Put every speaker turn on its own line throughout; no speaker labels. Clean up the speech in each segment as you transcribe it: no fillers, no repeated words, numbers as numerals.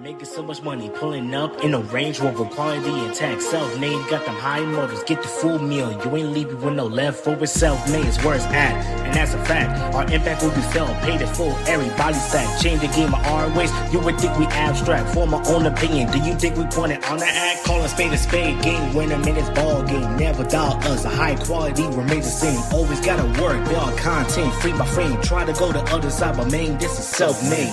Making so much money, pulling up in a Range Rover, quality intact, self-made, got them high motors, get the full meal, you ain't leaving with no leftovers, self-made is where it's at, and that's a fact, our impact will be felt, paid in full, everybody stacked, change the game of our ways, you would think we abstract, form our own opinion, do you think we pointed on the act, call a spade, game winner, minutes ball game, never doubt us, the high quality remains the same, always gotta work, build content, frame by frame, try to go the other side, but main, this is self-made.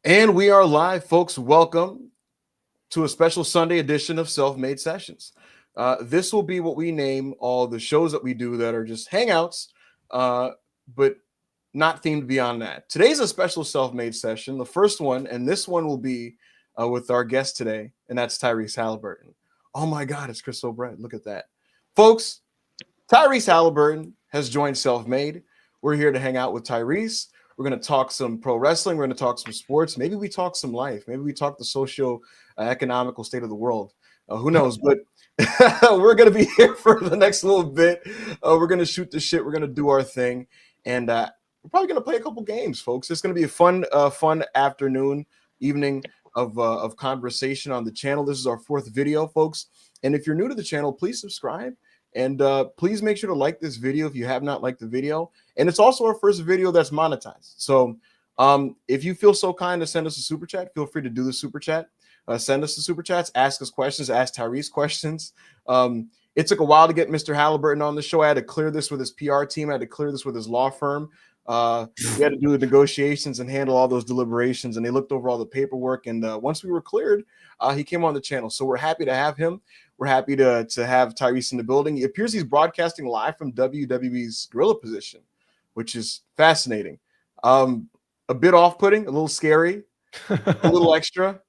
And we are live, folks. Welcome to a special Sunday edition of Self-Made Sessions. This will be what we name all the shows that we do that are just hangouts, but not themed beyond that. Today's a special Self-Made session, the first one, and this one will be with our guest today, and that's Tyrese Haliburton. Oh my God, it's Chris O'Brien. Look at that. Folks, Tyrese Haliburton has joined Self-Made. We're here to hang out with Tyrese. We're going to talk some pro wrestling. We're going to talk some sports. Maybe we talk some life. Maybe we talk the socio-economical state of the world. Who knows? But we're going to be here for the next little bit. We're going to shoot the shit. We're going to do our thing. And we're probably going to play a couple games, folks. It's going to be a fun afternoon, evening of conversation on the channel. This is our fourth video, folks. And if you're new to the channel, please subscribe. And please make sure to like this video if you have not liked the video. And it's also our first video that's monetized. So if you feel so kind to send us a super chat, feel free to do the super chat. Send us the super chats, ask us questions, ask Tyrese questions. It took a while to get Mr. Haliburton on the show. I had to clear this with his PR team. I had to clear this with his law firm. We had to do the negotiations and handle all those deliberations. And they looked over all the paperwork. And once we were cleared, he came on the channel. So we're happy to have him. We're happy to have Tyrese in the building. It appears he's broadcasting live from WWE's Gorilla Position, which is fascinating. A bit off-putting, a little scary, a little extra,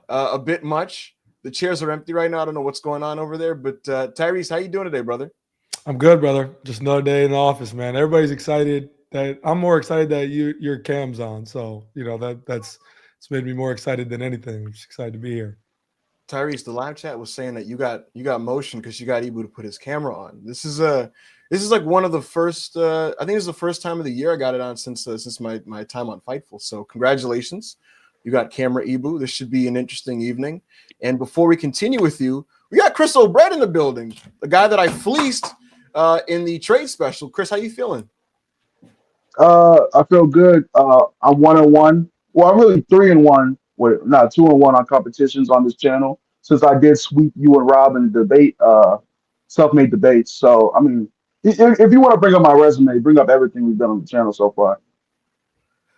a bit much. The chairs are empty right now. I don't know what's going on over there. But Tyrese, how you doing today, brother?
I'm good, brother. Just another day in the office, man. Everybody's excited. I'm more excited that your cam's on. So, that's it's made me more excited than anything. I'm just excited to be here.
Tyrese, the live chat was saying that you got motion because you got Ibu to put his camera on. This is like one of the first. I think it's the first time of the year I got it on since my time on Fightful. So congratulations, you got camera Ibu. This should be an interesting evening. And before we continue with you, we got Chris O'Brien in the building, the guy that I fleeced in the trade special. Chris, how you feeling?
I feel good. I'm 1-1. Well, I'm really 3-1. With not 2-1 on competitions on this channel since I did sweep you and Rob in the debate, self-made debates. So I mean, if you want to bring up my resume, bring up everything we've done on the channel so far.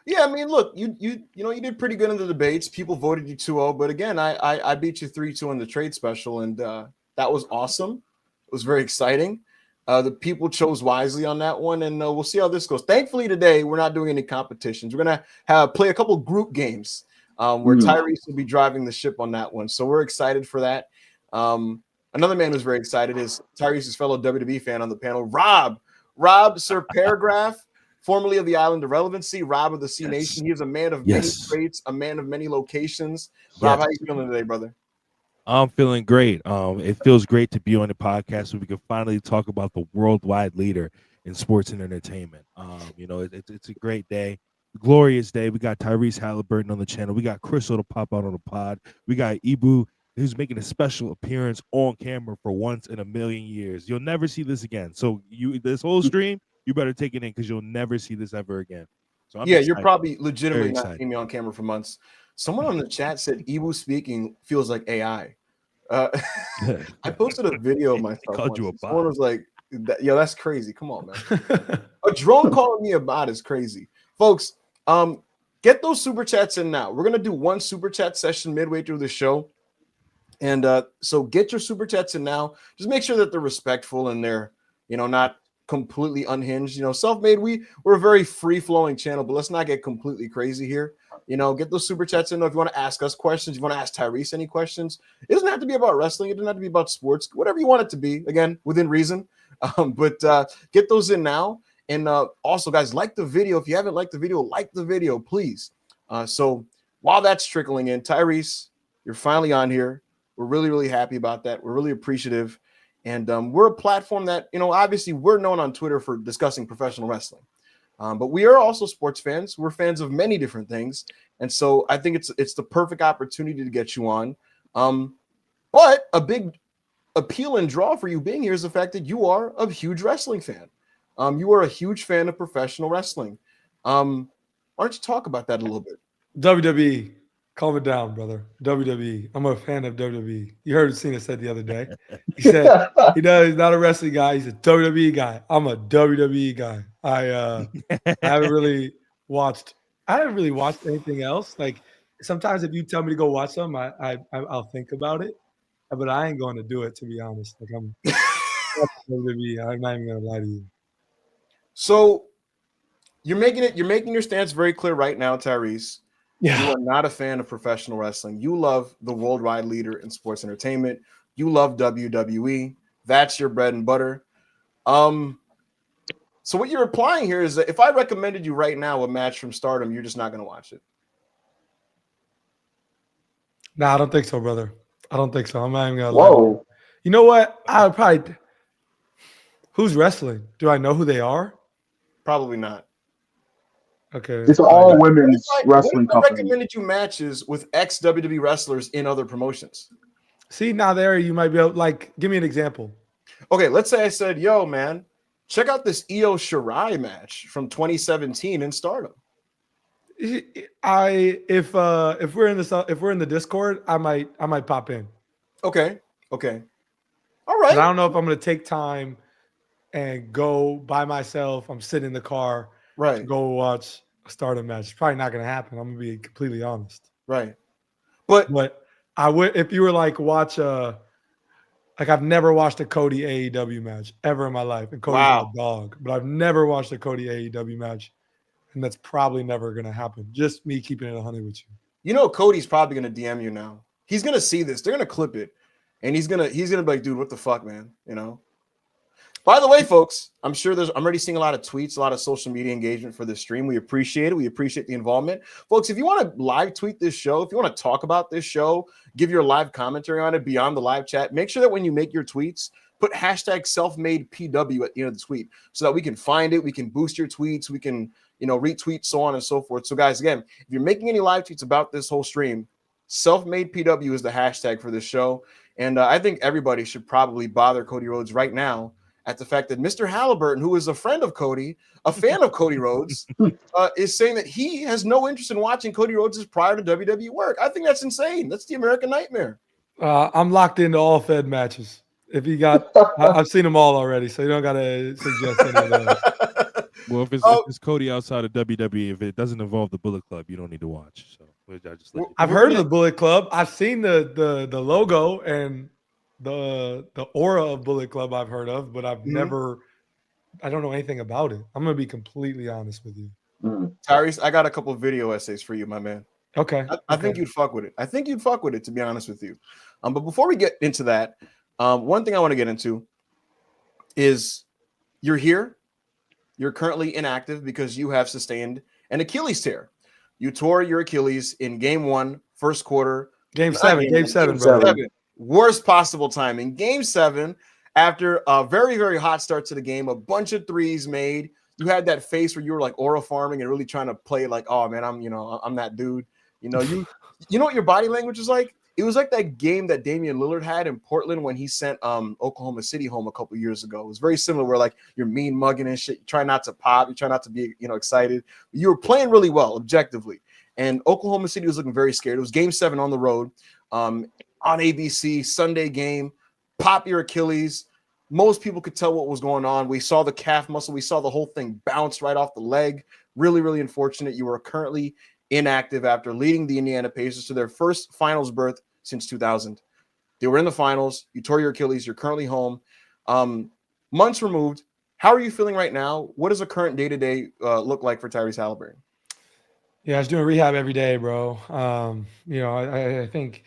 Yeah, I mean, look, you did pretty good in the debates. People voted you 2-0, but again, I beat you 3-2 in the trade special, and that was awesome. It was very exciting. The people chose wisely on that one, and we'll see how this goes. Thankfully, today we're not doing any competitions. We're gonna play a couple group games. Where Tyrese will be driving the ship on that one. So we're excited for that. Another man who's very excited is Tyrese's fellow WWE fan on the panel, Rob. Rob Sir Paragraph, formerly of the Island of Relevancy, Rob of the C Nation. He is a man of many traits, a man of many locations. Rob, how you feeling today, brother?
I'm feeling great. It feels great to be on the podcast so we can finally talk about the worldwide leader in sports and entertainment. It's a great day, glorious day. We got Tyrese Haliburton on the channel. We got Crystal to pop out on the pod. We got Ibu, who's making a special appearance on camera for once in a million years. You'll never see this again. So this whole stream, you better take it in because you'll never see this ever again. So I'm excited.
You're probably legitimately not seeing me on camera for months. Someone on the chat said Ibu speaking feels like AI. I posted a video of myself.
Called you a bot.
Someone was like, "Yo, that's crazy. Come on, man." A drone calling me a bot is crazy, folks. Get those super chats in now. We're gonna do one super chat session midway through the show, and so get your super chats in now. Just make sure that they're respectful and they're not completely unhinged. Self-made. We're a very free-flowing channel, but let's not get completely crazy here. Get those super chats in. If you want to ask us questions, you want to ask Tyrese any questions, it doesn't have to be about wrestling. It doesn't have to be about sports, whatever you want it to be, again, within reason. But get those in now. And also, guys, like the video. If you haven't liked the video, like the video, please. So while that's trickling in, Tyrese, you're finally on here. We're really, really happy about that. We're really appreciative. And we're a platform that, obviously we're known on Twitter for discussing professional wrestling. But we are also sports fans. We're fans of many different things. And so I think it's the perfect opportunity to get you on. But a big appeal and draw for you being here is the fact that you are a huge wrestling fan. You are a huge fan of professional wrestling. Why don't you talk about that a little bit?
WWE. Calm it down, brother. WWE. I'm a fan of WWE. You heard Cena said the other day. He said he's not a wrestling guy. He's a WWE guy. I'm a WWE guy. I haven't really watched anything else. Like sometimes if you tell me to go watch some, I'll think about it, but I ain't going to do it, to be honest. Like I'm WWE. I'm not even gonna lie to you.
So you're making your stance very clear right now, Tyrese.
Yeah.
You are not a fan of professional wrestling. You love the worldwide leader in sports entertainment. You love WWE. That's your bread and butter. So what you're implying here is that if I recommended you right now a match from Stardom, you're just not going to watch it.
Nah, I don't think so, brother. I don't think so. I'm not even going to
Whoa.
You know what? I would probably – who's wrestling? Do I know who they are?
Probably not.
Okay.
It's all women's wrestling
company. I
company.
recommended you matches with ex-WWE wrestlers in other promotions.
See, now there you might be able – give me an example.
Okay, let's say I said, yo, man, check out this Io Shirai match from 2017 in Stardom.
If we're in the Discord, I might pop in.
Okay. All right.
But I don't know if I'm going to take time and go by myself. I'm sitting in the car,
right,
to go watch a Stardom match. It's probably not going to happen. I'm going to be completely honest.
Right. But
I would, if you were watch I've never watched a Cody AEW match ever in my life. And Cody's a dog, but I've never watched a Cody AEW match. And that's probably never going to happen. Just me keeping it 100 with you.
Cody's probably going to DM you now. He's going to see this. They're going to clip it. And he's going to be like, dude, what the fuck, man? By the way, folks, I'm already seeing a lot of tweets, a lot of social media engagement for this stream. We appreciate it. We appreciate the involvement. Folks, if you want to live tweet this show, if you want to talk about this show, give your live commentary on it beyond the live chat, make sure that when you make your tweets, put hashtag selfmadepw at the end of the tweet so that we can find it. We can boost your tweets. We can, retweet, so on and so forth. So guys, again, if you're making any live tweets about this whole stream, selfmadepw is the hashtag for this show. And I think everybody should probably bother Cody Rhodes right now at the fact that Mr. Haliburton, who is a friend of Cody, a fan of Cody Rhodes, is saying that he has no interest in watching Cody Rhodes' prior to WWE work. I think that's insane. That's the American nightmare.
I'm locked into all Fed matches. If you got, I've seen them all already, so you don't got to suggest any of those.
Well, if it's Cody outside of WWE, if it doesn't involve the Bullet Club, you don't need to watch. So
I've heard of the Bullet Club. I've seen the logo and the aura of Bullet Club I've heard of, but I've never, I don't know anything about it. I'm going to be completely honest with you.
Tyrese, I got a couple of video essays for you, my man.
Okay.
I think you'd fuck with it. To be honest with you. But before we get into that, One thing I want to get into is you're here. You're currently inactive because you have sustained an Achilles tear. You tore your Achilles in game 1, first quarter.
Game
Not
7, game
one,
7,
game
brother.
7. Worst possible timing. Game 7, after a very, very hot start to the game, a bunch of threes made. You had that face where you were like aura farming and really trying to play like, oh man, I'm that dude. You know what your body language was like? It was like that game that Damian Lillard had in Portland when he sent Oklahoma City home a couple years ago. It was very similar where like you're mean mugging and shit. You try not to pop. You try not to be, excited. You were playing really well objectively. And Oklahoma City was looking very scared. It was game 7 on the road on ABC, Sunday game. Pop your Achilles. Most people could tell what was going on. We saw the calf muscle. We saw the whole thing bounce right off the leg. Really, really unfortunate. You are currently inactive after leading the Indiana Pacers to their first finals berth since 2000. They were in the finals. You tore your Achilles. You're currently home. Months removed. How are you feeling right now? What does a current day-to-day look like for Tyrese Haliburton?
Yeah, I was doing rehab every day, bro. I think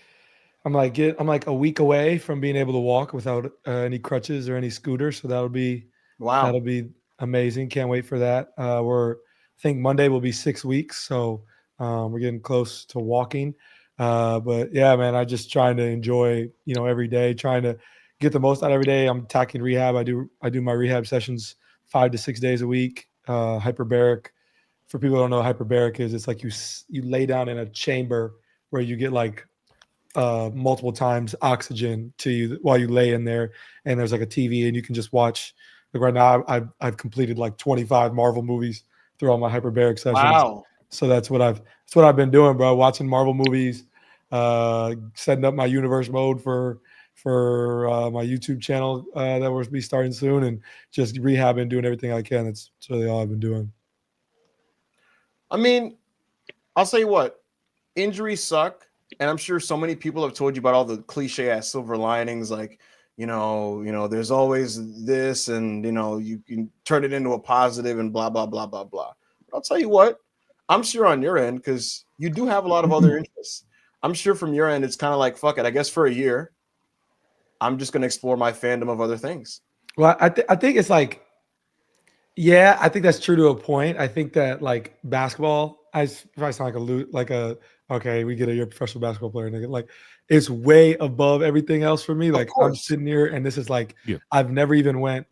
I'm like a week away from being able to walk without any crutches or any scooters. So that'll be amazing. Can't wait for that. I think Monday will be 6 weeks. So we're getting close to walking. But yeah, man, I just trying to enjoy, every day, trying to get the most out of every day. I'm attacking rehab. I do my rehab sessions 5 to 6 days a week. Hyperbaric. For people who don't know what hyperbaric is, it's like you lay down in a chamber where you get like multiple times oxygen to you while you lay in there, and there's like a TV and you can just watch. Like right now, I've completed like 25 Marvel movies through all my hyperbaric sessions.
Wow!
So that's what I've been doing, bro. Watching Marvel movies, setting up my universe mode for my YouTube channel that will be starting soon, and just rehabbing, doing everything I can. That's really all I've been doing.
I mean, I'll say what, injuries suck. And I'm sure so many people have told you about all the cliche ass silver linings, like, there's always this, and, you can turn it into a positive and blah, blah, blah, blah, blah. But I'll tell you what, I'm sure on your end, because you do have a lot of other interests. I'm sure from your end, it's kind of like, fuck it. I guess for a year, I'm just going to explore my fandom of other things.
Well, I think it's like, yeah, I think that's true to a point. I think that like basketball, if I sound okay, we get it, you're a professional basketball player, nigga. Like it's way above everything else for me. Like I'm sitting here and this is like, I've never went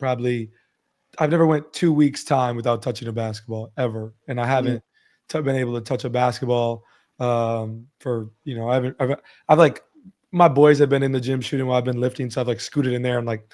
2 weeks time without touching a basketball ever. And I haven't been able to touch a basketball for, I've like, my boys have been in the gym shooting while I've been lifting. So I've like scooted in there and like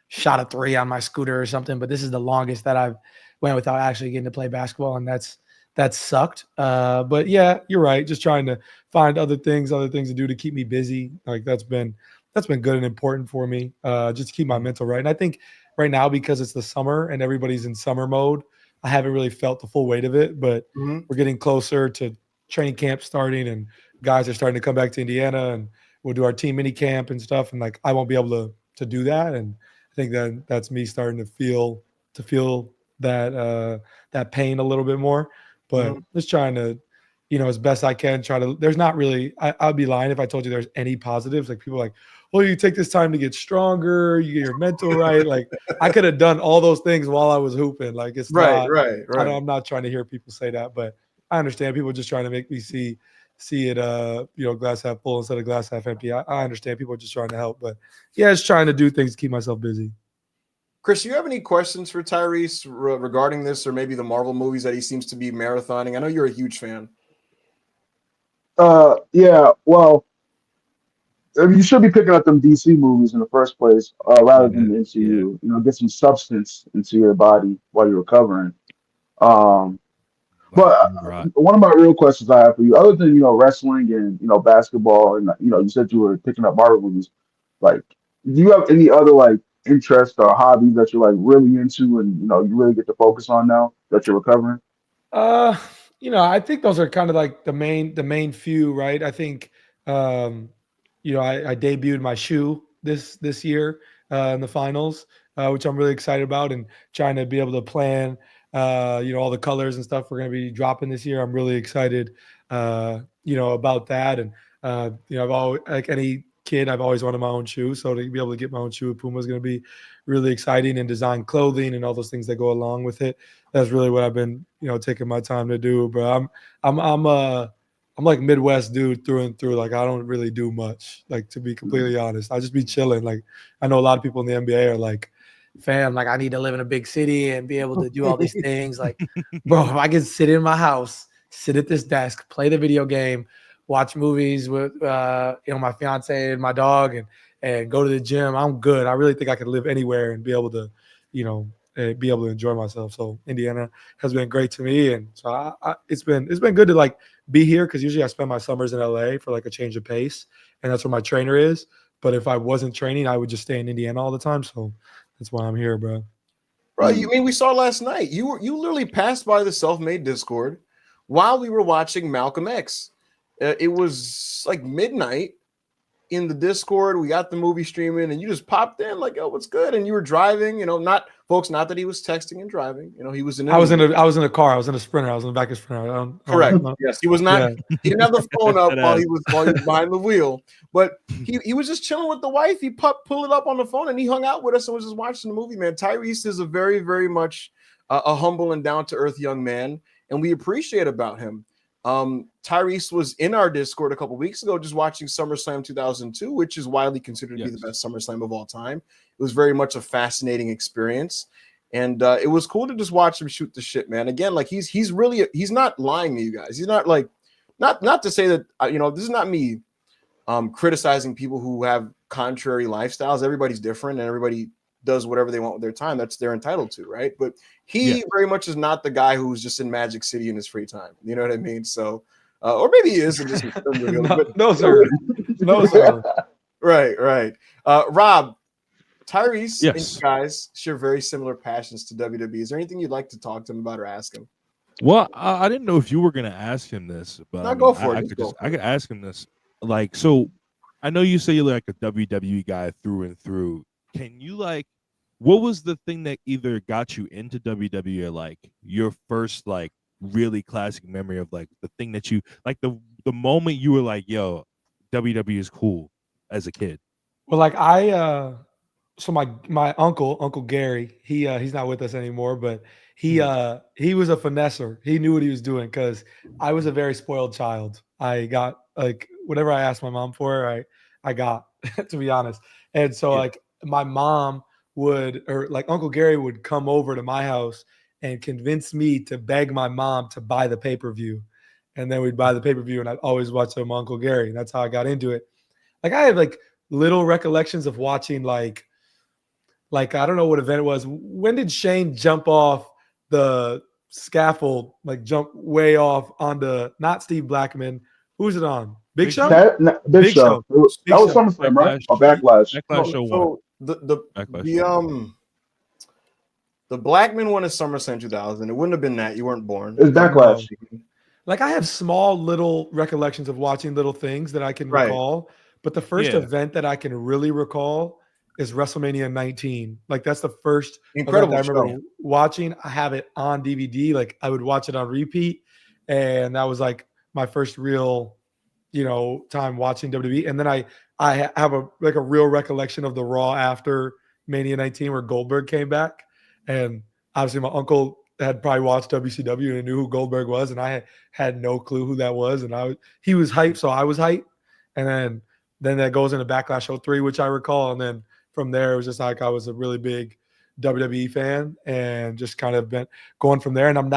shot a 3 on my scooter or something. But this is the longest that I've went without actually getting to play basketball. And that sucked. But yeah, you're right. Just trying to find other things to do to keep me busy. Like that's been good and important for me. Just to keep my mental right. And I think right now, because it's the summer and everybody's in summer mode, I haven't really felt the full weight of it, but we're getting closer to training camp starting and guys are starting to come back to Indiana and we'll do our team mini camp and stuff. And like, I won't be able to do that. And I think that's me starting to feel that pain a little bit more. But just trying to, as best I can, there's not really, I'd be lying if I told you there's any positives. Like people are like, oh, you take this time to get stronger, you get your mental right. Like I could have done all those things while I was hooping. Like it's
right.
I'm not trying to hear people say that, but I understand people just trying to make me see it, glass half full instead of glass half empty. I understand people are just trying to help, but yeah, just trying to do things to keep myself busy.
Chris, do you have any questions for Tyrese regarding this or maybe the Marvel movies that he seems to be marathoning? I know you're a huge fan.
Yeah, well, I mean, you should be picking up them DC movies in the first place, rather than into get some substance into your body while you're recovering. But one of my real questions I have for you, other than wrestling and basketball, and you said you were picking up Marvel movies, like, do you have any other like interest or hobbies that you're like really into and you really get to focus on now that you're recovering?
I think those are kind of like the main few, right? I think I debuted my shoe this year in the finals, which I'm really excited about, and trying to be able to plan all the colors and stuff we're going to be dropping this year. I'm really excited about that. And I've always, like any kid, I've always wanted my own shoe. So to be able to get my own shoe with Puma is going to be really exciting, and design clothing and all those things that go along with it. That's really what I've been, taking my time to do. Bro, I'm like Midwest dude through and through. Like I don't really do much. Like to be completely honest, I just be chilling. Like I know a lot of people in the NBA are like, fam, like I need to live in a big city and be able to do all these things. Like, bro, if I can sit in my house, sit at this desk, play the video game, watch movies with my fiance and my dog, and go to the gym, I'm good. I really think I could live anywhere and be able to, be able to enjoy myself. So Indiana has been great to me, and so it's been good to like be here, because usually I spend my summers in LA for like a change of pace, and that's where my trainer is. But if I wasn't training, I would just stay in Indiana all the time. So that's why I'm here, bro.
Bro, we saw last night. You literally passed by the Self-Made Discord while we were watching Malcolm X. It was like midnight in the Discord. We got the movie streaming, and you just popped in like, "Yo, what's good?" And you were driving. Not that he was texting and driving. He was in.
I was in a car. I was in a Sprinter. I was in the back of a Sprinter.
Correct. Yes, he was not. Yeah. He didn't have the phone up while he was behind the wheel, but he was just chilling with the wife. He pulled it up on the phone and he hung out with us and was just watching the movie. Man, Tyrese is a very, very much a humble and down to earth young man, and we appreciate about him. Tyrese was in our Discord a couple weeks ago just watching SummerSlam 2002, which is widely considered to be the best SummerSlam of all time. It was very much a fascinating experience, and it was cool to just watch him shoot the shit, man. Again, like he's not lying to you guys. He's not like not to say that this is not me criticizing people who have contrary lifestyles. Everybody's different, and everybody does whatever they want with their time. They're entitled to, right? But he very much is not the guy who's just in Magic City in his free time. You know what I mean? So, or maybe he is.
No, sir. No, sir.
Right. Rob, Tyrese and
Yes.
you guys share very similar passions to WWE. Is there anything you'd like to talk to him about or ask him?
Well, I didn't know if you were going to ask him this, but
No, go for it.
I could ask him this. Like, so I know you say you're like a WWE guy through and through. Can you what was the thing that either got you into WWE, or like your first like really classic memory of like the thing that you like the moment you were like, yo, WWE is cool as a kid?
Well, like so my Uncle Gary, he's not with us anymore, but he was a finesser. He knew what he was doing, because I was a very spoiled child. I got like whatever I asked my mom for, I got to be honest. And so like my mom Uncle Gary would come over to my house and convince me to beg my mom to buy the pay-per-view. And then we'd buy the pay-per-view, and I'd always watch some Uncle Gary. That's how I got into it. Like I have like little recollections of watching like I don't know what event it was. When did Shane jump off the scaffold, like jump way off onto not Steve Blackman? Who's it on? Big Show?
Big Show. That was SummerSlam, right? Or Backlash.
Show
The Blackman won a SummerSlam 2000. It wouldn't have been that. You weren't born.
It's Backlash.
Like I have small little recollections of watching little things that I can recall, but the first event that I can really recall is WrestleMania 19. Like that's the first
incredible
event I remember watching. I have it on DVD. Like I would watch it on repeat, and that was like my first real, time watching WWE. And then I have a real recollection of the Raw after Mania 19 where Goldberg came back, and obviously my uncle had probably watched WCW and knew who Goldberg was, and I had no clue who that was, and he was hyped, so I was hyped. And then that goes into Backlash 03, which I recall, and then from there it was just like I was a really big WWE fan and just kind of been going from there. And I'm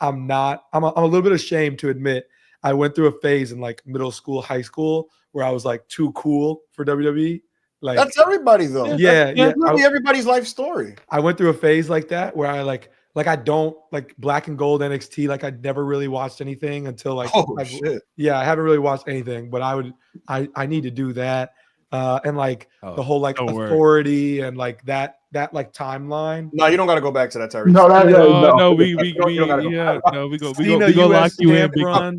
a little bit ashamed to admit I went through a phase in like middle school, high school where I was like too cool for WWE. Like
that's everybody though.
Yeah.
Everybody's life story.
I went through a phase like that where I I don't like Black and Gold NXT. Like I'd never really watched anything until like
shit.
Yeah, I haven't really watched anything, but I need to do that. And like the whole like authority and like that like timeline.
No, you don't got to go back to that, Tyrese.
No, we go lock you in, big bro.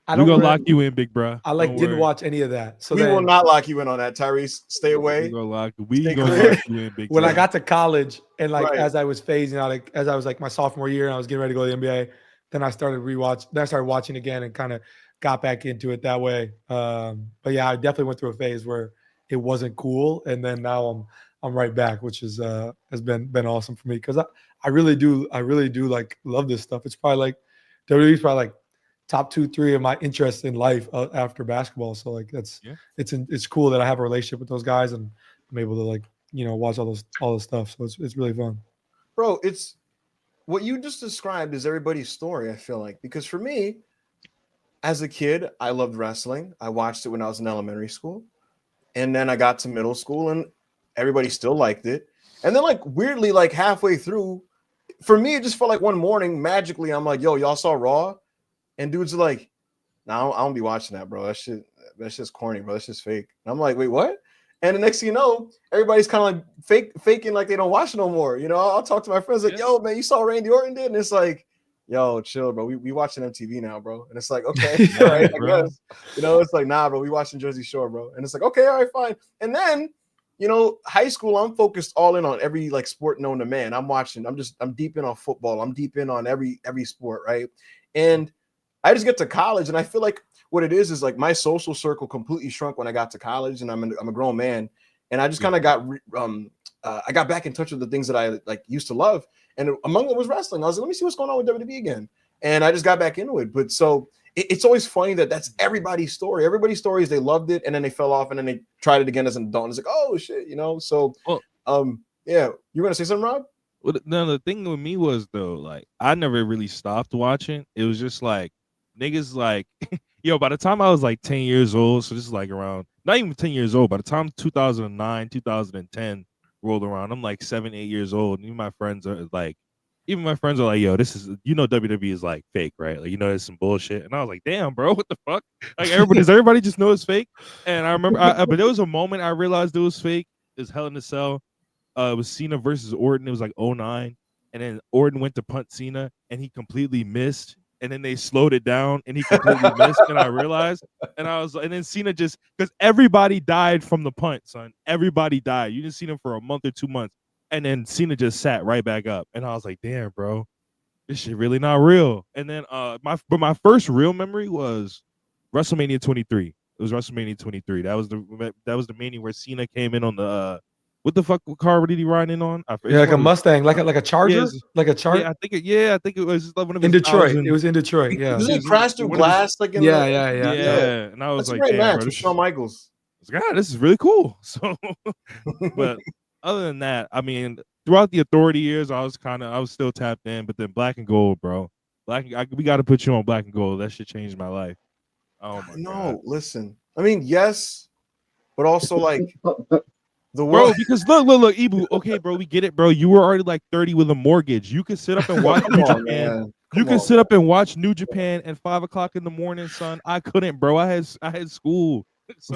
We gonna lock you in, big bro.
I didn't watch any of that. So
we will not lock you in on that, Tyrese. Stay away.
We gonna lock you in, big
when
bro.
I got to college and as I was phasing out, like as I was like my sophomore year and I was getting ready to go to the NBA, then I started watching again and kind of got back into it that way. But yeah, I definitely went through a phase where it wasn't cool, and then now I'm right back, which is has been awesome for me because I really do like love this stuff. It's probably like WWE's probably like top 2-3 of my interests in life after basketball. So like it's cool that I have a relationship with those guys and I'm able to like watch all this stuff. So it's really fun.
Bro, it's what you just described is everybody's story, I feel like, because for me, as a kid, I loved wrestling. I watched it when I was in elementary school. And then I got to middle school and everybody still liked it. And then like weirdly, like halfway through, for me, it just felt like one morning, magically, I'm like, yo, y'all saw Raw? And dudes are like, no, I don't be watching that, bro. That's just corny, bro. That's just fake. And I'm like, wait, what? And the next thing you know, everybody's kind of like faking like they don't watch it no more. I'll talk to my friends like, yo, man, you saw Randy Orton did? And it's like, yo, chill, bro. We watching MTV now, bro. And it's like, okay, all right, I guess. It's like, nah, bro, we watching Jersey Shore, bro. And it's like, okay, all right, fine. And then, high school, I'm focused all in on every like sport known to man. I'm deep in on football. I'm deep in on every sport, right? And I just get to college, and I feel like what it is like my social circle completely shrunk when I got to college, and I'm a grown man, and I just kind of got I got back in touch with the things that I like used to love, and among it was wrestling. I was like, let me see what's going on with WWE again, and I just got back into it. But so it's always funny that's everybody's story. Everybody's story is they loved it, and then they fell off, and then they tried it again as an adult. And it's like, oh shit, So, yeah, you gonna say something, Rob?
Well, no, the thing with me was though, like I never really stopped watching. It was just like niggas like, by the time I was like 10 years old, so this is like around, not even 10 years old, by the time 2009, 2010 rolled around, I'm like 7, 8 years old. And even my friends are like, yo, this is, WWE is like fake, right? Like, it's some bullshit. And I was like, damn, bro, what the fuck? Like does everybody just know it's fake? And I remember, but there was a moment I realized it was fake. It was Hell in a Cell. It was Cena versus Orton. It was like 2009. And then Orton went to punt Cena and he completely missed. And then they slowed it down and he completely missed. And I realized, and then Cena just, because everybody died from the punt, son. Everybody died. You didn't see them for a month or 2 months. And then Cena just sat right back up. And I was like, damn, bro, this shit really not real. And then my first real memory was WrestleMania 23. It was WrestleMania 23. That was the mania where Cena came in on the what the fuck car did he ride in on?
Like a Mustang, like a Charger,
like a
Charger.
I think it was like one of his
in Detroit. It was in Detroit. Yeah,
Does it crash through glass?
Yeah.
And I was
That's
like,
a great match
bro,
with Shawn Michaels.
God, this is really cool. So, but other than that, I mean, throughout the Authority years, I was still tapped in. But then Black and Gold, bro, we got to put you on Black and Gold. That shit changed my life. Oh my God.
Listen. I mean, yes, but also like.
Bro, because look, Ibu. Okay, bro, we get it, bro. You were already like 30 with a mortgage. You could sit up and watch New Japan. You could sit up and watch New Japan at 5 o'clock in the morning, son. I couldn't, bro. I had school. So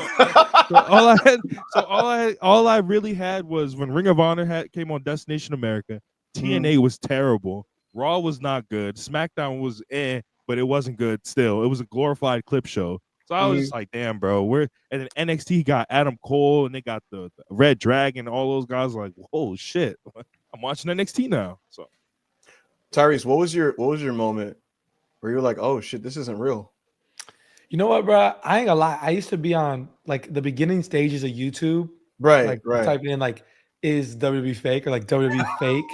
all I really had was when Ring of Honor came on Destination America. TNA was terrible. Raw was not good. SmackDown was but it wasn't good. Still, it was a glorified clip show. So I was just like, damn, bro. And then NXT got Adam Cole and they got the Red Dragon and all those guys. Like, whoa, shit! I'm watching NXT now. So,
Tyrese, what was your moment where you were like, oh shit, this isn't real?
You know what, bro? I ain't gonna lie. I used to be on like the beginning stages of YouTube.
Right.
Typing in like, is WWE fake or like WWE fake?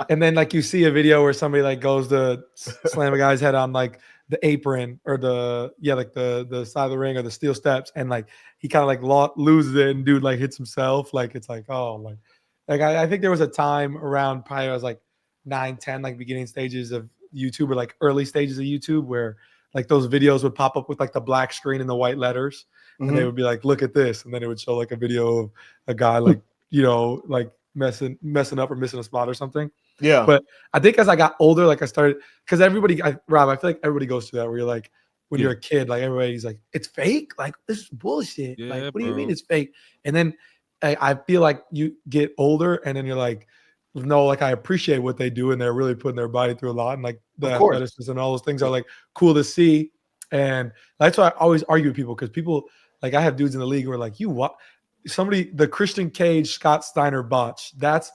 And then like you see a video where somebody like goes to slam a guy's head on like the apron or the side of the ring or the steel steps, and like he kind of like loses it and dude like hits himself. Like it's like, oh, like I think there was a time around probably I was like 9, 10, like beginning stages of YouTube or like early stages of YouTube where like those videos would pop up with like the black screen and the white letters, and they would be like, look at this, and then it would show like a video of a guy like like messing up or missing a spot or something.
Yeah.
But I think as I got older, like I started, because Rob, I feel like everybody goes through that where you're like, when you're a kid, like everybody's like, it's fake? Like, this is bullshit.
Yeah,
like, what do you mean it's fake? And then I feel like you get older and then you're like, no, like I appreciate what they do and they're really putting their body through a lot. And like the athleticism and all those things are like cool to see. And that's why I always argue with people, because people, like I have dudes in the league who are like, the Christian Cage, Scott Steiner botch. That's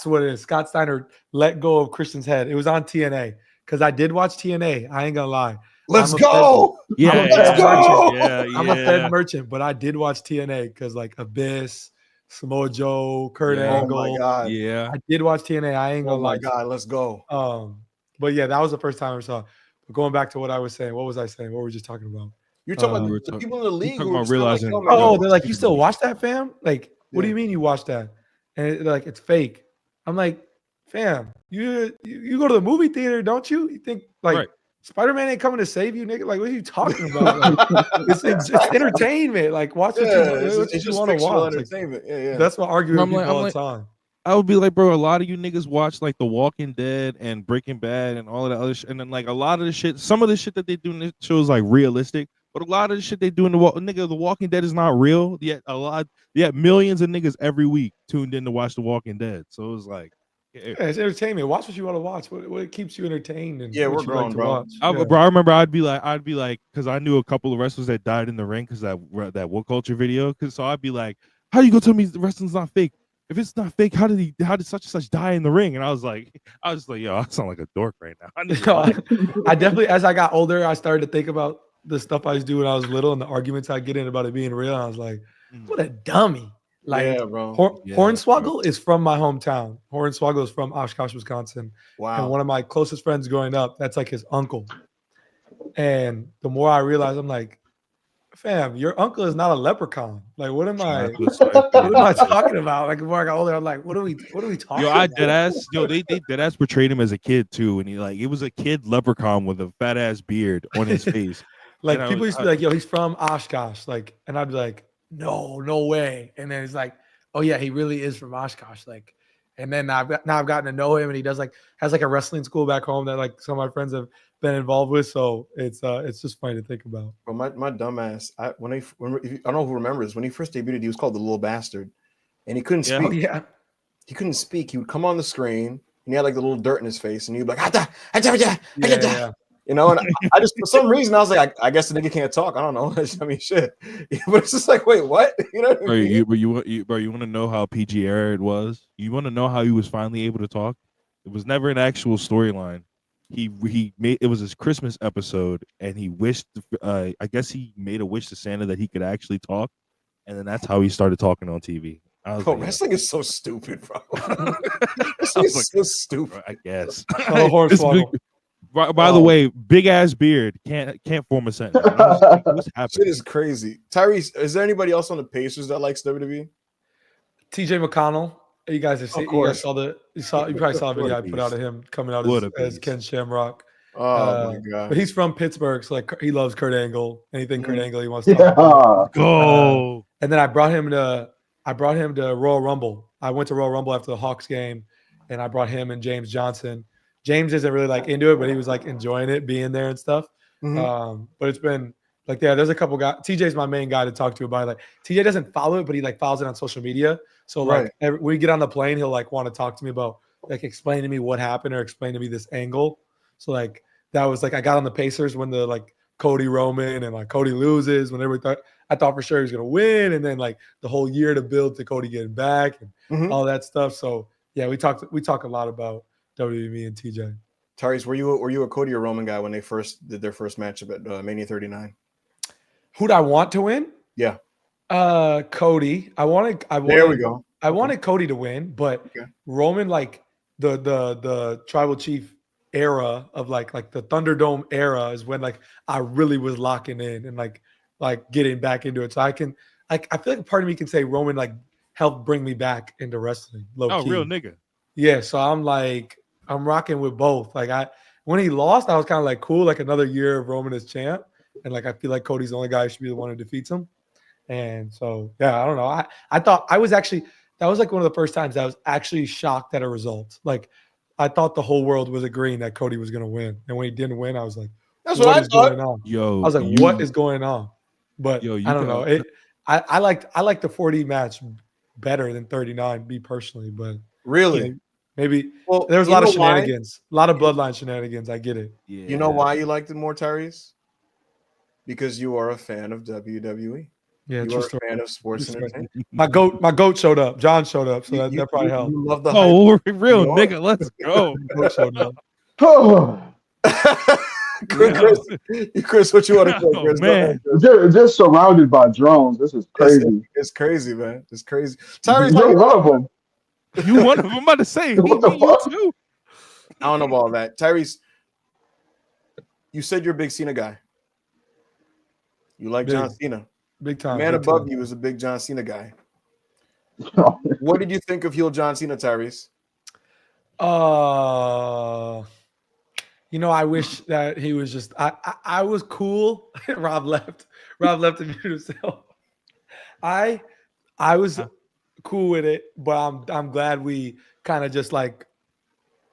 what it is. Scott Steiner let go of Christian's head. It was on TNA because I did watch TNA. I ain't gonna lie.
Let's
I'm a
go.
Yeah,
Let's go.
I'm a Fed merchant, but I did watch TNA because like Abyss, Samoa Joe, Kurt
Yeah.
Oh my
Angle.
god.
Yeah.
I did watch TNA. I ain't
Oh
gonna
my
lie.
god. Let's go.
But yeah, that was the first time I ever saw it. But going back to what I was saying, what was I saying? What were we just talking about?
You're talking
we were
about the
talking-
people in the league
talking
who are
about
just kinda
realizing-
like, yo, man,
Oh, they're like, you still watch that, fam? Like, what do
Yeah.
you mean you watch that? And they're like, it's fake. I'm like, fam, you go to the movie theater, don't you? You think like
Right.
Spider-Man ain't coming to save you, nigga? Like, what are you talking about? Like, it's entertainment. Like, watch what
yeah,
you
it's just
want to
fictional
watch. Like,
entertainment. Yeah.
that's what arguing
I'm
with
like-
people
I'm
all
like-
the time.
I would be like, bro, a lot of you niggas watch like The Walking Dead and Breaking Bad and all of that other shit. And then like a lot of the shit, some of the shit that they do in this show is like realistic, but a lot of the shit they do in The Walking Dead is not real. Yet millions of niggas every week tuned in to watch The Walking Dead. So it was like,
Yeah, it's entertainment. Watch what you want to watch. What keeps you entertained and
Yeah,
what
we're
you
grown,
like to
bro.
watch. Yeah.
bro, I remember I'd be like, because I knew a couple of wrestlers that died in the ring because that What Culture video. So I'd be like, how you gonna tell me the wrestling's not fake? If it's not fake, how did such and such die in the ring? And I was like, yo, I sound like a dork right now.
I definitely, as I got older, I started to think about the stuff I used to do when I was little and the arguments I get in about it being real. And I was like, what a dummy. Like,
Yeah, bro.
Hornswoggle is from my hometown. Hornswoggle is from Oshkosh, Wisconsin.
Wow.
And one of my closest friends growing up, that's like his uncle. And the more I realize, I'm like, fam, your uncle is not a leprechaun. Like, what am I talking about? Like, the more I got older, I'm like, what are we talking
Yo,
about?
they dead ass portrayed him as a kid too, and it was a kid leprechaun with a fat ass beard on his face.
Like, people used to be like, yo, he's from Oshkosh. Like, and I'd be like, no way. And then it's like, oh yeah, he really is from Oshkosh. Like, and then I've gotten to know him, and he has like a wrestling school back home that like some of my friends have been involved with. So it's just funny to think about.
Bro, my dumb ass. I don't know who remembers when he first debuted. He was called the Little Bastard, and he couldn't speak.
Oh, yeah.
He couldn't speak. He would come on the screen, and he had like the little dirt in his face, and he'd be like,
Yeah.
you know. And I just, for some reason, I was like, I guess the nigga can't talk. I don't know. I mean, shit. But it's just like, wait, what? You know? What I mean?
You want to know how PG era it was? You want to know how he was finally able to talk? It was never an actual storyline. He made, it was his Christmas episode, and he wished. I guess he made a wish to Santa that he could actually talk, and then that's how he started talking on TV.
Bro, wrestling is so stupid, bro. Wrestling is so stupid.
I guess. By the way, big ass beard can't form a sentence. What's happening?
Shit is crazy. Tyrese, is there anybody else on the Pacers that likes WWE?
TJ McConnell. You guys have seen. You probably saw a video I put out of him coming out as Ken Shamrock.
Oh my god!
But he's from Pittsburgh, so like he loves Kurt Angle. Anything Kurt Angle he wants to talk about.
Go.
And then I brought him to Royal Rumble. I went to Royal Rumble after the Hawks game, and I brought him and James Johnson. James isn't really like into it, but he was like enjoying it, being there and stuff. But it's been like, yeah, there's a couple guys. TJ's my main guy to talk to about it. Like TJ doesn't follow it, but he like follows it on social media. So like when we get on the plane, he'll like want to talk to me about like explain to me what happened or explain to me this angle. So like that was like I got on the Pacers when the like Cody Roman and like Cody loses when I thought for sure he was gonna win, and then like the whole year to build to Cody getting back and all that stuff. So yeah, we talk a lot about WWE and TJ.
Tyrese, were you a Cody or Roman guy when they first did their first matchup at Mania 39?
Who'd I want to win?
Yeah.
Cody.
There we go.
I wanted Cody to win, but Roman, like the tribal chief era of like the Thunderdome era is when like I really was locking in and like getting back into it. So I can I feel like part of me can say Roman like helped bring me back into wrestling. Low-key.
Real nigga.
Yeah. So I'm rocking with both. Like when he lost, I was kind of like cool, like another year of Roman as champ. And like I feel like Cody's the only guy who should be the one who defeats him. And so yeah, I don't know. I thought I was actually that was like one of the first times I was actually shocked at a result. Like I thought the whole world was agreeing that Cody was gonna win. And when he didn't win, I was like,
that's what I thought.
Going on?
Yo,
I was like, what is going on? But I don't know. I like the 40 match better than 39, me personally, but
really.
Maybe there was a lot of shenanigans, a lot of bloodline shenanigans. I get it.
Yeah.
You know why you liked it more, Tyrese? Because you are a fan of WWE.
Yeah,
you are a fan of sports entertainment.
My goat showed up. John showed up, so that probably helped.
You love the
real nigga. Let's go.
Goat showed up.
Chris, what you want to say,
Oh,
Chris? Go
man.
ahead, Chris.
Just surrounded by drones. This is crazy.
It's crazy, man. It's crazy. Tyrese,
You're one of them.
You one of them. I'm about to say,
What the
you
fuck?
too.
I don't know about all that. Tyrese, you said you're a big Cena guy. You like John Cena.
Big time.
Man
big
above
time.
you is a big John Cena guy. What did you think of heel John Cena, Tyrese?
You know, I wish that he was just. I was cool. Rob left to mute himself. I was cool with it, but I'm glad we kind of just like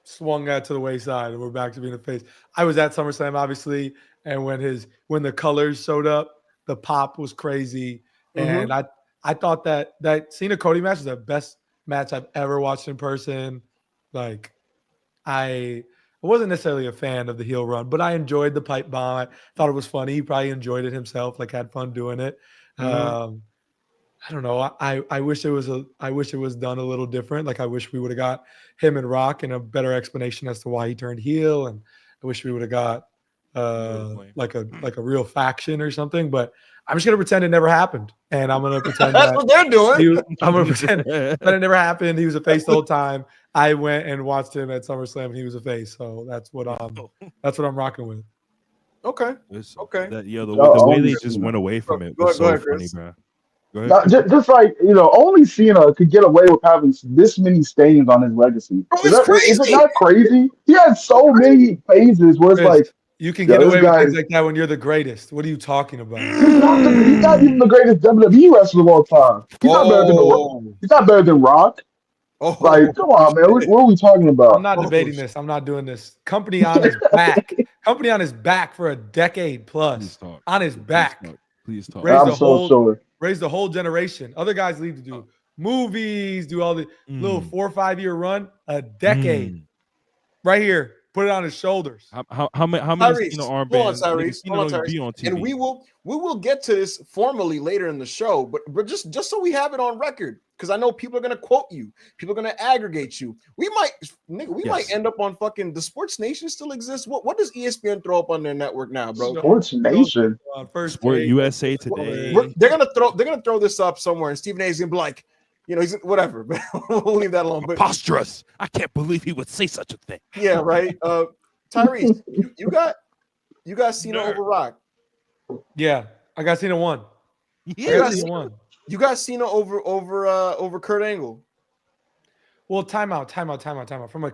swung that to the wayside and we're back to being the face. I was at SummerSlam, obviously, and when the colors showed up, the pop was crazy, and I thought that Cena Cody match is the best match I've ever watched in person. Like, I wasn't necessarily a fan of the heel run, but I enjoyed the pipe bomb. I thought it was funny. He probably enjoyed it himself, like had fun doing it. I don't know. I wish it was done a little different. Like, I wish we would have got him and Rock and a better explanation as to why he turned heel, and I wish we would have got like a real faction or something. But I'm just gonna pretend it never happened, and I'm gonna pretend
that's what they're doing.
I'm gonna pretend that it never happened. He was a face the whole time. I went and watched him at SummerSlam, and he was a face. So that's what I'm rocking with.
Okay. Okay.
The way they just went away from it was so funny, bro. Go ahead.
Just like, only Cena could get away with having this many stains on his legacy.
Bro,
Is it not crazy? He had so many phases where it's
Chris,
like,
you can get away with things like that when you're the greatest. What are you talking about?
he's not even the greatest WWE wrestler of all time. He's not better than Rock. Like, come on, man. What are we talking about?
I'm not debating this. I'm not doing this. Company on his back. Company on his back for a decade plus. On his back.
Please talk.
Raised the whole generation. Other guys leave to do movies, do all the little 4 or 5 year run. A decade. Right here. Put it on his shoulders.
How many Cena armbands?
Hold on,
be on TV?
And we will get to this formally later in the show, but just so we have it on record, because I know people are gonna quote you, people are gonna aggregate you. We might end up on fucking the Sports Nation still exists. What does ESPN throw up on their network now, bro?
Sports Nation,
Sport USA Today.
They're gonna throw this up somewhere, and Stephen A is gonna be like, he's whatever. We'll leave that alone. But
preposterous! I can't believe he would say such a thing.
Yeah, right. Tyrese, you got Cena over Rock.
Yeah, I got Cena 1.
Yeah,
you got Cena over Kurt Angle.
Well, time out. From a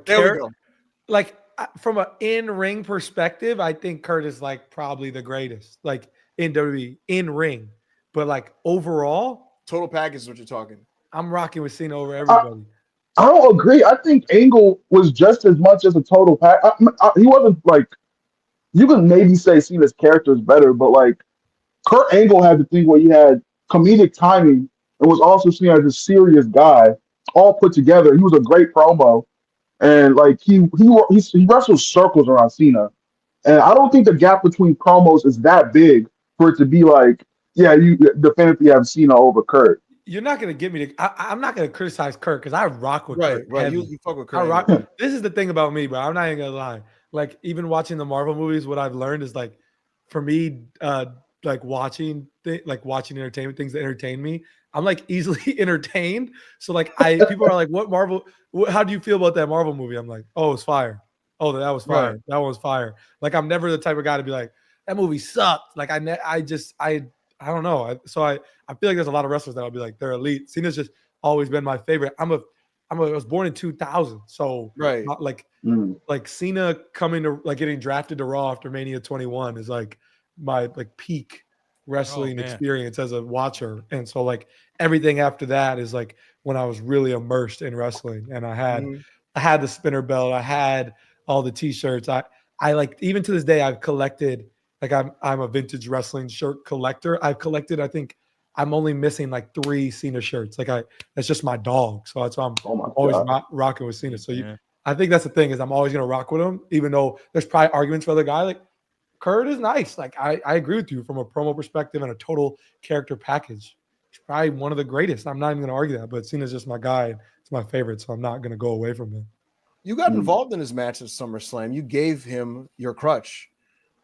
from an in-ring perspective, I think Kurt is like probably the greatest, like in WWE in-ring. But like overall,
total package is what you're talking.
I'm rocking with Cena over everybody.
I don't agree. I think Angle was just as much as a total pack. He wasn't like, you can maybe say Cena's character is better, but like Kurt Angle had the thing where he had comedic timing and was also seen as a serious guy, all put together. He was a great promo, and like he wrestles circles around Cena, and I don't think the gap between promos is that big for it to be like, yeah, you definitively have Cena over Kurt.
You're not gonna get me to. I'm not gonna criticize Kurt because I rock with Kurt.
Right. You fuck with Kurt.
I rock. This is the thing about me, bro. I'm not even gonna lie. Like, even watching the Marvel movies, what I've learned is like, for me, like watching entertainment things that entertain me, I'm like easily entertained. So like, people are like, "What Marvel? How do you feel about that Marvel movie?" I'm like, "Oh, it's fire. Oh, that was fire. Right. That one was fire." Like, I'm never the type of guy to be like, "That movie sucked." Like, I don't know. I feel like there's a lot of wrestlers that I'll be like, they're elite. Cena's just always been my favorite. I was born in 2000, so
right.
Like Cena coming to like getting drafted to Raw after Mania 21 is like my like peak wrestling experience as a watcher, and so like everything after that is like when I was really immersed in wrestling, and I had the spinner belt, I had all the T-shirts. I like, even to this day I've collected. Like, I'm a vintage wrestling shirt collector. I've collected, I think I'm only missing like 3 Cena shirts. Like, that's just my dog. So that's why I'm always rocking with Cena. So I think that's the thing, is I'm always going to rock with him, even though there's probably arguments for other guy. Like, Kurt is nice. Like, I agree with you from a promo perspective and a total character package. He's probably one of the greatest. I'm not even going to argue that, but Cena's just my guy. It's my favorite. So I'm not going to go away from him.
You got involved in his match at SummerSlam. You gave him your crutch.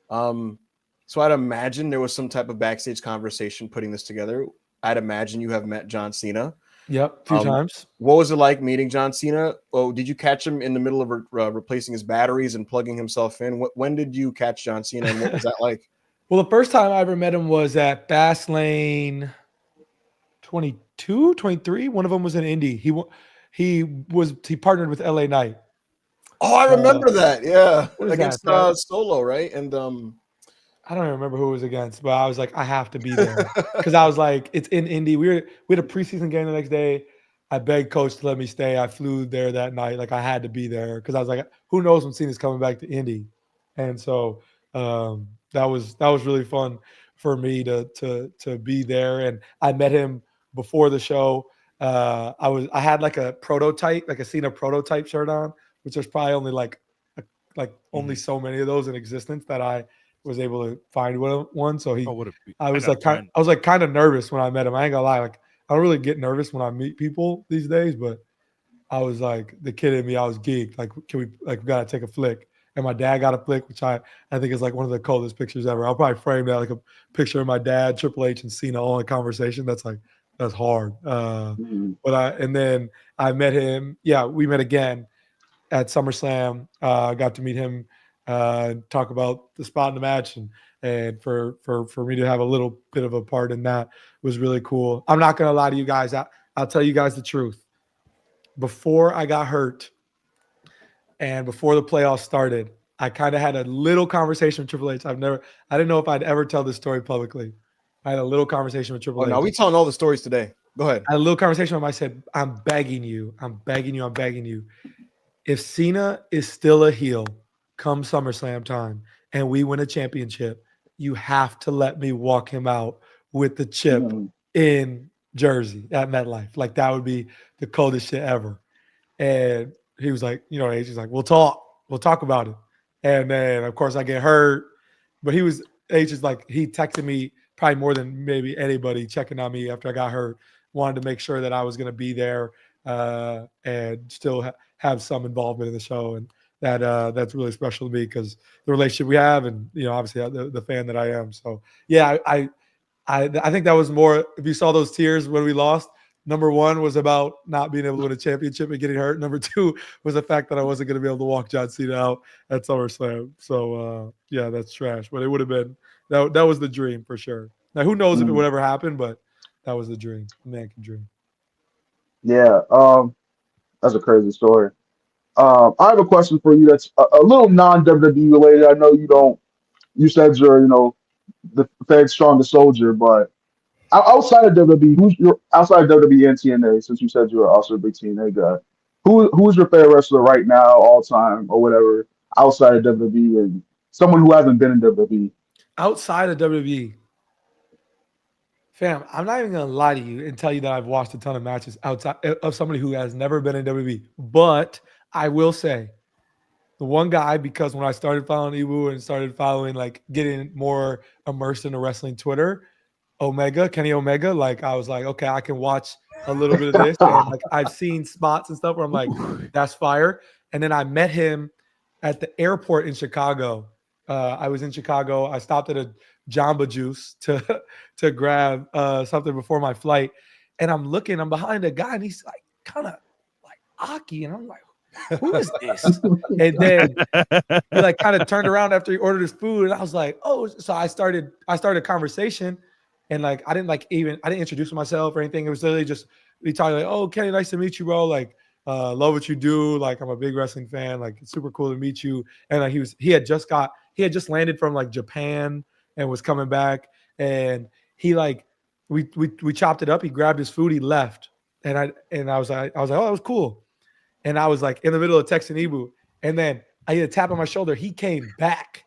So I'd imagine there was some type of backstage conversation putting this together. I'd imagine you have met John Cena.
Yep, a few times.
What was it like meeting John Cena? Oh, did you catch him in the middle of replacing his batteries and plugging himself in? When did you catch John Cena, and what was that like?
Well, the first time I ever met him was at Fastlane 22, 23. One of them was in Indy. He partnered with LA Knight.
Oh, I remember that. Yeah,
what is
against
that?
Solo, right? And
I don't even remember who it was against, but I was like, I have to be there because I was like, it's in Indy. We had a preseason game the next day. I begged coach to let me stay. I flew there that night. Like I had to be there because I was like, who knows when Cena's coming back to Indy, and so that was really fun for me to be there. And I met him before the show. I had like a prototype, like a Cena prototype shirt on, which there's probably only like only so many of those in existence that I was able to find one. So I was kind of nervous when I met him. I ain't gonna lie, like I don't really get nervous when I meet people these days, but I was like the kid in me. I was geeked. Like, we gotta take a flick? And my dad got a flick, which I think is like one of the coolest pictures ever. I'll probably frame that like a picture of my dad, Triple H, and Cena all in a conversation. That's hard. And then I met him. Yeah, we met again at SummerSlam. Got to meet him, talk about the spot in the match, and for me to have a little bit of a part in that was really cool. I'm not gonna lie to you guys. I'll tell you guys the truth. Before I got hurt and before the playoffs started, I kind of had a little conversation with Triple H. I didn't know if I'd ever tell this story publicly. I had a little conversation with Triple H.
No, we telling all the stories today. Go ahead.
I had a little conversation with him. I said, I'm begging you. If Cena is still a heel come SummerSlam time and we win a championship, you have to let me walk him out with the chip in Jersey at MetLife. Like that would be the coldest shit ever. And he was like, H is like, we'll talk about it. And then of course I get hurt, but H is like, he texted me probably more than maybe anybody checking on me after I got hurt, wanted to make sure that I was going to be there and still have some involvement in the show. And that's really special to me because the relationship we have, and obviously the fan that I am. So yeah, I think that was more. If you saw those tears when we lost, number one was about not being able to win a championship and getting hurt. Number two was the fact that I wasn't going to be able to walk John Cena out at SummerSlam. So yeah, that's trash. But it would have been that was the dream for sure. Now who knows if it would ever happen, but that was the dream. American dream.
Yeah, that's a crazy story. I have a question for you that's a little non-WWE related. I know you said you're, the Fed's strongest soldier, but outside of WWE, outside of WWE and TNA, since you said you were also a big TNA guy, who's your favorite wrestler right now, all time, or whatever, outside of WWE, and someone who hasn't been in WWE?
Outside of WWE, fam, I'm not even gonna lie to you and tell you that I've watched a ton of matches outside of somebody who has never been in WWE. But I will say, the one guy, because when I started following Ibu and started following, like getting more immersed in the wrestling Twitter, Kenny Omega, like I was like, okay, I can watch a little bit of this. And like I've seen spots and stuff where I'm like, that's fire. And then I met him at the airport in Chicago. I was in Chicago. I stopped at a Jamba Juice to grab something before my flight. And I'm behind a guy and he's like kind of like Aki. And I'm like, who is this? And then he like kind of turned around after he ordered his food. And I was like, oh, so I started a conversation. And like, I didn't introduce myself or anything. It was literally just, we talked like, oh, Kenny, nice to meet you, bro. Like, love what you do. Like, I'm a big wrestling fan. Like, it's super cool to meet you. And like, he had just landed from like Japan and was coming back. And he like, we chopped it up. He grabbed his food. He left. And I was like, oh, that was cool. And I was like in the middle of texting Ibu. And then I get a tap on my shoulder. He came back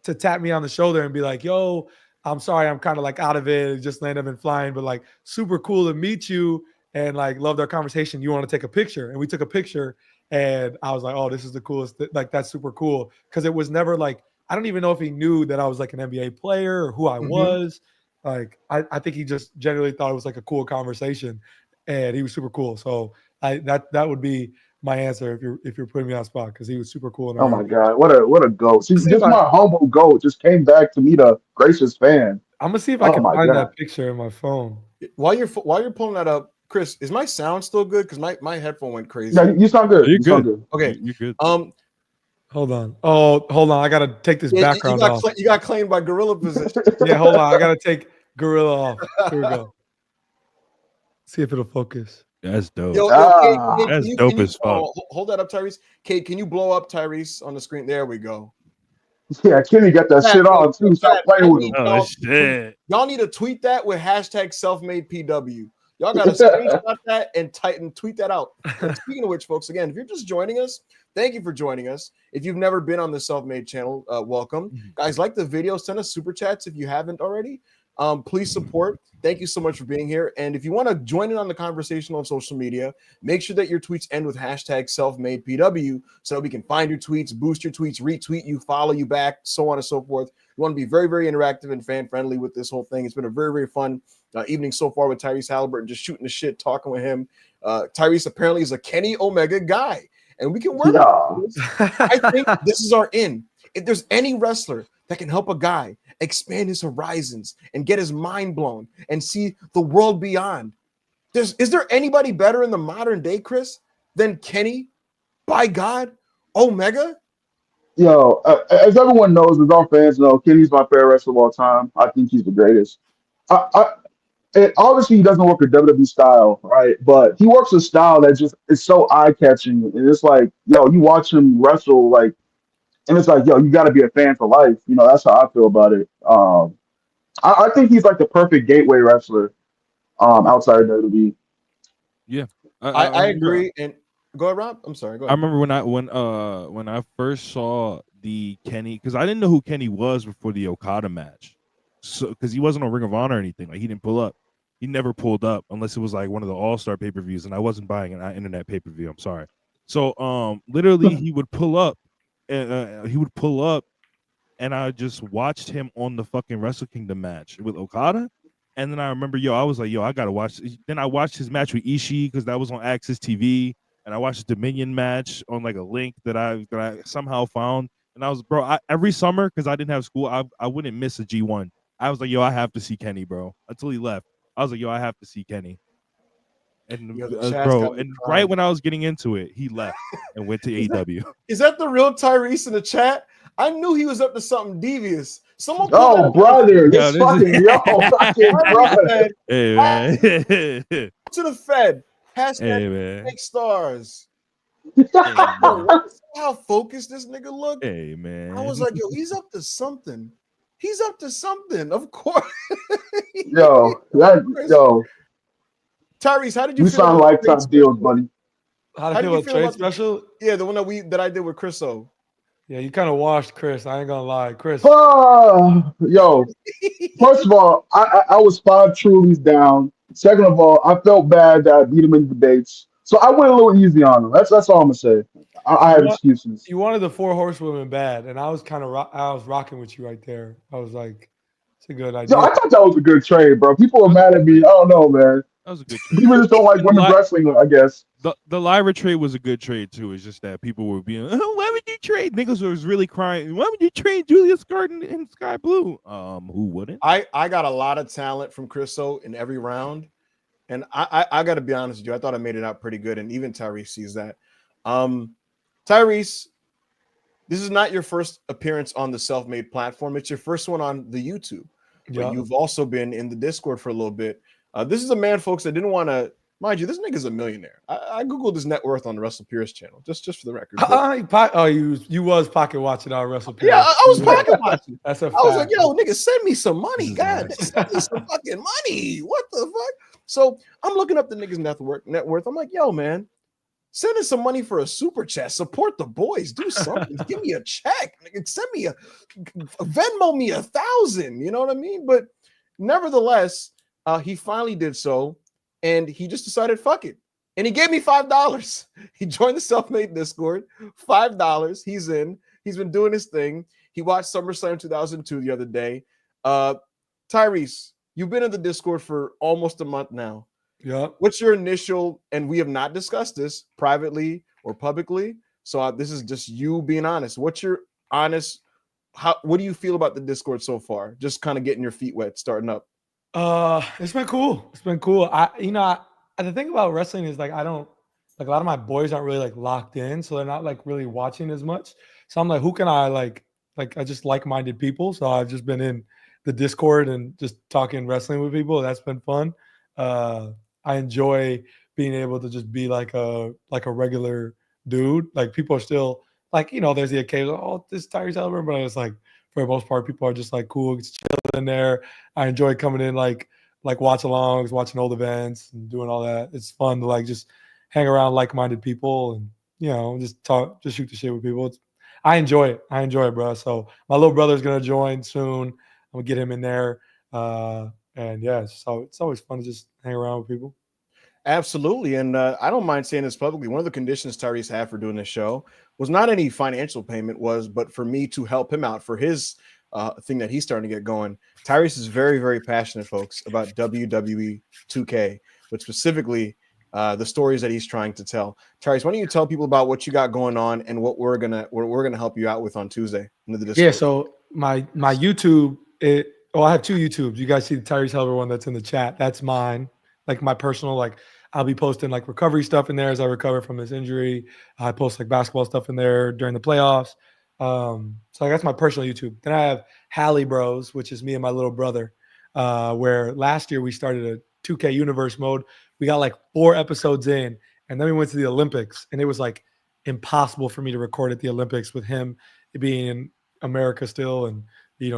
to tap me on the shoulder and be like, yo, I'm sorry, I'm kind of like out of it. Just landed up flying, but like super cool to meet you and like loved our conversation. You want to take a picture? And we took a picture and I was like, oh, this is the coolest. Like, that's super cool. Cause it was never like, I don't even know if he knew that I was like an NBA player or who I was. Like, I think he just generally thought it was like a cool conversation and he was super cool. So that would be my answer if you're putting me on spot because he was super cool.
Oh my God, what a goat! See,
See if
just
I,
my humble goat just came back to meet a gracious fan.
I'm gonna see if I
Oh
can
my
find
God.
that picture in my phone.
While you're pulling that up, Chris, is my sound still good? Because my headphone went
Yeah,
crazy.
you sound good.
You're
You sound
good.
good.
Okay.
You're good.
Hold on. Oh, hold on. I gotta take this
You
background off.
got claimed by Gorilla Position.
Yeah, hold on. I gotta take Gorilla off. Here we go. See if it'll focus.
That's dope.
Yo, Kate,
Ah,
That's dope as fuck.
hold that up, Tyrese. Kate, can you blow up Tyrese on the screen? There we go.
yeah, Kenny got that shit on too. Stop
Chat,
playing with him.
Oh shit.
Y'all need to tweet that with hashtag selfmadepw. Y'all got to screenshot that and tweet that out. And speaking of which, folks, again, if you're just joining us, thank you for joining us. If you've never been on the Self-Made channel, welcome. Guys, like the video, send us super chats if you haven't already. Please support. Thank you so much for being here. And if you want to join in on the conversation on social media, make sure that your tweets end with hashtag selfmadepw so that we can find your tweets, boost your tweets, retweet you, follow you back, so on and so forth. We want to be very, very interactive and fan-friendly with this whole thing. It's been a very, very fun evening so far with Tyrese Haliburton, just shooting the shit, talking with him. Tyrese apparently is a Kenny Omega guy, and we can work with this. I think this is our in. If there's any wrestler that can help a guy expand his horizons and get his mind blown and see the world beyond, is there anybody better in the modern day, Chris, than Kenny? By God, Omega?
Yo, as everyone knows, as our fans know, Kenny's my favorite wrestler of all time. I think he's the greatest. And obviously, he doesn't work a WWE style, right? But he works a style that just is so eye catching, and it's like, yo, you watch him wrestle, like, and it's like, yo, you got to be a fan for life. You know, that's how I feel about it. I think he's like the perfect gateway wrestler, outside of WWE.
Yeah.
I agree. And go ahead, Rob. I'm sorry. Go
I
ahead.
remember when I first saw the Kenny, because I didn't know who Kenny was before the Okada match. So because he wasn't on Ring of Honor or anything, like he didn't pull up. He never pulled up unless it was like one of the All-Star pay-per-views, and I wasn't buying an internet pay-per-view. I'm sorry. So literally he would pull up, and I just watched him on the fucking Wrestle Kingdom match with Okada. And then I remember, I was like, I gotta watch. Then I watched his match with Ishii because that was on Access TV, and I watched his Dominion match on like a link that I somehow found. And I was, bro, every summer because I didn't have school, I wouldn't miss a G1. I was like, I have to see Kenny, bro. Until he left, I was like, I have to see Kenny. And bro, and right when I was getting into it, he left and went to AEW.
Is that the real Tyrese in the chat? I knew he was up to something devious. Someone
Oh, brother, this fucking fucking brother.
Hey man,
to the Fed. Hashtag make stars. How focused this nigga looked.
Hey man,
I was like, yo, he's up to something. He's up to something, of course.
Yo.
Tyrese, how did you
You
feel?
sound lifetime deals, buddy.
How did you feel about trade special?
Yeah, the one that I did with Chris O.
Yeah, you kind of washed Chris. I ain't gonna lie, Chris.
Yo, first of all, I was 5 Trulies down. Second of all, I felt bad that I beat him in debates, so I went a little easy on him. That's all I'm gonna say. I have excuses.
You wanted the 4 horsewomen bad, and I was I was rocking with you right there. I was like, it's a good idea.
Yo, I thought that was a good trade, bro. People were mad at me. I don't know, man.
That was a good trade.
People just don't like women's wrestling, I guess.
The Lyra trade was a good trade too. It's just that people were being, why would you trade? Niggas was really crying. Why would you trade Julius Gordon and Sky Blue? Who wouldn't?
I got a lot of talent from Chris O in every round, and I got to be honest with you. I thought I made it out pretty good, and even Tyrese sees that. Tyrese, this is not your first appearance on the Self-Made platform. It's your first one on the YouTube. Yeah. But you've also been in the Discord for a little bit. This is a man, folks, that didn't want to. Mind you, this nigga's a millionaire. I googled his net worth on the Russell Pierce channel, just for the record.
You was pocket watching our Russell Pierce.
Yeah, I was pocket watching.
That's a fact.
I was like, yo, nigga, send me some money. God, send me some fucking money. What the fuck? So I'm looking up the nigga's net worth. I'm like, yo, man, send us some money for a super chat. Support the boys. Do something. Give me a check. Send me a Venmo me 1,000. You know what I mean? But nevertheless, he finally did so. And he just decided, fuck it. And he gave me $5. He joined the Self-Made Discord. $5. He's in. He's been doing his thing. He watched SummerSlam 2002 the other day. Tyrese, you've been in the Discord for almost a month now.
Yeah.
What's your initial, and we have not discussed this privately or publicly, so this is just you being honest. What's your honest, what do you feel about the Discord so far? Just kind of getting your feet wet, starting up.
It's been cool. It's been cool. The thing about wrestling is like I don't like a lot of my boys aren't really like locked in, so they're not like really watching as much. So I'm like, who can I like I just like-minded people. So I've just been in the Discord and just talking wrestling with people. That's been fun. I enjoy being able to just be like a regular dude. Like people are still like, there's the occasional, oh, this Tyrese Haliburton, but it's like for the most part, people are just like cool, it's chilling in there. I enjoy coming in like watch alongs, watching old events and doing all that. It's fun to like just hang around like-minded people and just talk, just shoot the shit with people. I enjoy it, bro. So my little brother's gonna join soon. I'm gonna get him in there. And yeah, so it's always fun to just hang around with people.
Absolutely. And I don't mind saying this publicly. One of the conditions Tyrese had for doing this show was not any financial payment, but for me to help him out for his thing that he's starting to get going. Tyrese is very, very passionate, folks, about WWE 2K, but specifically the stories that he's trying to tell. Tyrese, why don't you tell people about what you got going on and what we're gonna help you out with on Tuesday into the Discord?
Yeah, so my YouTube, I have two YouTubes. You guys see the Tyrese Haliburton one that's in the chat. That's mine. Like my personal, like I'll be posting like recovery stuff in there as I recover from this injury. I post like basketball stuff in there during the playoffs. So that's my personal YouTube. Then I have Hallie Bros, which is me and my little brother, where last year we started a 2K universe mode. We got like 4 episodes in, and then we went to the Olympics, and it was like impossible for me to record at the Olympics with him being in America still, and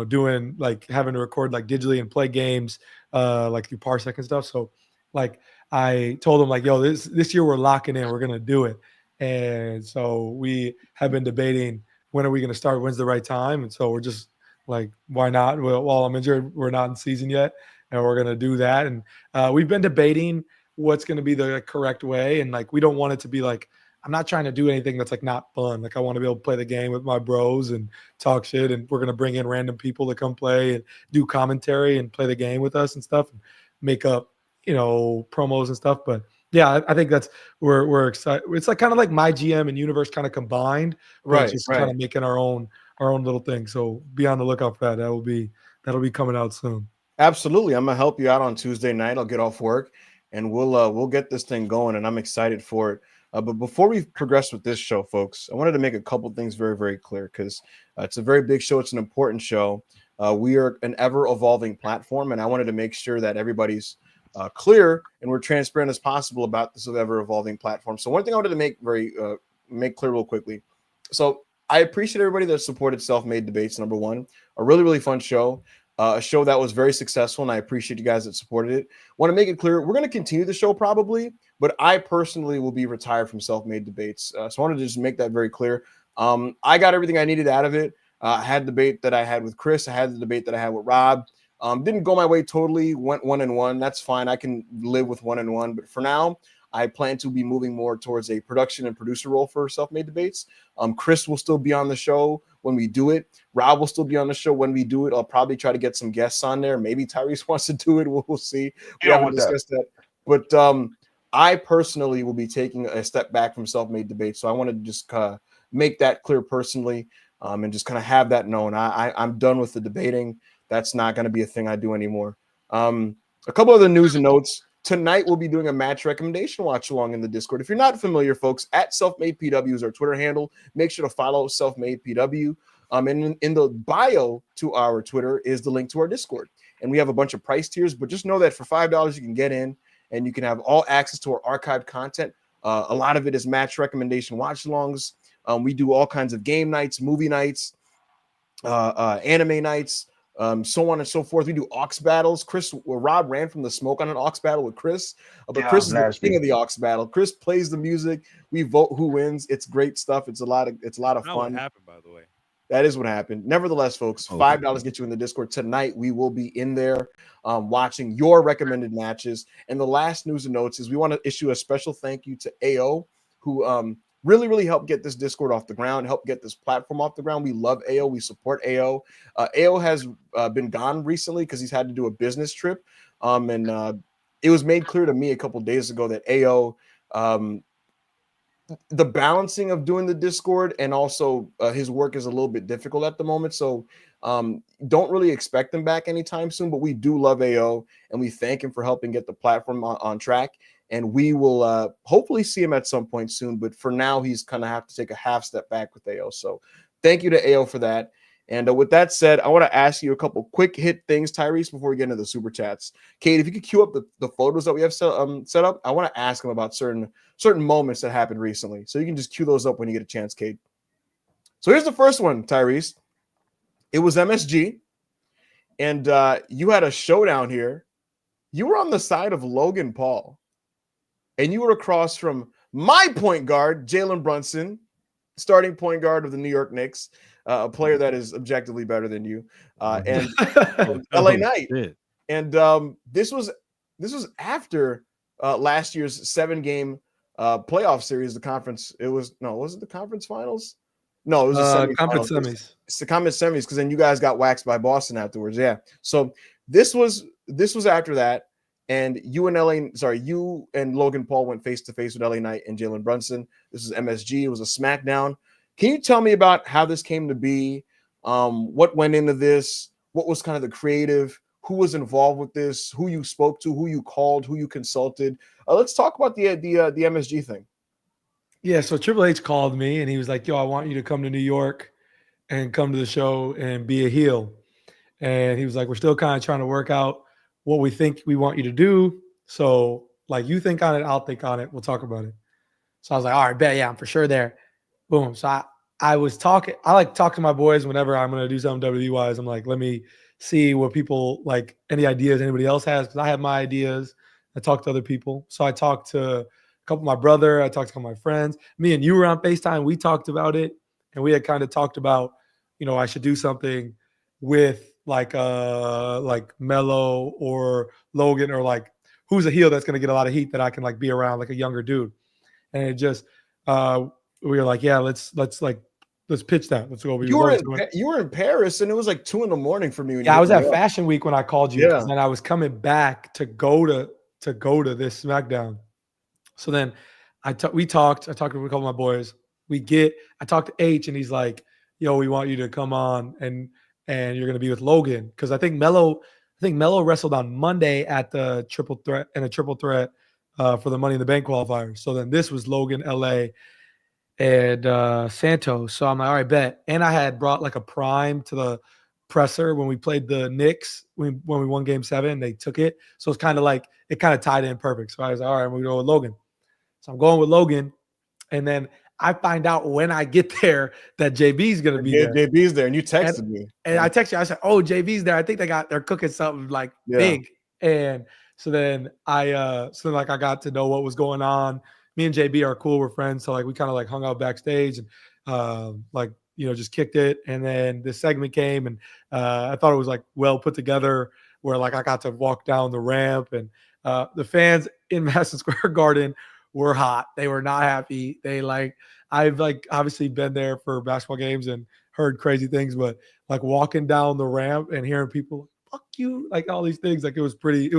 doing like having to record like digitally and play games like through Parsec and stuff. So like I told him like, yo, this year we're locking in, we're gonna do it. And so we have been debating when are we gonna start, when's the right time. And so we're just like, why not? Well, while I'm injured, we're not in season yet, and we're gonna do that. And we've been debating what's gonna be the correct way. And like we don't want it to be like, I'm not trying to do anything that's like not fun. Like I want to be able to play the game with my bros and talk shit. And we're going to bring in random people to come play and do commentary and play the game with us and stuff and make up, promos and stuff. But yeah, I think that's we're excited. It's like kind of like my GM and universe kind of combined, right? Just kind of making our own little thing. So be on the lookout for that. That'll be coming out soon.
Absolutely. I'm going to help you out on Tuesday night. I'll get off work and we'll get this thing going, and I'm excited for it. But before we progress with this show, folks, I wanted to make a couple things very, very clear because it's a very big show. It's an important show. We are an ever-evolving platform, and I wanted to make sure that everybody's clear and we're transparent as possible about this ever-evolving platform. So one thing I wanted to make clear real quickly. So I appreciate everybody that supported Self-Made Debates, number one. A really, really fun show. A show that was very successful, and I appreciate you guys that supported it. Want to make it clear, we're going to continue the show probably, but I personally will be retired from Self-Made Debates. So I wanted to just make that very clear. I got everything I needed out of it. I had the debate that I had with Chris. I had the debate that I had with Rob. Didn't go my way totally, went 1-1. That's fine. I can live with 1-1. But for now, I plan to be moving more towards a production and producer role for Self-Made Debates. Chris will still be on the show when we do it. Rob will still be on the show when we do it. I'll probably try to get some guests on there. Maybe Tyrese wants to do it. We'll see. We haven't discussed that. But I personally will be taking a step back from Self-Made Debates. So I wanted to just make that clear personally and just kind of have that known. I'm done with the debating. That's not going to be a thing I do anymore. A couple other news and notes. Tonight, we'll be doing a match recommendation watch along in the Discord. If you're not familiar, folks, at Self-Made PW is our Twitter handle. Make sure to follow Self-Made PW. And in the bio to our Twitter is the link to our Discord. And we have a bunch of price tiers, but just know that for $5, you can get in and you can have all access to our archived content. A lot of it is match recommendation watch alongs. We do all kinds of game nights, movie nights, anime nights, so on and so forth. We do aux battles. Rob ran from the smoke on an aux battle with Chris, but Chris is the king of the aux battle. Chris plays the music. We vote who wins. It's great stuff. It's a lot of fun.
What happened, by the way?
That is what happened. Nevertheless, folks, $5 get you in the Discord tonight. We will be in there watching your recommended matches. And the last news and notes is we want to issue a special thank you to AO, who really, really helped get this Discord off the ground, helped get this platform off the ground. We love AO. We support AO. AO has been gone recently because he's had to do a business trip. And it was made clear to me a couple days ago that AO, the balancing of doing the Discord and also his work is a little bit difficult at the moment. So don't really expect him back anytime soon, but we do love AO and we thank him for helping get the platform on track. And we will hopefully see him at some point soon. But for now, he's kind of have to take a half step back with AO. So thank you to AO for that. And with that said, I want to ask you a couple quick hit things, Tyrese, before we get into the super chats. Kate, if you could cue up the photos that we have set up, I want to ask him about certain moments that happened recently. So you can just cue those up when you get a chance, Kate. So here's the first one, Tyrese. It was MSG, and you had a showdown here. You were on the side of Logan Paul, and you were across from my point guard, Jalen Brunson, starting point guard of the New York Knicks, a player that is objectively better than you, and LA Knight. And this was after last year's 7-game playoff series. The conference. Was it the conference finals? No, it was the
conference semis.
It's the conference semis because then you guys got waxed by Boston afterwards. Yeah. So this was after that. And you and Logan Paul went face to face with LA Knight and Jalen Brunson. This is MSG. It was a SmackDown. Can you tell me about how this came to be? What went into this? What was kind of the creative? Who was involved with this? Who you spoke to? Who you called? Who you consulted? Let's talk about the MSG thing.
Yeah, so Triple H called me and he was like, "Yo, I want you to come to New York and come to the show and be a heel." And he was like, "We're still kind of trying to work out what we think we want you to do. So, like, you think on it, I'll think on it. We'll talk about it." So I was like, "All right, bet, yeah, I'm for sure there." Boom. So I was talking. I like talk to my boys whenever I'm going to do something WWE wise. I'm like, let me see what people like, any ideas anybody else has, because I have my ideas. I talk to other people. So I talked to a couple of my brother. I talked to a couple of my friends. Me and you were on FaceTime. We talked about it, and we had kind of talked about, I should do something with like Melo or Logan, or like who's a heel that's going to get a lot of heat that I can like be around, like a younger dude. And it just we were like, yeah, let's pitch that. Let's go over.
You were in Paris, and it was like 2 a.m. for me.
Yeah, I was at Fashion Week when I called you. Yeah. And I was coming back to go to this SmackDown. So then we talked. I talked to a couple of my boys. I talked to H, and he's like, "Yo, we want you to come on, and you're going to be with Logan." Because I think Melo wrestled on Monday at the triple threat for the Money in the Bank qualifiers. So then this was Logan, LA, and Santos. So I'm like, all right, bet. And I had brought like a prime to the presser when we played the Knicks when we won Game 7. They took it, so it's kind of like it kind of tied in perfect. So I was like, all right, we're going with Logan. So I'm going with Logan, and then I find out when I get there that JB's going to be there.
JB's there, and you texted me.
And I texted you. I said, "Oh, JB's there. I think they're cooking something like big." And so then I got to know what was going on. Me and JB are cool. We're friends. So like we kind of like hung out backstage and just kicked it. And then this segment came, and I thought it was like well put together, where like I got to walk down the ramp, and the fans in Madison Square Garden were hot. They were not happy. I've like obviously been there for basketball games and heard crazy things, but like walking down the ramp and hearing people "fuck you," like all these things, like it was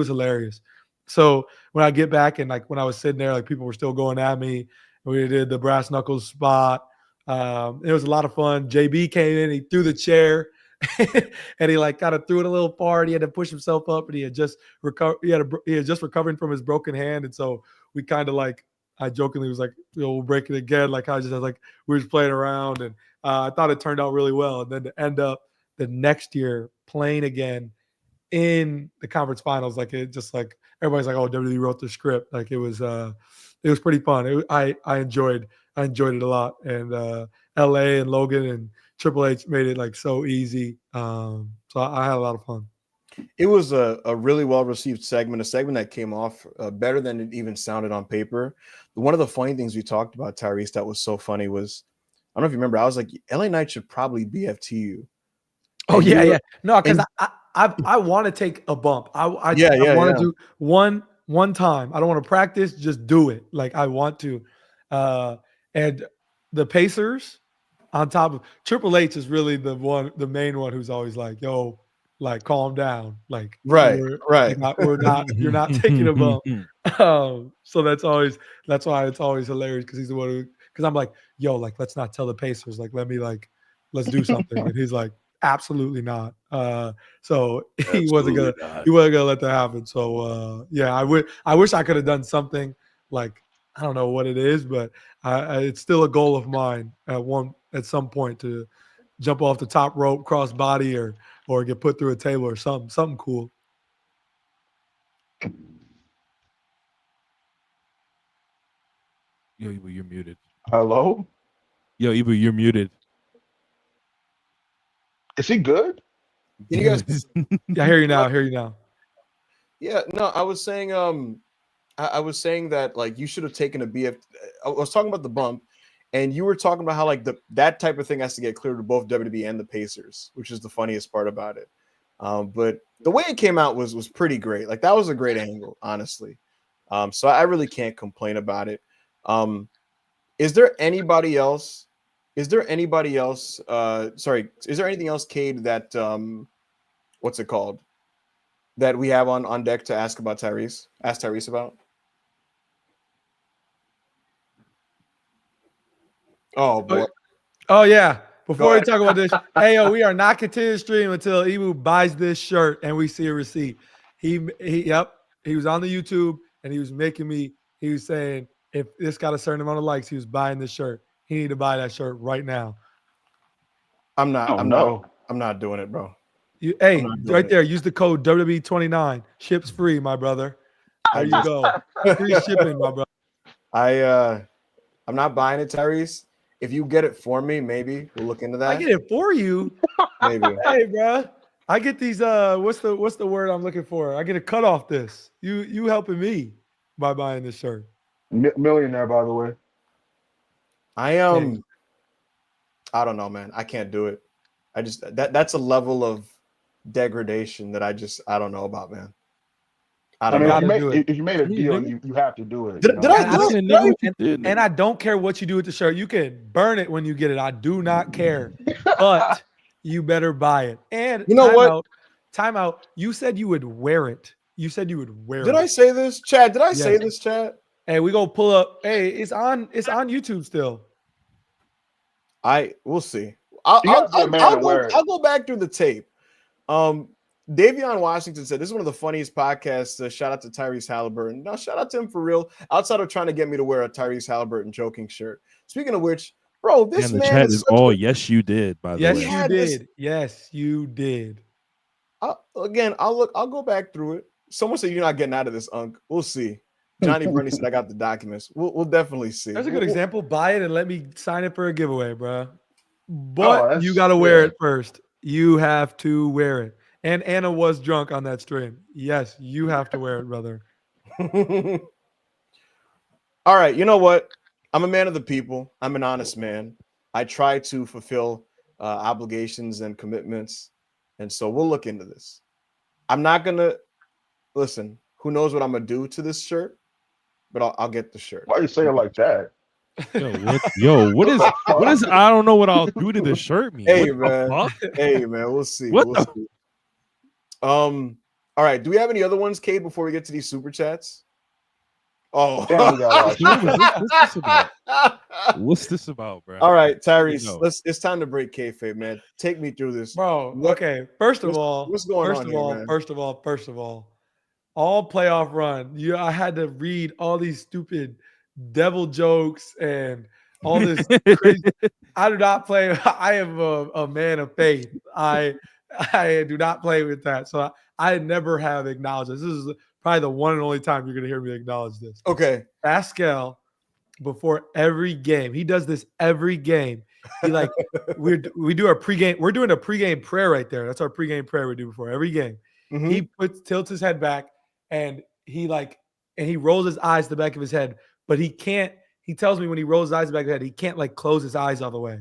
hilarious. So when I get back, and like when I was sitting there, like people were still going at me. We did the brass knuckles spot. It was a lot of fun. JB came in, he threw the chair and he like kind of threw it a little far. He had to push himself up, and he had just recovering from his broken hand. And so we kind of like, I jokingly was like, we'll break it again. Like I just had like, we were just playing around, and I thought it turned out really well. And then to end up the next year playing again in the conference finals, like it just like everybody's like, "Oh, WWE wrote the script." Like it was pretty fun. I enjoyed it a lot. And LA and Logan and Triple H made it like so easy. So I had a lot of fun.
It was a really well-received segment, a segment that came off better than it even sounded on paper. One of the funny things we talked about, Tyrese, that was so funny was, I don't know if you remember, I was like, LA Knight should probably BFT you.
Oh, yeah. No, because I want to take a bump. I want to do one time. I don't want to practice, just do it. Like I want to. And the Pacers on top of Triple H is really the main one who's always like, "Yo, like calm down, like
Right, right.
you're not taking a bump. So that's why it's always hilarious because he's the one who, because I'm like, yo, like let's not tell the Pacers, like let's do something, and he's like, absolutely not. So he wasn't gonna let that happen. So yeah, I wish I could have done something like, I don't know what it is, but it's still a goal of mine at some point to jump off the top rope, cross body, or get put through a table or something cool.
Yo, Ibu, you're muted.
Hello?
Yo, Ibu, you're muted.
Is he good?
Can you guys?
Yeah, I hear you now.
Yeah, no, I was saying I was saying that like you should have taken a BF. I was talking about the bump, and you were talking about how like that type of thing has to get cleared to both WWE and the Pacers, which is the funniest part about it. But the way it came out was pretty great. Like that was a great angle, honestly. So I really can't complain about it. Is there anybody else? Is there anything else, Cade, that what's it called? That we have on deck to ask about Tyrese? Ask Tyrese about? Oh boy.
Oh yeah. Before we talk about this, hey yo, we are not continuing to stream until Ibu buys this shirt and we see a receipt. He was on the YouTube and he was saying if this got a certain amount of likes, he was buying this shirt. He need to buy that shirt right now.
I'm not doing it, bro.
Right there, use the code WWE29. Ships free, my brother. There you go. Free shipping, my brother.
I'm not buying it, Tyrese. If you get it for me, maybe we'll look into that.
I get it for you.
Maybe.
Hey, bro. I get these what's the word I'm looking for? I get a cut off this. You helping me by buying this shirt.
Millionaire, by the way.
I don't know, man. I can't do it. I just that's a level of degradation that I don't know about, man.
If you made a deal, you have to do it.
And I don't care what you do with the shirt. You can burn it when you get it. I do not care. But you better buy it. And
you know what?
Time out. You said you would wear it.
Did I say this, Chad? Did I say this, Chad?
Hey, we gonna pull up. Hey, it's on YouTube still.
We'll see. I'll go back through the tape. Davion Washington said, this is one of the funniest podcasts. Shout out to Tyrese Haliburton. No, shout out to him for real. Outside of trying to get me to wear a Tyrese Haliburton joking shirt. Speaking of which, bro, this man
chat is all yes, you did, by the way.
Yes, you did.
I'll go back through it. Someone said you're not getting out of this, Unc. We'll see. Johnny Burney said I got the documents. We'll definitely see.
That's a good example. Buy it and let me sign it for a giveaway, bro. But you got to wear it first. You have to wear it. And Anna was drunk on that stream. Yes, you have to wear it, brother.
All right. You know what? I'm a man of the people. I'm an honest man. I try to fulfill obligations and commitments. And so we'll look into this. I'm not going to listen. Who knows what I'm going to do to this shirt? But I'll get the shirt.
Why you say it like that?
What is I don't know what I'll do to the shirt mean.
Hey man, we'll see. See. All right. Do we have any other ones, Cade, before we get to these super chats? Oh,
what's this about, bro?
All right, Tyrese, it's time to break kayfabe, man. Take me through this,
bro. Okay, first of all, all playoff run. I had to read all these stupid devil jokes and all this crazy. I do not play. I am a man of faith. I do not play with that. So I never have acknowledged this. This is probably the one and only time you're going to hear me acknowledge this.
Okay.
Pascal, before every game, he does this every game. He we do our pregame. We're doing a pregame prayer right there. That's our pregame prayer we do before every game. Mm-hmm. He tilts his head back and he rolls his eyes to the back of his head, but he can't. He tells me when he rolls his eyes to the back of his head, he can't close his eyes all the way.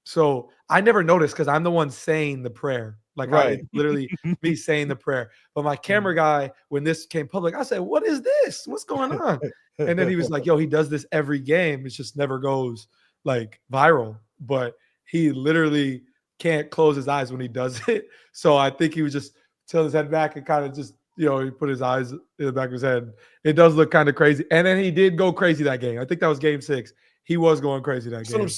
So I never noticed because I'm the one saying the prayer. Right. Literally me saying the prayer. But my camera guy, when this came public, I said, what is this? What's going on? And then he was like, yo, he does this every game. It just never goes viral. But he literally can't close his eyes when he does it. So I think he was just tilt his head back and kind of just, he put his eyes in the back of his head. It does look kind of crazy. And then he did go crazy that game. I think that was game 6. He was going crazy that game.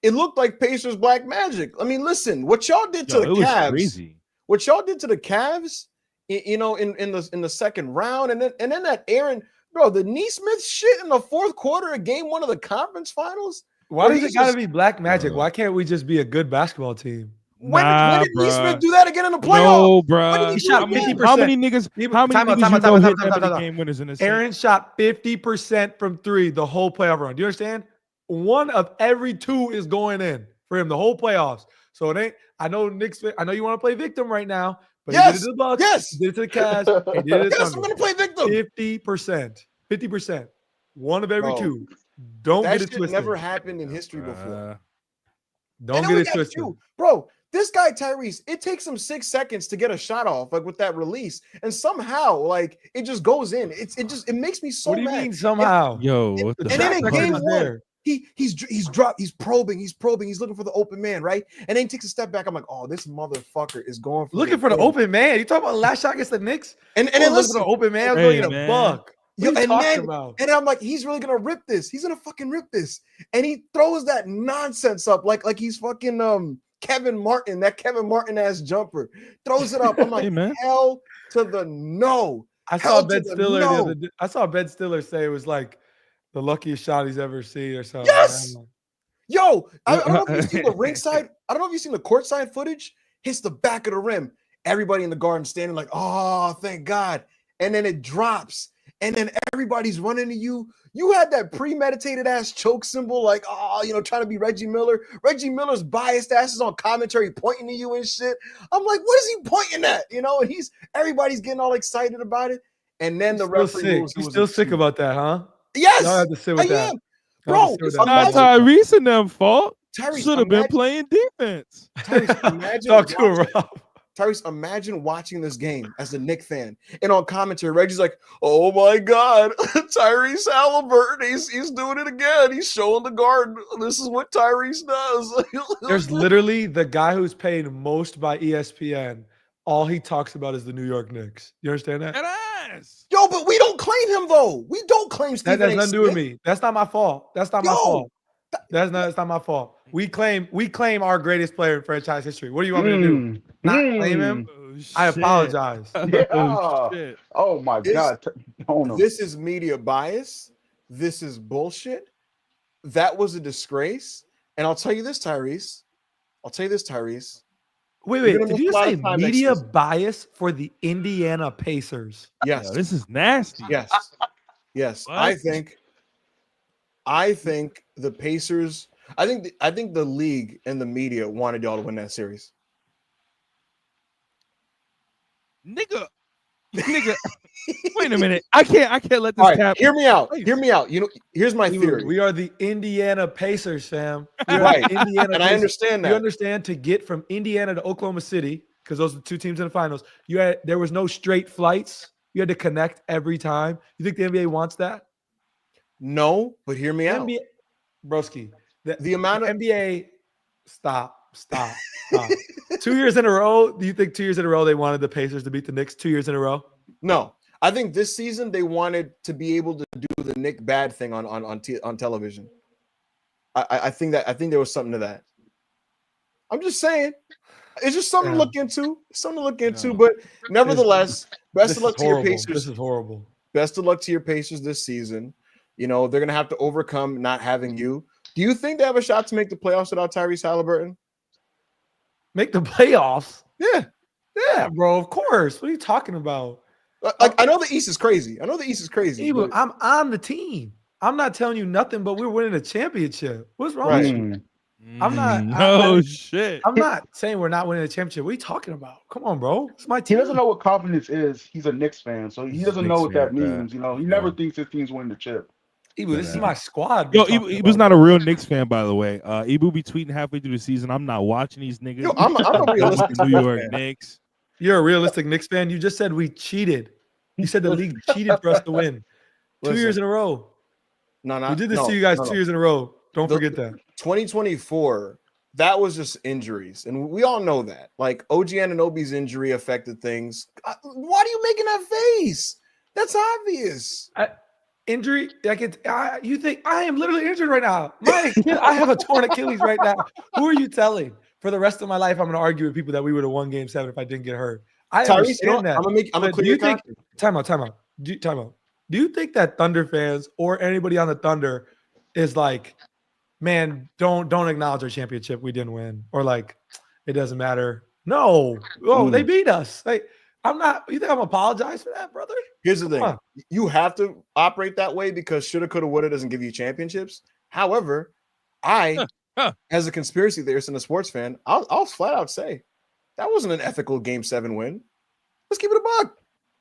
It looked like Pacers black magic. I mean, listen, what y'all did to the Cavs.
Crazy.
What y'all did to the Cavs, in the second round, and then that Aaron, bro, the Neesmith shit in the fourth quarter of game 1 of the conference finals.
Why does it gotta be black magic? Why can't we just be a good basketball team?
When did Neesmith do that again in the playoffs?
No, bro.
He shot 50%.
How many niggas hit that many game winners in this?
Aaron shot 50% from 3 the whole playoff run. Do you understand? 1 of every 2 is going in for him the whole playoffs. So it ain't. I know Knicks. I know you want to play victim right now, but he did it to the Bucks.
Yes.
He did it to the Cavs. He did it to the
I'm gonna play victim.
50%. 1 of every 2. Don't
that
get it
shit
twisted.
Never happened in history before.
Don't get it twisted,
bro. This guy Tyrese, it takes him 6 seconds to get a shot off, like with that release, and somehow, like it just goes in. It makes me so mad.
What do you mean somehow?
And then in game 1, he's probing, he's looking for the open man, right? And then he takes a step back. I'm like, oh, this motherfucker is going for
looking for the open man. You talking about last shot against the Knicks?
And then listen,
for the open man, I'm going to get a buck.
And I'm like, he's really gonna rip this. He's gonna fucking rip this. And he throws that nonsense up like he's fucking Kevin Martin, that Kevin Martin ass jumper. Throws it up. I'm like, hell to the no.
I saw Ben Stiller say it was like the luckiest shot he's ever seen or something.
Yes. Yo, I don't know if you've seen the ringside. I don't know if you've seen the courtside footage. Hits the back of the rim. Everybody in the garden standing like, oh, thank God. And then it drops. And then everybody's running to you. You had that premeditated ass choke symbol, like, trying to be Reggie Miller. Reggie Miller's biased asses on commentary pointing to you and shit. I'm like, what is he pointing at? And everybody's getting all excited about it. And then the referee moves.
You're still sick about that, huh?
Yes,
I have to sit with that.
Bro,
it's not Tyrese and them fault.
Tyrese
should have been playing defense.
Tyrese,
talk to him, Rob.
Tyrese, imagine watching this game as a Knicks fan, and on commentary, Reggie's like, "Oh my God, Tyrese Haliburton, he's doing it again. He's showing the guard. This is what Tyrese does."
There's literally the guy who's paid most by ESPN. All he talks about is the New York Knicks. You understand that?
Yo, but we don't claim him though. We don't claim Stephen
That has nothing to do with me. That's not my fault. That's not my fault. That's not my fault. We claim our greatest player in franchise history. What do you want me to do? Not claim him? I apologize.
Yeah. Oh my God.
This is media bias. This is bullshit. That was a disgrace. And I'll tell you this, Tyrese.
Wait. Did you say media bias for the Indiana Pacers?
Yes.
Yo, this is nasty.
Yes. I think the Pacers. I think the league and the media wanted y'all to win that series.
Nigga. Wait a minute. I can't let this happen.
Hear me out. Here's my theory.
We are the Indiana Pacers, Sam.
Right. And I understand that.
You understand, to get from Indiana to Oklahoma City, because those are the 2 teams in the finals, there was no straight flights. You had to connect every time. You think the NBA wants that?
No, but hear me out.
Broski.
The amount of
NBA, stop. 2 years in a row. Do you think 2 years in a row they wanted the Pacers to beat the Knicks 2 years in a row?
No, I think this season they wanted to be able to do the Nick bad thing on television. I think there was something to that. I'm just saying, it's just something to look into. But nevertheless, best of luck to your Pacers.
This is horrible.
Best of luck to your Pacers this season. They're gonna have to overcome not having you. Do you think they have a shot to make the playoffs without Tyrese Haliburton?
Make the playoffs?
Yeah,
bro. Of course. What are you talking about?
Like, I know the East is crazy.
But I'm on the team. I'm not telling you nothing, but we're winning a championship. What's wrong with you? I'm not.
Shit.
I'm not saying we're not winning a championship. What are you talking about? Come on, bro. It's my team.
He doesn't know what confidence is. He's a Knicks fan, so he doesn't know what that means. He never thinks his team's winning the chip.
Ibu, this is my squad.
Yo, Ibu's not a real Knicks fan, by the way. Ibu be tweeting halfway through the season. I'm not watching these niggas.
Yo, I'm a realistic
New York Knicks.
You're a realistic Knicks fan. You just said we cheated. You said the league cheated for us to win 2 years in a row.
No,
we did this to you guys 2 years in a row. Don't forget that.
2024 that was just injuries, and we all know that. Like OG Anunoby's injury affected things. Why are you making that face? That's obvious.
Injury, like you think I am literally injured right now? I have a torn Achilles right now. Who are you telling? For the rest of my life, I'm going to argue with people that we would have won Game 7 if I didn't get hurt. I
Tyrese,
understand that.
I'm gonna clear your conscience.
Time out. Time out. Do you think that Thunder fans or anybody on the Thunder is like, man, don't acknowledge our championship, we didn't win, or like it doesn't matter? No, they beat us. Like I'm not. You think I'm apologize for that, brother?
Here's the thing: you have to operate that way because shoulda, coulda, woulda doesn't give you championships. However, as a conspiracy theorist and a sports fan, I'll flat out say that wasn't an ethical Game 7 win. Let's keep it a buck.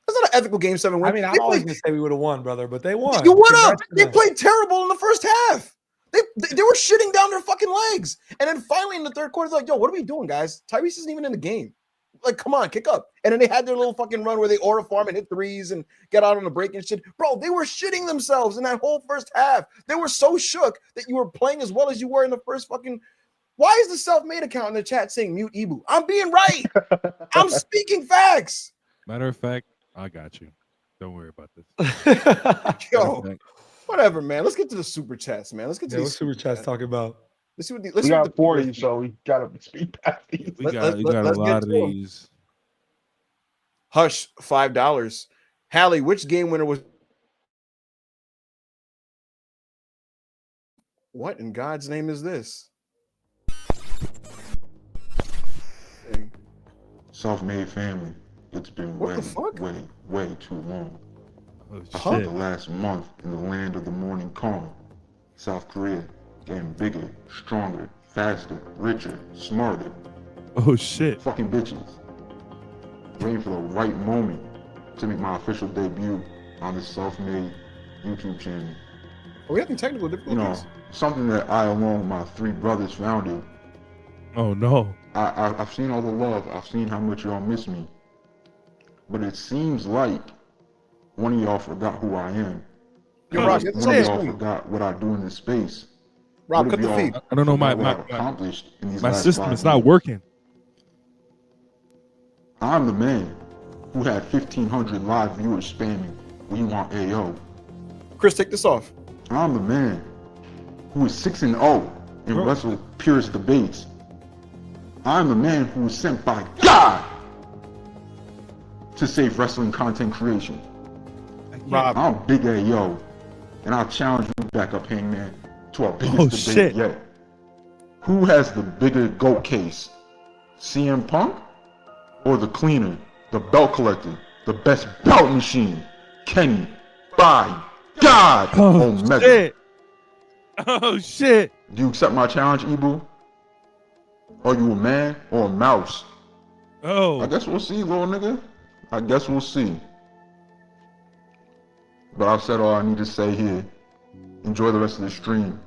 That's not an ethical Game 7 win.
I mean, I'm always gonna say we would have won, brother, but they won.
You would have. They played terrible in the first half. They were shitting down their fucking legs. And then finally in the third quarter, they're like, yo, what are we doing, guys? Tyrese isn't even in the game. Like, come on, kick up. And then they had their little fucking run where they aura farm and hit threes and get out on the break and shit. Bro, they were shitting themselves in that whole first half. They were so shook that you were playing as well as you were in the first fucking. Why is the self-made account in the chat saying mute Ibu? I'm being right. I'm speaking facts.
Matter of fact, I got you. Don't worry about this.
Yo, whatever, man. Let's get to the super chats, man. Let's get to
these super chats talking about.
Let's see what
we got 40, so we gotta speak past these.
We got a lot of these.
Hush, $5. Hallie, which game winner was? What in God's name is this?
Self-made family. It's been way too long. I spent the last month in the land of the morning calm. South Korea, getting bigger, stronger, faster, richer, smarter.
Oh shit.
Fucking bitches. Waiting for the right moment to make my official debut on this self-made YouTube channel.
Are we having technical difficulties?
You know, something that I, along with my 3 brothers, founded.
Oh no.
I've seen all the love. I've seen how much y'all miss me. But it seems like one of y'all forgot who I am.
Yo, Rob,
one of y'all forgot what I do in this space.
Rob, cut the feed.
I don't know, my system is not working.
I'm the man who had 1,500 live viewers spamming when you want AO.
Chris, take this off.
I'm the man who is 6-0 in Wrestle Purist debates. I'm the man who was sent by God to save wrestling content creation.
Rob,
I'm Big AO, and I'll challenge you back up, Hangman, to our biggest debate yet. Who has the bigger GOAT case? CM Punk or the cleaner, the belt collector, the best belt machine, Kenny, by God, Omega.
Shit. Oh shit.
Do you accept my challenge, Ibu? Are you a man or a mouse?
Oh.
I guess we'll see, little nigga. I guess we'll see. But I've said all I need to say here. Enjoy the rest of the stream.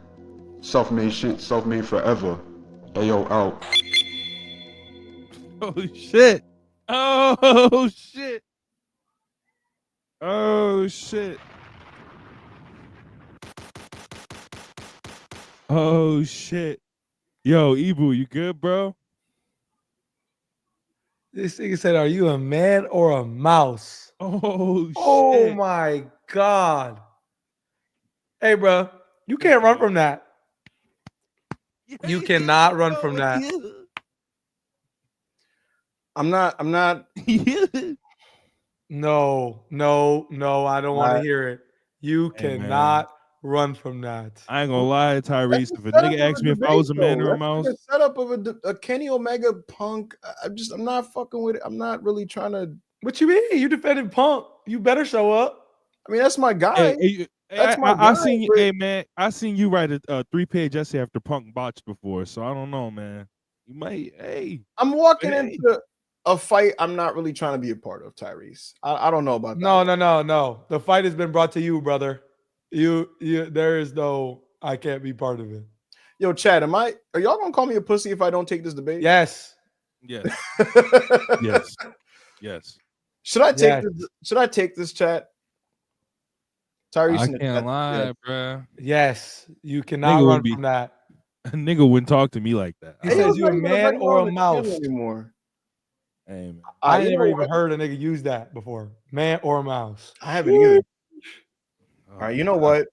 Self-made shit, self-made forever. AO out.
Oh shit. Oh shit. Oh shit. Oh shit. Yo, Ibu, you good, bro?
This nigga said, are you a man or a mouse?
Oh, shit.
Oh, my God. Hey, bro, you can't run from that. You cannot run from that.
I'm not.
No, I don't want to hear it. You cannot run from that.
I ain't gonna lie, Tyrese. If a nigga asked me if I was a man or a mouse,
the setup of a Kenny Omega Punk. I'm not fucking with it. I'm not really trying to.
What you mean? You defended Punk. You better show up.
I mean, that's my guy. That's my guy.
I seen you, hey man. I seen you write a 3-page essay after Punk botched before, so I don't know, man. You might. Hey,
I'm walking into a fight I'm not really trying to be a part of, Tyrese. I don't know about that.
No. The fight has been brought to you, brother. You there is no I can't be part of it.
Yo, Chad, are y'all gonna call me a pussy if I don't take this debate?
Yes.
Yes. Yes.
Should I take this, chat? Tyrese,
I can't lie, bro.
Yes, you cannot run from that.
A nigga wouldn't talk to me like that.
He
Hey,
says
it's
you a
not even
man
regular
or a
on the channel
mouse.
anymore.
Hey, man.
I
You
never
know
even
what?
heard a nigga use that before. Man or a mouse.
I haven't either.
Oh,
All right, you know what?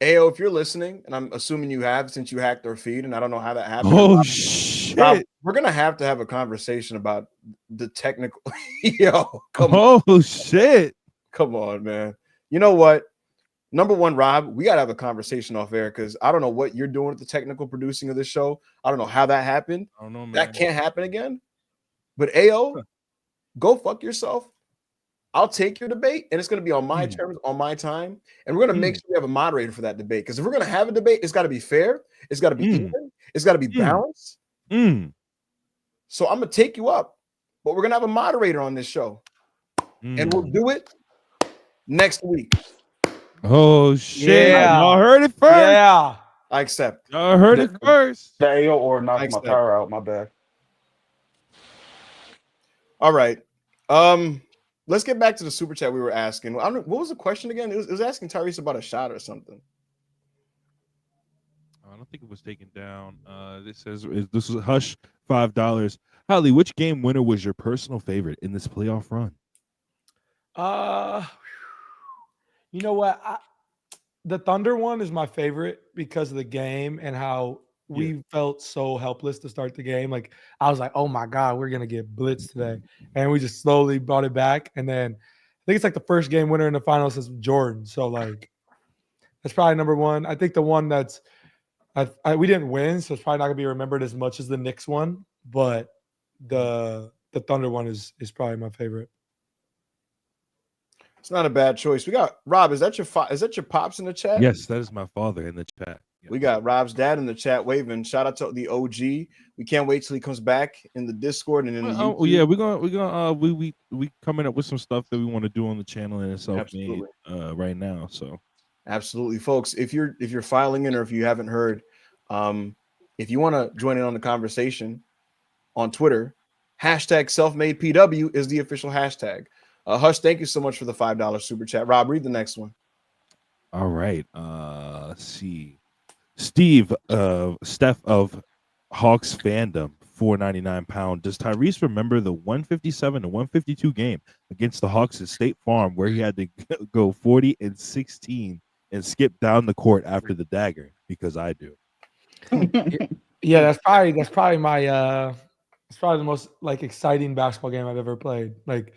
Ao, if you're listening, and I'm assuming you have since you hacked our feed, and I don't know how that happened.
Oh,
Rob,
shit.
we're gonna have to have a conversation about the technical. Yo,
Oh, shit.
come on, man. You know what? Number one, Rob, we gotta have a conversation off air because I don't know what you're doing with the technical producing of this show. I don't know how that happened.
I don't know, man.
That can't happen again. But Ao, go fuck yourself. I'll take your debate, and it's going to be on my terms, on my time, and we're going to make sure we have a moderator for that debate. Because if we're going to have a debate, it's got to be fair, it's got to be even, it's got to be balanced. So I'm going to take you up, but we're going to have a moderator on this show, and we'll do it next week.
Oh shit!
Yeah.
Y'all heard it first.
Yeah.
I accept.
Y'all heard it first.
The AO or knocked my
accept.
power out. My bad.
All right. Let's get back to the super chat we were asking. I don't, what was the question again? It was asking Tyrese about a shot or something.
I don't think it was taken down. This says this was Hush $5. Holly, which game winner was your personal favorite in this playoff run?
You know what? The Thunder one is my favorite because of the game and how we felt so helpless to start the game. Like I was like, oh my God, we're gonna get blitzed today. And we just slowly brought it back. And then I think it's like the first game winner in the finals is Jordan. So like that's probably number one. I think the one that's we didn't win, so it's probably not gonna be remembered as much as the Knicks one, but the Thunder one is probably my favorite.
It's not a bad choice. We got Rob. Is that your pops in the chat?
Yes, that is my father in the chat. Yes.
We got Rob's dad in the chat waving. Shout out to the OG. We can't wait till he comes back in the Discord and in the YouTube.
Oh yeah, we're gonna we coming up with some stuff that we want to do on the channel and it's self-made right now. So
absolutely, folks. If you're filing in or if you haven't heard, if you want to join in on the conversation on Twitter, hashtag selfmadepw is the official hashtag. Hush, thank you so much for the $5 super chat. Rob, read the next one.
All right. Let's see. Steve, Steph of Hawks fandom, £4.99. Does Tyrese remember the 157 to 152 game against the Hawks at State Farm where he had to go 40-16 and skip down the court after the dagger? Because I do.
Yeah, that's probably my it's probably the most like exciting basketball game I've ever played. Like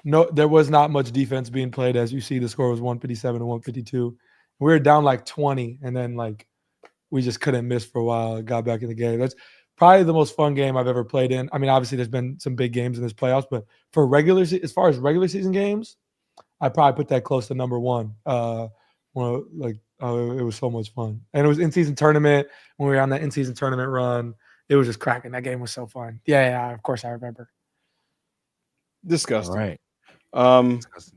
no, there was not much defense being played. As you see, the score was 157 to 152. We were down like 20, and then like we just couldn't miss for a while. Got back in the game. That's probably the most fun game I've ever played in. I mean, obviously there's been some big games in this playoffs, but for as far as regular season games, I probably put that close to number one. It was so much fun, and it was in-season tournament when we were on that in-season tournament run. It was just cracking. That game was so fun. Yeah, of course I remember.
Disgusting.
All right.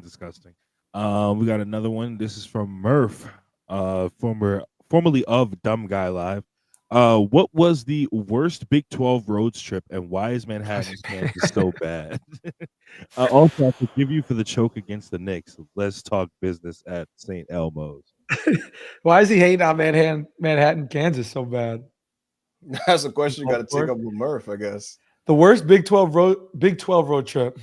Disgusting. We got another one. This is from Murph, formerly of Dumb Guy Live. What was the worst Big 12 roads trip, and why is Manhattan, Kansas so bad? Also, I forgive you for the choke against the Knicks. Let's talk business at St. Elmo's.
Why is he hating on Manhattan, Kansas so bad?
That's a question you got to take up with Murph, I guess.
The worst Big 12 road trip.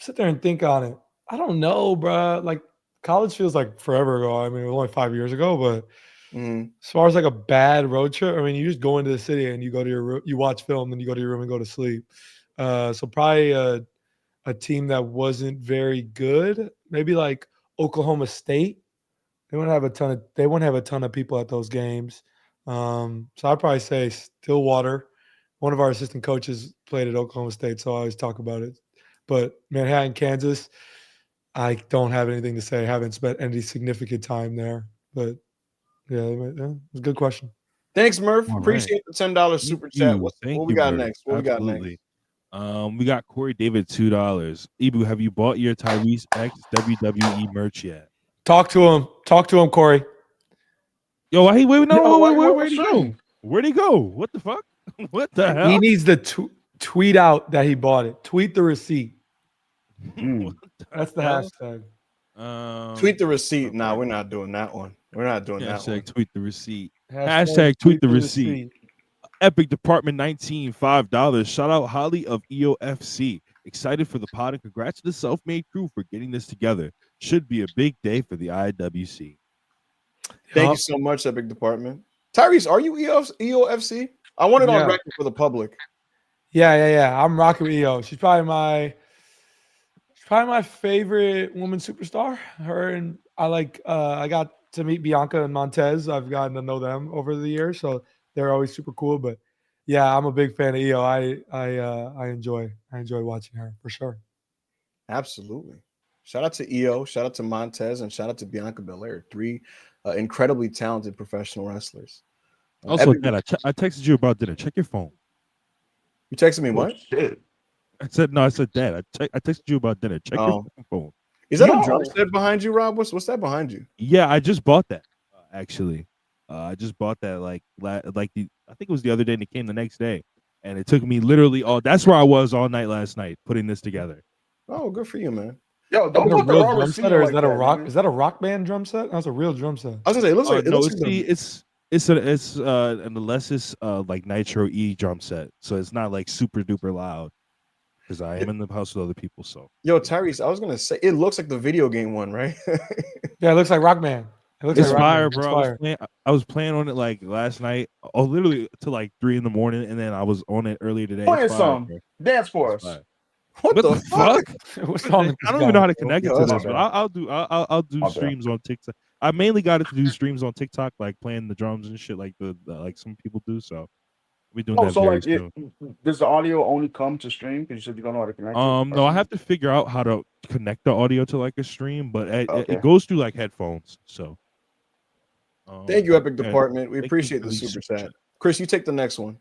Sit there and think on it. I don't know, bro. Like college feels like forever ago. I mean, it was only 5 years ago, but as far as like a bad road trip, I mean, you just go into the city and you go to your room, you watch film, then you go to your room and go to sleep. So probably a team that wasn't very good. Maybe like Oklahoma State. They wouldn't have a ton of people at those games. So I'd probably say Stillwater. One of our assistant coaches played at Oklahoma State, so I always talk about it. But Manhattan, Kansas, I don't have anything to say. I haven't spent any significant time there. But yeah, it was a good question.
Thanks, Murph.
All
Appreciate the $10 super chat. What we got next? What
Absolutely.
we got next?
We got Corey David, $2. Ibu, have you bought your Tyrese X WWE merch yet?
Talk to him, Corey.
Yo, where'd he go? Where'd he go? What the fuck? What the hell?
He needs to tweet out that he bought it. Tweet the receipt. That's the hashtag.
Tweet the receipt. Nah, we're not doing that one. We're not doing that one.
Tweet the receipt. Hashtag tweet the receipt. Epic Department 19, $5. Shout out Holly of EOFC. Excited for the pod and congrats to the self-made crew for getting this together. Should be a big day for the IWC.
Thank you so much, Epic Department. Tyrese, are you EOFC? I want it on record for the public.
Yeah. I'm rocking with EO. She's probably my favorite woman superstar. Her and I got to meet Bianca and Montez. I've gotten to know them over the years, so they're always super cool. But yeah, I'm a big fan of EO. I enjoy watching her for sure.
Absolutely. Shout out to EO, shout out to Montez, and shout out to Bianca Belair. 3 incredibly talented professional wrestlers.
Also, Dad, I texted you about dinner. Check your phone.
You texted me what?
Shit.
I said, Dad, I texted you about dinner. Check your phone.
Is that a drum set behind you, Rob? What's that behind you?
Yeah, I just bought that, actually. I just bought that I think it was the other day, and it came the next day. And it took me literally that's where I was all night last night putting this together.
Oh, good for you, man.
Yo, don't
Is
put the
real
raw
drum
receipt
set or is
like
that a
that,
rock?
man.
Is that a rock band drum set? That's a real drum set.
I was gonna say it looks like
it's an Alessis like Nitro E drum set, so it's not like super duper loud because I am in the house with other people. So
yo, Tyrese, I was gonna say it looks like the video game one, right?
Yeah, it looks like Rock Band.
It's fire, bro. I was playing on it like last night, literally till like 3 a.m, and then I was on it earlier today.
Play some. Dance for us.
What the fuck?
What's wrong with
I don't even know how to connect it to this,
bad.
but I'll do streams on TikTok. I mainly got it to do streams on TikTok, like playing the drums and shit, like like some people do. So we're doing that very soon.
Does the audio only come to stream? Because you said you don't know how to connect.
No, I have to figure out how to connect the audio to like a stream, but it goes through like headphones. So
thank you, Epic Department. We appreciate the super chat. Chris, you take the next one.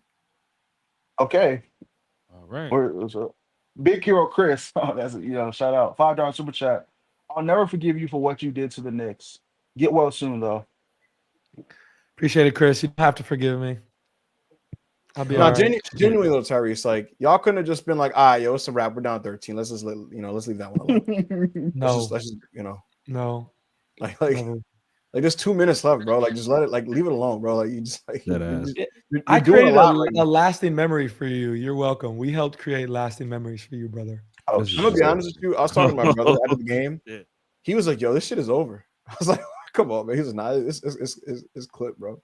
Okay.
All right.
What's up? Big Hero Chris. Oh, that's shout out. $5 super chat. I'll never forgive you for what you did to the Knicks. Get well soon, though.
Appreciate it, Chris. You don't have to forgive me. I'll be all right.
Genuinely, though, Tyrese, like y'all couldn't have just been like, yo, it's a wrap. We're down 13. Let's just let's leave that one alone.
No.
Let's just
No.
Like there's 2 minutes left, bro. Like just let it, like leave it alone, bro. Like you just like
I created a lasting memory for you. You're welcome. We helped create lasting memories for you, brother.
I'm gonna be honest with you. I was talking to my brother after the game. He was like, "Yo, this shit is over." I was like, "Come on, man." He was like, "Nah, it's clip, bro."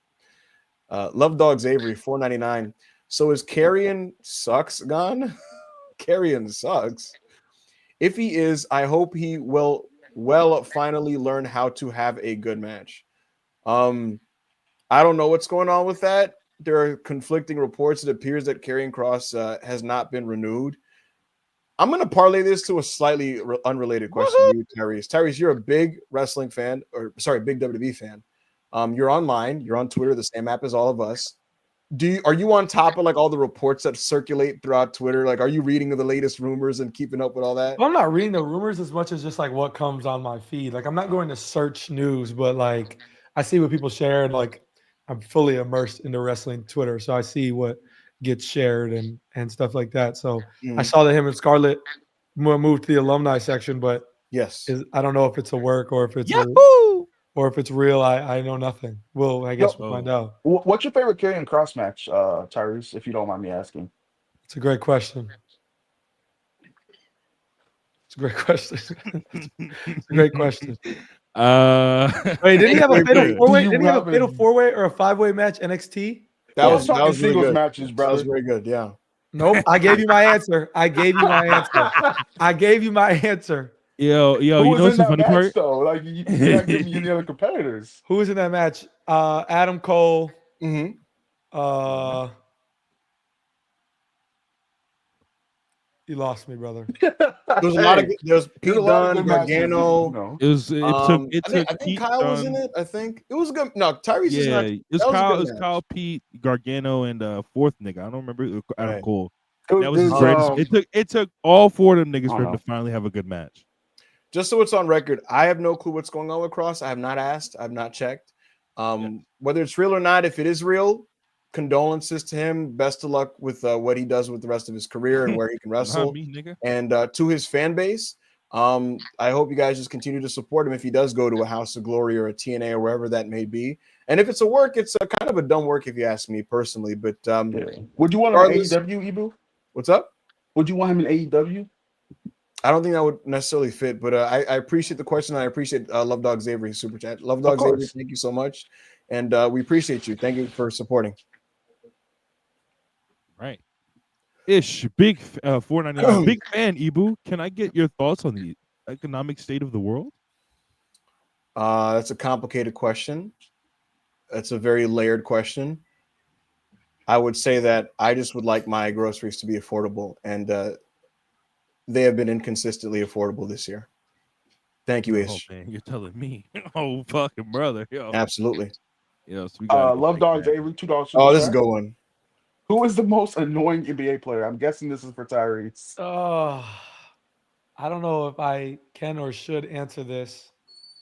Love Dog Avery, $4.99. So is Carrion Sucks gone? Carrion Sucks. If he is, I hope he will finally learn how to have a good match. I don't know what's going on with that. There are conflicting reports. It appears that Karrion Kross has not been renewed. I'm going to parlay this to a slightly unrelated question to you, Tyrese. Tyrese, you're a big wrestling fan, big WWE fan. You're online. You're on Twitter, the same app as all of us. Are you on top of like all the reports that circulate throughout Twitter? Like, are you reading the latest rumors and keeping up with all that?
Well, I'm not reading the rumors as much as just like what comes on my feed. Like, I'm not going to search news, but like I see what people share, and like I'm fully immersed into wrestling Twitter, so I see what gets shared and stuff like that. So I saw that him and Scarlett moved to the alumni section, but
yes,
I don't know if it's a work or if it's or if it's real. I know nothing. Well, I guess we'll find out.
What's your favorite Karrion Kross match, Tyrese, if you don't mind me asking?
It's a great question. It's a great question. It's a great question. Wait, didn't he have a fatal four-way? Didn't he have a fatal four-way or a five-way match NXT?
That was
singles
really good.
Matches, brother.
That was very good. Yeah.
Nope. I gave you my answer. I gave you my answer.
Yo, you know what's the funny part?
Though? Like you're not giving me any other competitors.
Who was in that match? Adam Cole. You lost me, brother.
There was a lot of there was Pete Dunne, Gargano.
I
think Kyle was in it. I think it was good. No, Tyrese is not.
It was Kyle, Pete, Gargano, and fourth nigga. I don't remember Adam Cole. That was his greatest. It took all 4 of them niggas for him to finally have a good match.
Just so it's on record, I have no clue what's going on with Kross. I have not asked. I have not checked. Whether it's real or not, if it is real, condolences to him. Best of luck with what he does with the rest of his career and where he can wrestle.
Me, nigga.
And to his fan base, I hope you guys just continue to support him if he does go to a House of Glory or a TNA or wherever that may be. And if it's a work, it's a kind of a dumb work if you ask me personally. But
would you want him in AEW, Ibu?
What's up?
Would you want him in AEW?
I don't think that would necessarily fit, but I appreciate the question. I appreciate Love Dog Xavier super chat. Love Dog Xavier, thank you so much, and we appreciate you. Thank you for supporting.
Right, Ish, big 499, big fan. Ibu, can I get your thoughts on the economic state of the world?
That's a complicated question. That's a very layered question. I would say that I just would like my groceries to be affordable, and they have been inconsistently affordable this year. Thank you, Ish.
Oh, man, you're telling me. Oh, fucking brother. Yo.
Absolutely.
Yes, we got
Love Dogs Avery, $2.
Oh, this is a good one.
Who is the most annoying NBA player? I'm guessing this is for Tyrese.
I don't know if I can or should answer this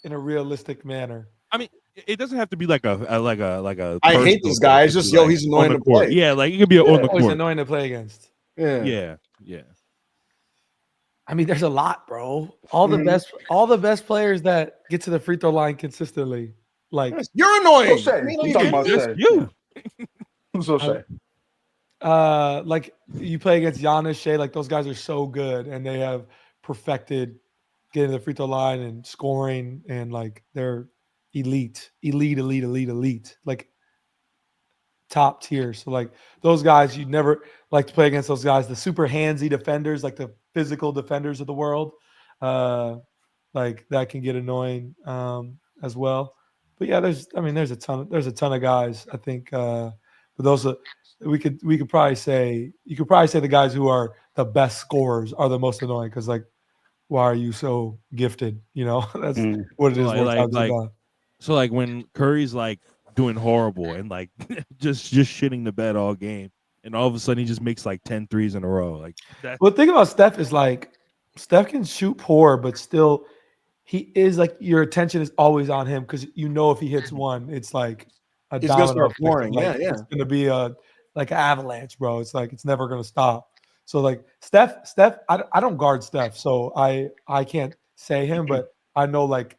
in a realistic manner.
I mean, it doesn't have to be like a.
I hate this guy. It's just he's annoying to play.
Yeah, like it could be on the court.
He's annoying to play against.
Yeah.
I mean, there's a lot, bro. All the best players that get to the free throw line consistently. Like
you're annoying.
You talking about Shay?
You.
Who's so Shay?
Like you play against Giannis, Shea, like those guys are so good and they have perfected getting to the free throw line and scoring, and like they're elite, like top tier. So like those guys, you'd never like to play against those guys, the super handsy defenders, like the physical defenders of the world. Like that can get annoying as well. But yeah, there's a ton of guys, I think, but those are, we could probably say, you could probably say the guys who are the best scorers are the most annoying, because like, why are you so gifted? You know, that's what it is.
So like when Curry's like doing horrible and like just shitting the bed all game, and all of a sudden he just makes like 10 threes in a row. Like that.
Well, the thing about Steph is like Steph can shoot poor, but still he is like, your attention is always on him, because you know if he hits one, it's like a domino effect. Like, it's gonna be a like an avalanche, bro. It's like it's never gonna stop. So like Steph, I don't guard Steph, so I can't say him, but I know like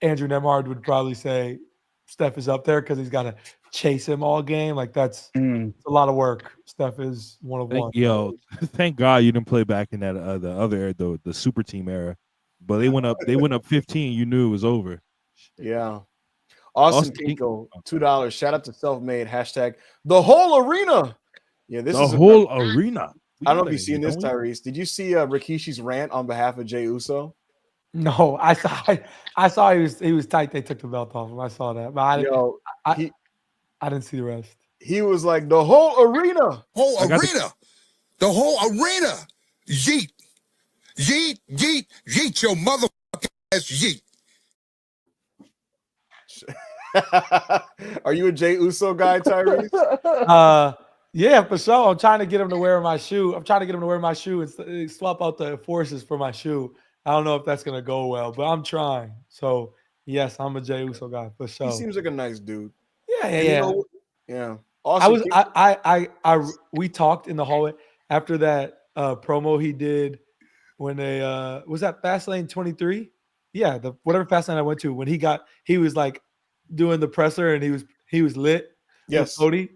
Andrew Nemhard would probably say Steph is up there because he's got to chase him all game. Like that's a lot of work. Steph is one of one.
Yo, thank God you didn't play back in that the other era, the super team era. But they went up 15. You knew it was over.
Yeah. Austin Kinko, $2. Shout out to Self-Made. Hashtag the whole arena. Yeah, this is
the whole arena.
I don't know if you've seen this, Tyrese. Did you see Rikishi's rant on behalf of Jey Uso?
No, I saw he was tight. They took the belt off him. I saw that, but I didn't see the rest.
He was like the whole arena,
the whole arena. Yeet, yeet, yeet, yeet your motherfucking ass, yeet.
Are you a Jey Uso guy, Tyrese?
Yeah, for sure. I'm trying to get him to wear my shoe. And swap out the forces for my shoe. I don't know if that's gonna go well, but I'm trying. So yes, I'm a Jey Uso guy for sure.
He seems like a nice dude.
Yeah. We talked in the hallway after that promo he did when they was that Fastlane 23? Yeah, whatever Fastlane I went to, when he was like doing the presser and he was lit.
Yes,
Cody.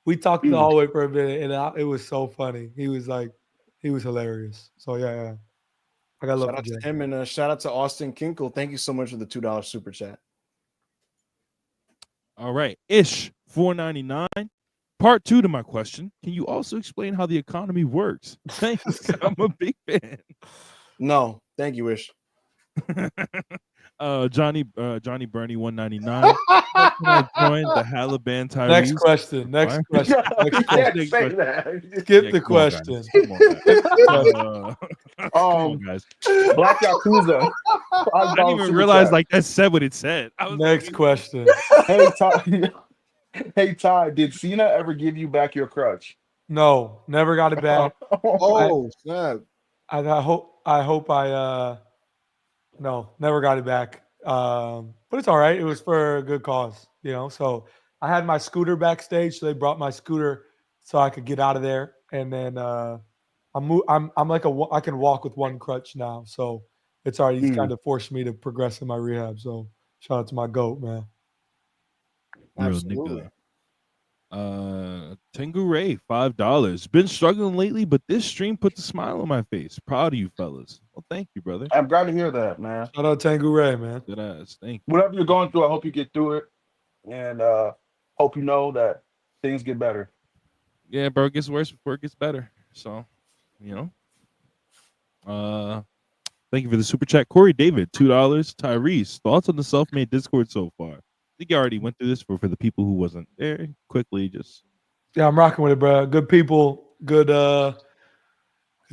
We talked in the hallway for a minute, and it was so funny. He was hilarious. So yeah. I got love
shout out to him, and shout out to Austin Kinkle. Thank you so much for the $2 super chat.
All right, Ish 499. Part 2 to my question: can you also explain how the economy works? Thanks. I'm a big fan.
No, thank you, Ish.
Johnny Bernie 199. I joined the Haliburton Tyrese.
Next question. Skip the question.
Come on, guys.
Black Yakuza.
I didn't even realize like that said what it said.
Next question.
Hey Ty, did Cena ever give you back your crutch?
No, never got it back.
Snap.
I hope no, never got it back. But it's all right. It was for a good cause, you know. So I had my scooter backstage, so they brought my scooter so I could get out of there. And then I'm like I can walk with one crutch now. So it's already kind of forced me to progress in my rehab. So shout out to my GOAT, man.
Real
Absolutely.
nigga. Tengu Ray, $5. Been struggling lately, but this stream put the smile on my face. Proud of you fellas. Well, thank you, brother.
I'm glad to hear that, man.
Shout out Tengu Ray, man.
Good ass. Thank you.
Whatever you're going through, I hope you get through it, and hope you know that things get better.
Yeah, bro, it gets worse before it gets better. So, thank you for the super chat. Corey David, $2. Tyrese, thoughts on the self-made Discord so far? I think you already went through this for the people who wasn't there. Quickly, just
I'm rocking with it, bro. Good people, good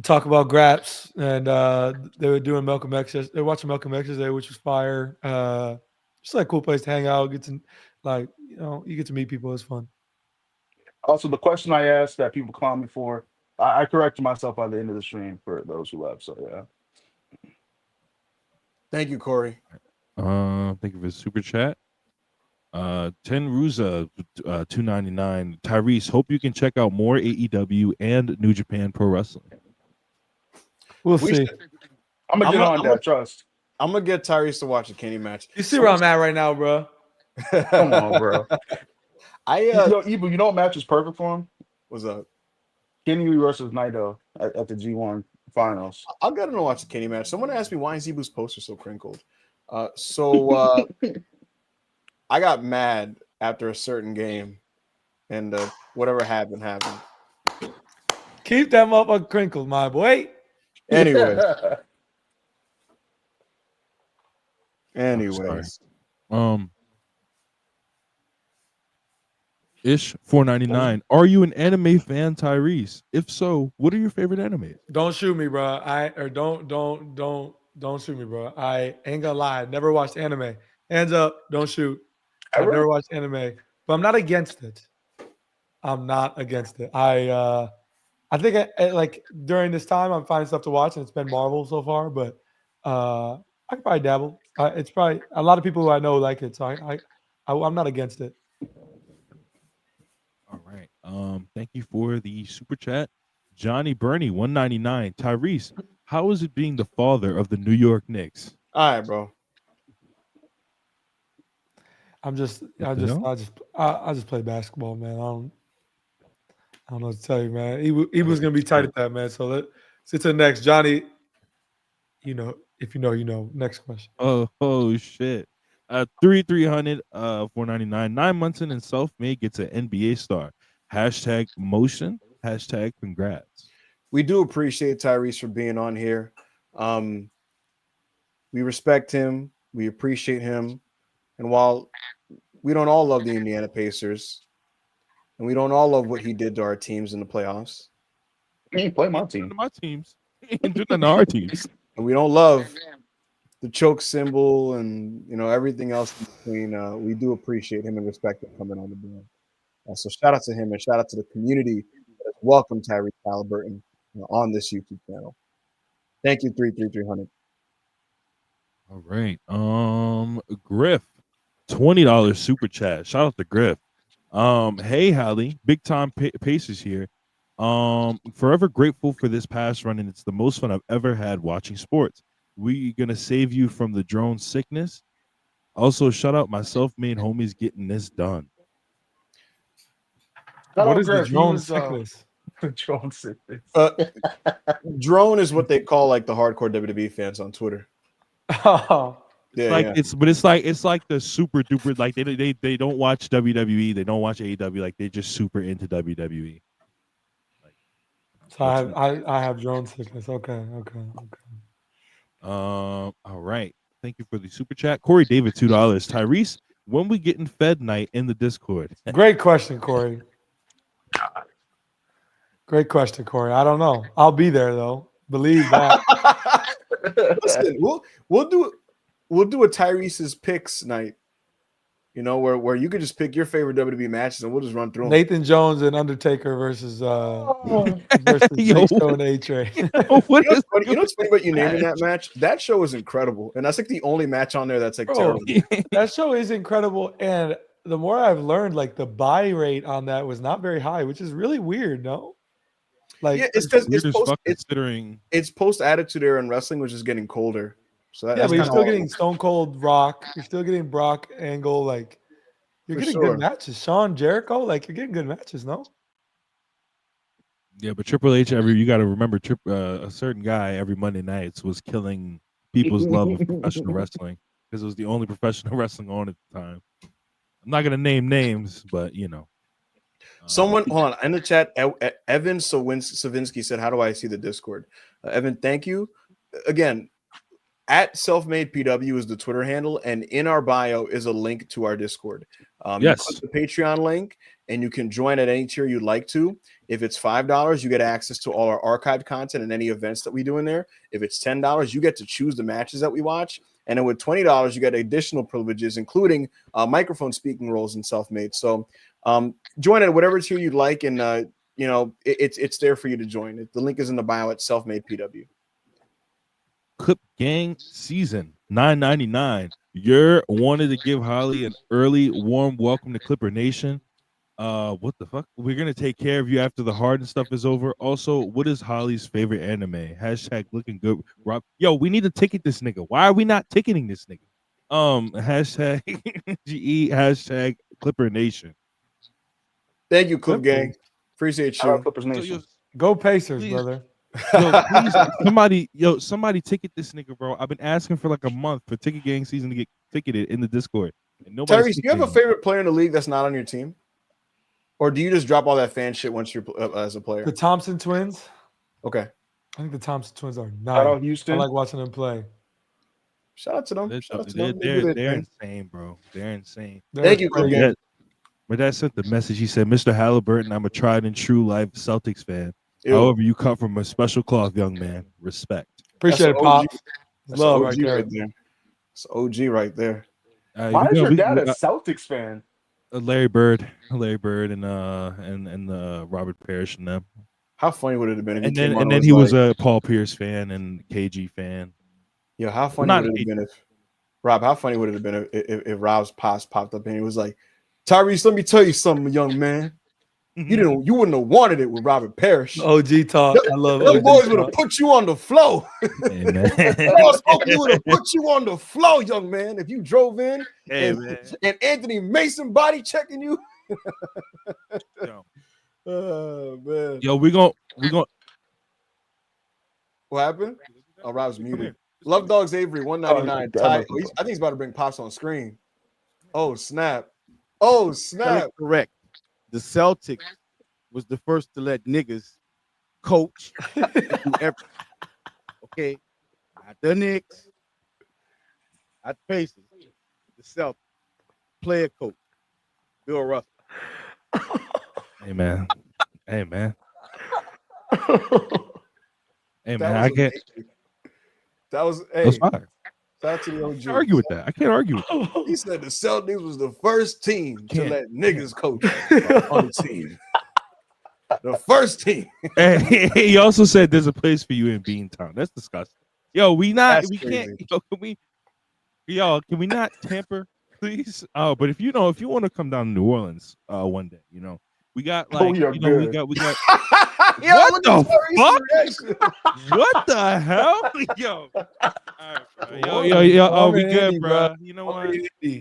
talk about Graps, and they were doing Malcolm X. They were watching Malcolm X today, which was fire. Just like a cool place to hang out, get to you get to meet people. It's fun.
Also, the question I asked that people clown me for, I corrected myself by the end of the stream for those who left. So yeah.
Thank you, Corey.
thank you for the super chat. 10 Ruza, $2.99. Tyrese, hope you can check out more AEW and New Japan Pro Wrestling.
We'll see.
I'm gonna get on that. Trust.
I'm gonna get Tyrese to watch a Kenny match.
You see where I'm at right now, bro.
Come on, bro.
Yo,
Ibu, you know what match is perfect for him?
What's up?
Kenny versus Naito at the G1 finals.
I'll get him to watch the Kenny match. Someone asked me why is Ibu's poster so crinkled. I got mad after a certain game, and whatever happened.
Keep them up uncrinkled, my boy.
Anyways.
Ish $4.99. Are you an anime fan, Tyrese? If so, what are your favorite animes?
Don't shoot me, bro. Don't shoot me, bro. I ain't gonna lie. Never watched anime. Hands up. Don't shoot. I've never watched anime, but I'm not against it. I think like during this time I'm finding stuff to watch, and it's been Marvel so far. But I could probably dabble. It's probably a lot of people who I know like it, so I'm not against it.
All right. Thank you for the super chat. Johnny Burney, $1.99. Tyrese, how is it being the father of the New York Knicks?
All right, bro.
I just play basketball, man. I don't know what to tell you, man. He was gonna be tight at that, man. So let's get to the next. Johnny, if you know, you know. Next question.
Oh shit. 3,300, $4.99. 9 months in and self-made gets an NBA star. Hashtag motion. Hashtag congrats.
We do appreciate Tyrese for being on here. We respect him. We appreciate him. And while we don't all love the Indiana Pacers, and we don't all love what he did to our teams in the playoffs.
He ain't play my team.
My teams. He ain't doing nothing to our teams.
And we don't love the choke symbol and everything else in between. We do appreciate him and respect him coming on the board. So shout out to him and shout out to the community that has welcomed Tyrese Haliburton on this YouTube channel. Thank you, 33300.
All right. Griff, $20 super chat. Shout out to Griff. Hey Hallie, big time Pacers here. Forever grateful for this past run, and it's the most fun I've ever had watching sports. We gonna save you from the drone sickness. Also, shout out my self-made homies getting this done.
What is the drone sickness?
Drone sickness.
Drone is what they call like the hardcore WWE fans on Twitter.
Oh,
It's like the super duper, like they don't watch WWE, they don't watch AEW, like they're just super into WWE.
So I have drone sickness. Okay.
All right. Thank you for the super chat. Corey David, $2. Tyrese, when we getting Fed night in the Discord?
Great question, Corey. Great question, Corey. I don't know. I'll be there though. Believe that.
Listen, we'll do a Tyrese's picks night. Where you could just pick your favorite WWE matches and we'll just run through them.
Nathan Jones and Undertaker versus Big Show and A-Train.
You know what's funny about you naming that match? That show is incredible, and that's like the only match on there that's like terrible.
That show is incredible, and the more I've learned, like the buy rate on that was not very high, which is really weird. No, like
it's because
considering
it's post Attitude Era in wrestling, which is getting colder. So
Yeah,
that's
but you're
kinda
still
all-
getting Stone Cold Rock. You're still getting Brock Angle. Like you're
For
getting
sure.
good matches. Shawn Jericho. Like you're getting good matches. No.
Yeah, but Triple H you got to remember a certain guy every Monday nights was killing people's love of professional wrestling because it was the only professional wrestling on at the time. I'm not gonna name names, but you know.
Someone, hold on, in the chat, Evan Savinsky said, "How do I see the Discord?" Evan, thank you. Again, at Selfmade PW is the Twitter handle, and in our bio is a link to our Discord. You
Yes.
click the Patreon link, and you can join at any tier you'd like to. If it's $5, you get access to all our archived content and any events that we do in there. If it's $10, you get to choose the matches that we watch. And then with $20, you get additional privileges, including microphone speaking roles in Selfmade. So join at whatever tier you'd like, and it's there for you to join. The link is in the bio at Selfmade PW.
Clip Gang season $9.99. You're wanted to give Holly an early warm welcome to Clipper Nation. What the fuck? We're gonna take care of you after the hard and stuff is over. Also, what is Holly's favorite anime? Hashtag looking good. Rob, yo, we need to ticket this nigga. Why are we not ticketing this nigga? Hashtag GE. Hashtag Clipper Nation.
Thank you, Clip Gang. Appreciate
Shout out
you.
Clippers Nation.
Go Pacers,
Please.
brother.
Yo, somebody ticket this nigga, bro. I've been asking for like a month for Ticket Gang season to get ticketed in the Discord. And
Tyrese, do you have a favorite player in the league that's not on your team? Or do you just drop all that fan shit once you're as a player?
The Thompson twins.
Okay.
I think the Thompson twins are
Shout out
nice.
Houston.
I like watching them play.
Shout out to them.
They're insane, bro. They're insane.
Thank you, Clip Gang.
My dad sent the message. He said, Mr. Haliburton, I'm a tried and true life Celtics fan.
Ew.
However, you come from a special cloth, young man. Respect.
Appreciate it, Pop. Love right there.
It's OG right there.
Why is your dad a Celtics fan?
Larry Bird, and Robert Parrish and them.
How funny would it have been if
and then he was a Paul Pierce fan and KG fan.
Yeah, how funny would it have been if Rob? How funny would it have been if Rob's pops popped up and he was like, "Tyrese, let me tell you something, young man. You wouldn't have wanted it with Robert Parrish.
OG talk. I love
them
OG
boys would have put you on the flow.
Hey, man.
Oakley would have put you on the flow, young man. If you drove in and Anthony Mason body checking you." Oh man.
Yo, we gon'
What happened? Oh, Rob's muted. Love Dogs Avery 199. I think he's about to bring Pops on screen. Oh snap! Oh snap!
Correct. The Celtics was the first to let niggas coach. And do everything. Okay, not the Knicks, not the Pacers, the Celtics. Player coach, Bill Russell.
Hey man. Hey man. Hey man,
That
I
was
get
amazing. That was
fire.
Shout out to the OG.
I can't argue with that. I can't argue with that.
He said the Celtics was the first team to let niggas coach on the team. The first team.
And he also said there's a place for you in Beantown. That's disgusting. Yo,
That's
we
crazy.
can't. Can we not tamper, please? But if you want to come down to New Orleans, one day, we got like, we got.
Yo,
What the
fuck?
What the hell? Yo. All right, yo. Oh, we good,
Andy,
bro. You know what?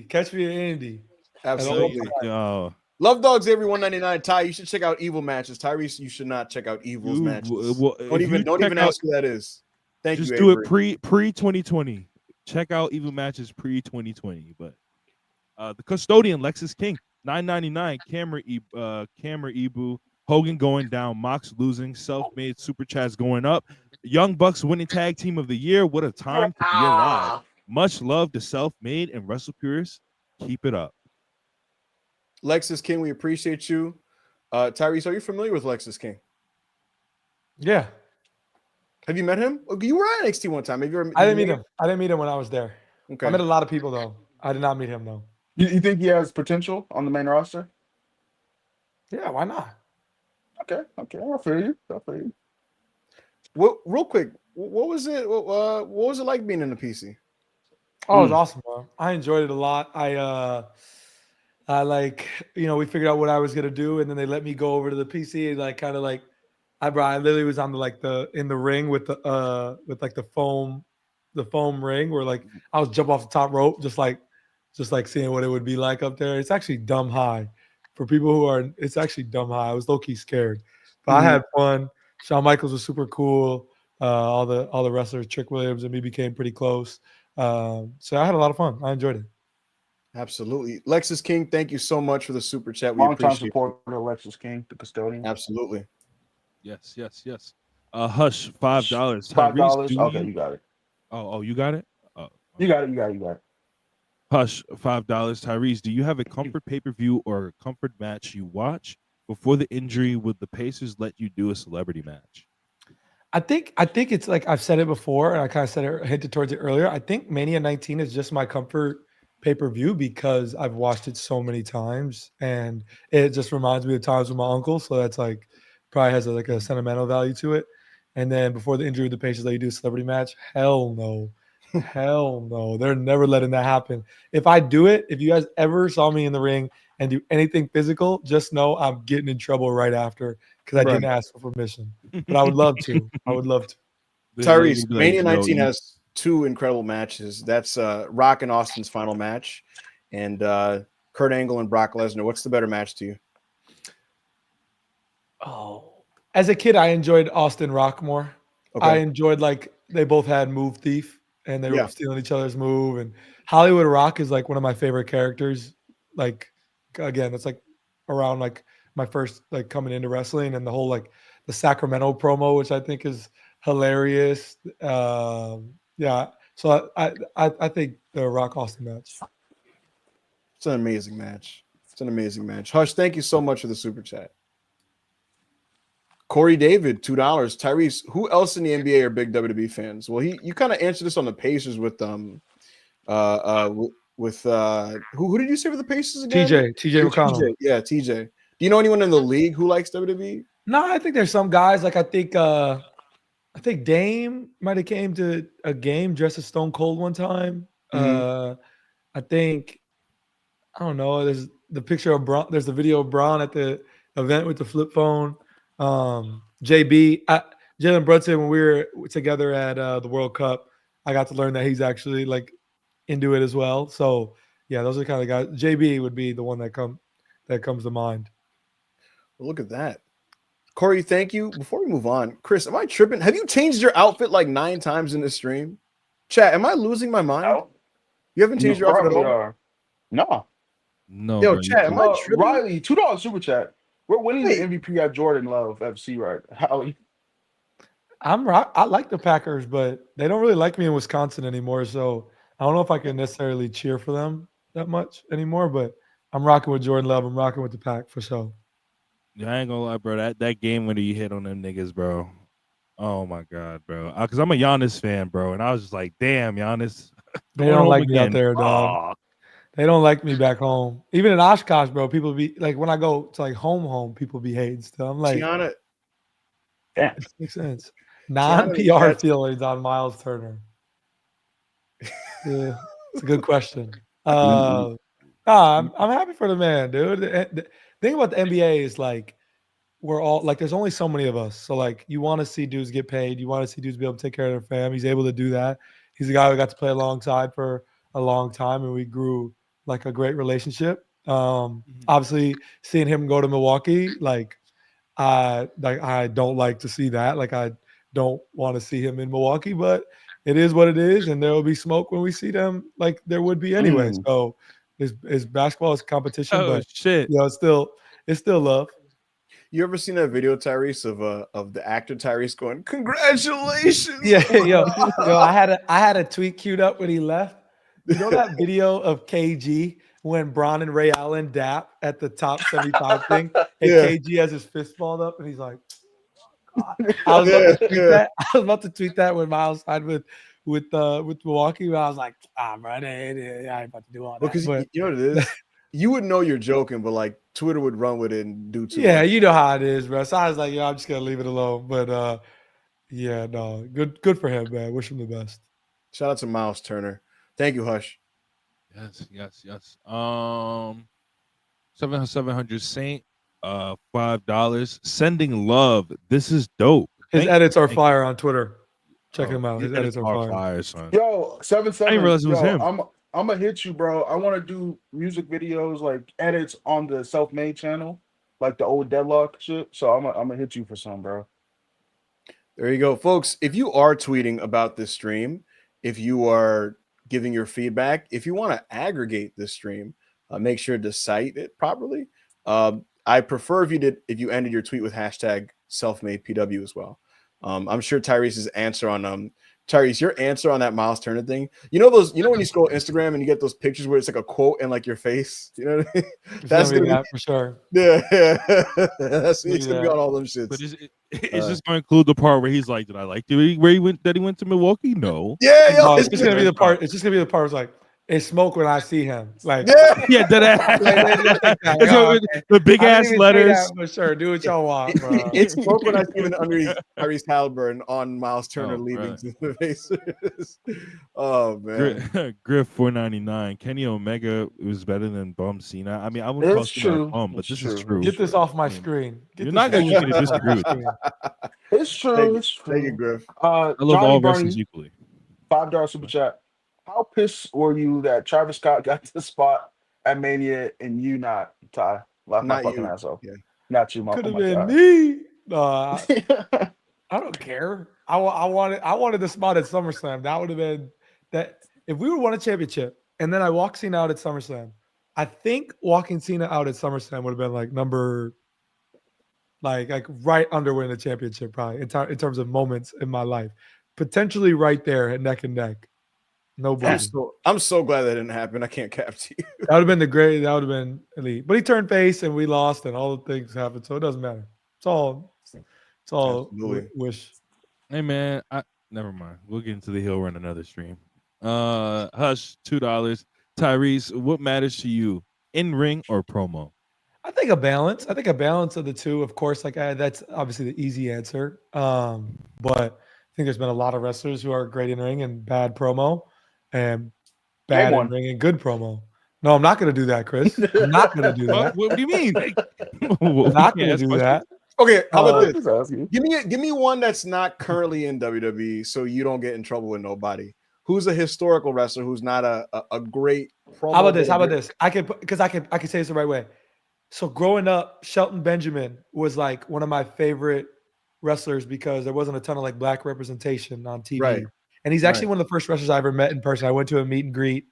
Catch me at Andy.
Absolutely.
Yo.
Love Dogs every 199. Ty, you should check out Evil matches. Tyrese, you should not check out Evil's matches. Don't even ask who that is. Thank you.
Just do it pre 2020. Check out Evil matches pre 2020. But the custodian Lexus King $9.99. Camera Ibu. Hogan going down, Mox losing, self-made super chats going up. Young Bucks winning tag team of the year. What a time to be alive. Much love to self-made and Wrestle Purists. Keep it up.
Lexus King, we appreciate you. Tyrese, are you familiar with Lexus King?
Yeah.
Have you met him? You were at NXT one time. Have you ever,
I didn't meet him. I didn't meet him when I was there.
Okay.
I met a lot of people though. I did not meet him though.
You think he has potential on the main roster?
Yeah, why not?
Okay. I feel you.
What? Real quick, what was it? What was it like being in the PC?
Oh, it was awesome, bro. I enjoyed it a lot. I like, we figured out what I was gonna do, and then they let me go over to the PC and I literally was on in the ring with the foam the foam ring where like I was jump off the top rope, just like seeing what it would be like up there. It's actually dumb high for people who are. It's actually dumb high. I was low key scared, but I had fun. Shawn Michaels was super cool. All the wrestlers, Trick Williams and me, became pretty close. So I had a lot of fun. I enjoyed it.
Absolutely. Lexus King, thank you so much for the super chat. We
Long time
appreciate
supporter, Alexis King, the custodian.
Absolutely.
Yes. Hush, $5.
$5. Okay, you got it.
Oh, you got it? Oh,
you got it.
Hush, $5. Tyrese, do you have a comfort pay-per-view or a comfort match you watch before the injury? Would the Pacers let you do a celebrity match?
I think it's like I've said it before, and I kind of said it, hinted towards it earlier. I think Mania 19 is just my comfort pay-per-view because I've watched it so many times, and it just reminds me of times with my uncle. So that's like probably has a sentimental value to it. And then before the injury with the Pacers, let you do a celebrity match? Hell no. Hell no. They're never letting that happen. If I do it, if you guys ever saw me in the ring and do anything physical, just know I'm getting in trouble right after because I didn't ask for permission. But I would love to.
Tyrese, Mania 19 has two incredible matches. That's Rock and Austin's final match, and Kurt Angle and Brock Lesnar. What's the better match to you?
Oh, as a kid, I enjoyed Austin Rock more.
Okay.
I enjoyed like they both had Move Thief and they were stealing each other's move. And Hollywood Rock is like one of my favorite characters. Like again, it's like around like my first like coming into wrestling and the whole like the Sacramento promo, which I think is hilarious. Yeah. So I think the Rock Austin match.
It's an amazing match. Hush, thank you so much for the super chat. Corey David, $2. Tyrese, who else in the NBA are big WWE fans? Well, you kind of answered this on the Pacers with who did you say for the Pacers again?
TJ McConnell.
Yeah, TJ. Do you know anyone in the league who likes WWE?
No, I think there's some guys like I think Dame might have came to a game dressed as Stone Cold one time. I think I don't know. There's the picture of Braun. There's the video of Braun at the event with the flip phone. JB, Jalen Brunson, when we were together at the World Cup, I got to learn that he's actually like into it as well. So yeah, those are the kind of guys. JB would be the one that comes to mind.
Well, look at that. Corey, thank you. Before we move on, Chris, am I tripping? Have you changed your outfit like 9 times in this stream? Chat, am I losing my mind?
No.
You haven't changed your outfit at all?
No.
Yo, chat, am I tripping?
Riley, $2 super chat. We're winning the MVP at Jordan Love FC, right?
I like the Packers, but they don't really like me in Wisconsin anymore. So I don't know if I can necessarily cheer for them that much anymore, but I'm rocking with Jordan Love. I'm rocking with the Pack for sure.
Yeah, I ain't gonna lie, bro. That game when you hit on them niggas, bro. Oh my god, bro. Because I'm a Giannis fan, bro, and I was just like, damn, Giannis.
They don't like me out there, dog. They don't like me back home. Even in Oshkosh, bro, people be like, when I go to like home, people be hating still. I'm like,
Gianna,
it makes sense. Non-PR feelings on Miles Turner. Yeah, it's a good question. I'm happy for the man, dude. The thing about the NBA is like, we're all like, there's only so many of us. So like, you want to see dudes get paid. You want to see dudes be able to take care of their fam. He's able to do that. He's a guy we got to play alongside for a long time, and we grew like a great relationship. Obviously, seeing him go to Milwaukee, I don't like to see that. Like, I don't want to see him in Milwaukee, but it is what it is, and there will be smoke when we see them, like there would be anyway. So, it's basketball, it's competition, but
shit,
you know, it's still love.
You ever seen that video, Tyrese, of the actor Tyrese going, "Congratulations"?
Yeah, yo, I had a tweet queued up when he left. You know that video of KG when Bron and Ray Allen dap at the top 75 thing, and KG has his fist balled up, and he's like, God. I was about to tweet that when Miles signed with Milwaukee. But I was like, bro, I ain't about to do all that.
Because you know what it is? You would know you're joking, but like Twitter would run with it and do too much.
Yeah, you know how it is, bro. So I was like, I'm just gonna leave it alone. But yeah, no, good for him, man. Wish him the best.
Shout out to Miles Turner. Thank you, Hush.
Yes. 700 Saint, $5. Sending love. This is dope.
His edits are fire on Twitter. Check him out. His edits are fire.
son.
Yo, 7-7.
I didn't realize it was
yo,
him.
I'm gonna hit you, bro. I want to do music videos, like edits on the self-made channel, like the old Deadlock shit. So I'm gonna hit you for some, bro.
There you go, folks. If you are tweeting about this stream, if you are giving your feedback, if you want to aggregate this stream, make sure to cite it properly. I prefer if you ended your tweet with hashtag selfmadepw as well. I'm sure Tyrese's answer on Tyrese, your answer on that Miles Turner thing. You know when you scroll Instagram and you get those pictures where it's like a quote and like your face. You know what I mean?
That's gonna be that for sure.
Yeah. That's it's gonna be on all them shits.
But is this going to include the part where he's like, "Did I like you?" Where he went to Milwaukee? No.
Yeah,
no, it's just gonna be the part. It's just gonna be the part where it's like, it's smoke when I see him. Like,
yeah,
the big ass letters
for sure. Do what y'all want, bro.
It's smoke when I see him underneath Tyrese Haliburton on Miles Turner leaving to the Pacers. Oh man,
Griff 499. Kenny Omega was better than Bum Cena. I mean, I wouldn't call Cena a bum, but this is true.
Get this off my screen.
You're not gonna get me to disagree with you.
It's true. It's true.
Thank you, Griff.
I love all wrestlers equally.
$5 super chat. How pissed were you that Travis Scott got the spot at Mania and you not, Ty? Laugh my fucking ass off.
Yeah.
Not you,
Could have been me. I don't care. I wanted the spot at SummerSlam. That would have been that. If we would won a championship and then I walked Cena out at SummerSlam, I think walking Cena out at SummerSlam would have been like number, like right under winning the championship, probably in terms of moments in my life. Potentially right there at neck and neck. Nobody.
I'm so glad that didn't happen. I can't cap to you.
That would have been that would have been elite. But he turned face and we lost and all the things happened. So it doesn't matter. It's all wish.
Hey man, never mind. We'll get into the hill run another stream. Hush, $2. Tyrese, what matters to you? In ring or promo?
I think a balance. I think a balance of the two, of course. That's obviously the easy answer. But I think there's been a lot of wrestlers who are great in ring and bad promo. And bad in ring and good promo. No, I'm not going to do that, Chris. I'm not going to do that.
What do you mean?
I'm not going to do that.
Okay, how about this? Give me one that's not currently in WWE, so you don't get in trouble with nobody. Who's a historical wrestler who's not a great promo?
How about this? I can say this the right way. So growing up, Shelton Benjamin was like one of my favorite wrestlers because there wasn't a ton of like black representation on TV.
Right.
And he's actually one of the first wrestlers I ever met in person. I went to a meet and greet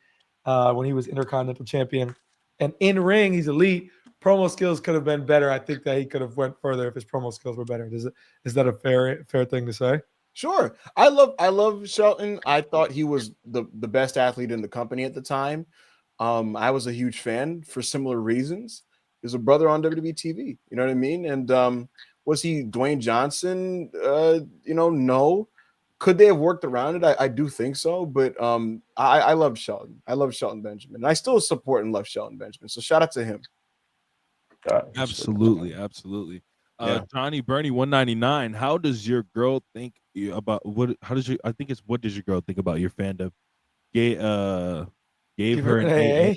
when he was Intercontinental Champion. And in ring, he's elite. Promo skills could have been better. I think that he could have went further if his promo skills were better. Is that a fair thing to say?
Sure. I love Shelton. I thought he was the best athlete in the company at the time. I was a huge fan for similar reasons. He's a brother on WWE TV. You know what I mean? And was he Dwayne Johnson? No. Could they have worked around it? I do think so, but I love Shelton. I love Shelton Benjamin. And I still support and love Shelton Benjamin. So shout out to him.
Absolutely. Johnny Bernie 199. How does your girl think about what? How does I think it's what does your girl think about your fandom? Gave her an A.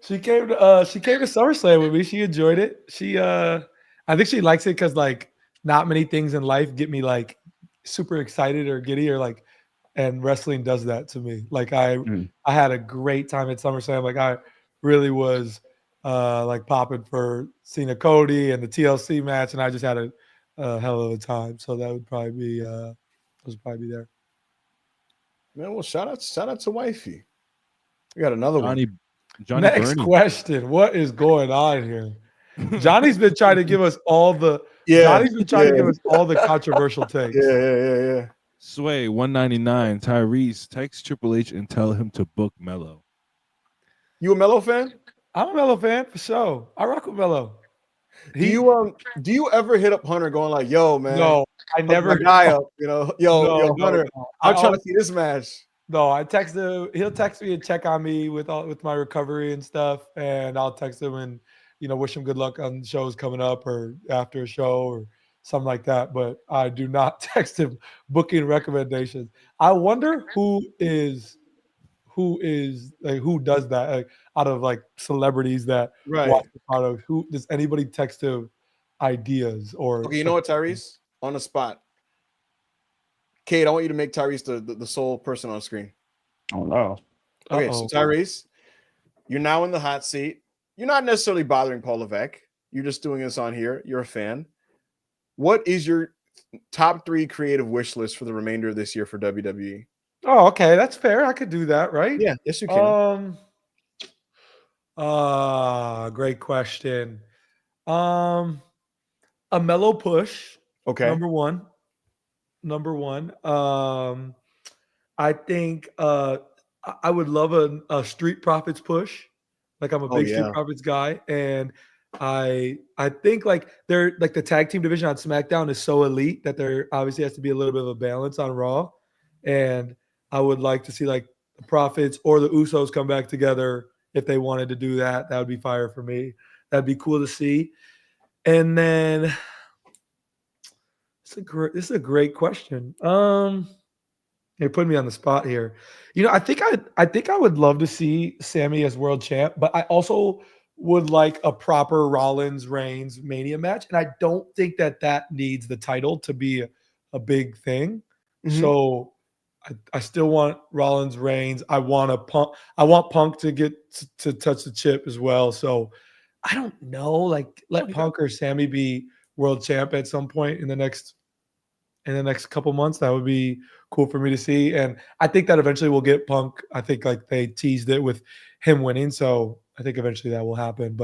She came to SummerSlam with me. She enjoyed it. I think she likes it because like not many things in life get me like super excited or giddy or like, and wrestling does that to me. Like I had a great time at SummerSlam. Like I really was like popping for Cena Cody and the TLC match, and I just had a hell of a time. So that would probably be there.
Man, well, shout out to wifey. We got another
Johnny
Next
Bernie.
question. What is going on here? Johnny's been trying to give us all the Johnny's been trying to give us all the controversial takes.
Yeah.
Sway 199. Tyrese, text Triple H and tell him to book Melo.
You a Melo fan?
I'm a Melo fan for sure. I rock with Melo.
Do you ever hit up Hunter going like, "Yo, man"?
No, I never.
My guy up, yo, Hunter. I'm trying to see this match.
No, I text him. He'll text me and check on me with my recovery and stuff, and I'll text him and wish him good luck on shows coming up or after a show or something like that. But I do not text him booking recommendations. I wonder who does that like, out of like celebrities that watch the product. Who does anybody text him ideas or?
Okay, you know what, Tyrese? On the spot. Kate, I want you to make Tyrese the sole person on screen.
Oh no.
Okay, so Tyrese, you're now in the hot seat. You're not necessarily bothering Paul Levesque. You're just doing this on here. You're a fan. What is your top 3 creative wish list for the remainder of this year for WWE?
Oh, okay, that's fair. I could do that, right?
Yeah, yes, you can.
Great question. A mellow push.
Okay.
Number one. I think I would love a Street Profits push. Like I'm a big Street Profits guy, and I think like they're like the tag team division on SmackDown is so elite that there obviously has to be a little bit of a balance on Raw, and I would like to see like the Profits or the Usos come back together if they wanted to do that. That would be fire for me. That'd be cool to see. And then this is a great question. You're putting me on the spot here. You know, I think I would love to see Sammy as world champ, but I also would like a proper Rollins Reigns Mania match, and I don't think that needs the title to be a big thing.
Mm-hmm.
So I still want Rollins Reigns. I want Punk to get to touch the chip as well. So I don't know. Like let Punk or Sammy be world champ at some point in the next couple months. That would be cool for me to see. And I think that eventually we'll get Punk. I think like they teased it with him winning. So I think eventually that will happen.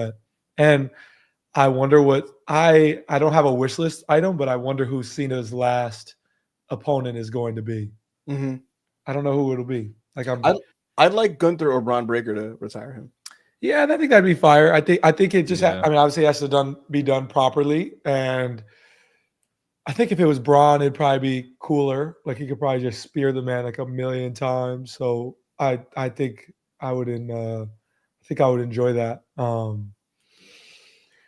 And I wonder what I don't have a wish list item, but I wonder who Cena's last opponent is going to be.
Mm-hmm.
I don't know who it'll be. Like
I'd like Gunther or Braun Breaker to retire him.
Yeah, I think that'd be fire. I think it just obviously it has to be done properly. And I think if it was Braun, it'd probably be cooler. Like he could probably just spear the man like a million times. So I think I would enjoy that.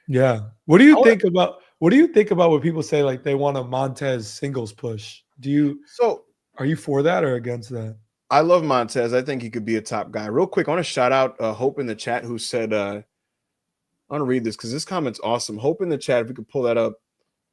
Yeah. What do you think about when people say like they want a Montez singles push? Are you for that or against that?
I love Montez. I think he could be a top guy. Real quick, I want to shout out Hope in the chat who said, I want to read this because this comment's awesome. Hope in the chat, if we could pull that up.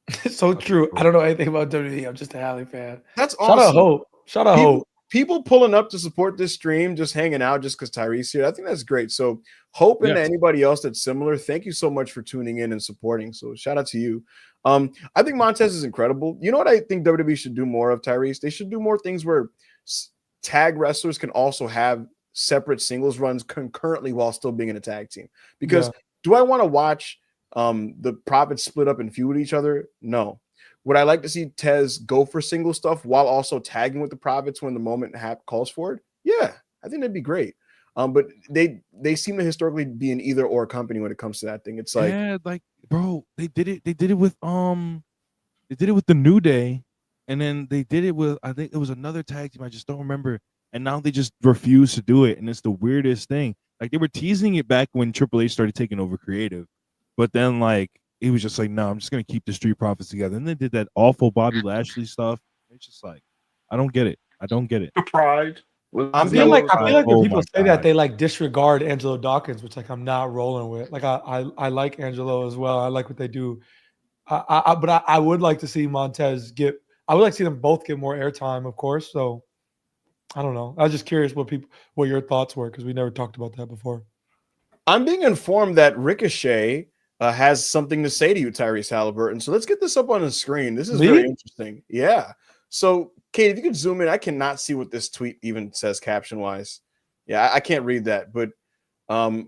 It's so true. I don't know anything about WWE. I'm just a Halley fan.
That's awesome.
Shout out Hope.
People pulling up to support this stream, just hanging out just because Tyrese here. I think that's great. So Hope and anybody else that's similar, thank you so much for tuning in and supporting. So shout out to you. I think Montez is incredible. You know what I think WWE should do more of, Tyrese? They should do more things where tag wrestlers can also have separate singles runs concurrently while still being in a tag team. Because do I want to watch the Profits split up and feud each other? No. Would I like to see Tez go for single stuff while also tagging with the Profits when the moment calls for it? Yeah, I think that'd be great. But they seem to historically be an either or company when it comes to that thing. It's like,
bro, they did it with the New Day, and then they did it with, I think it was another tag team, I just don't remember. And now they just refuse to do it, and it's the weirdest thing. Like they were teasing it back when Triple H started taking over creative, but then like he was just like, no, I'm just gonna keep the Street Profits together. And they did that awful Bobby Lashley stuff. It's just like, I don't get it.
The pride.
I feel like when people say that, they like disregard Angelo Dawkins, which like I'm not rolling with. Like I like Angelo as well. I like what they do. But I would like to see Montez I would like to see them both get more airtime, of course. So I don't know. I was just curious what your thoughts were because we never talked about that before.
I'm being informed that Ricochet has something to say to you, Tyrese Haliburton. So let's get this up on the screen. This is very interesting. Yeah. So, Kate, if you could zoom in, I cannot see what this tweet even says caption-wise. Yeah, I can't read that. But what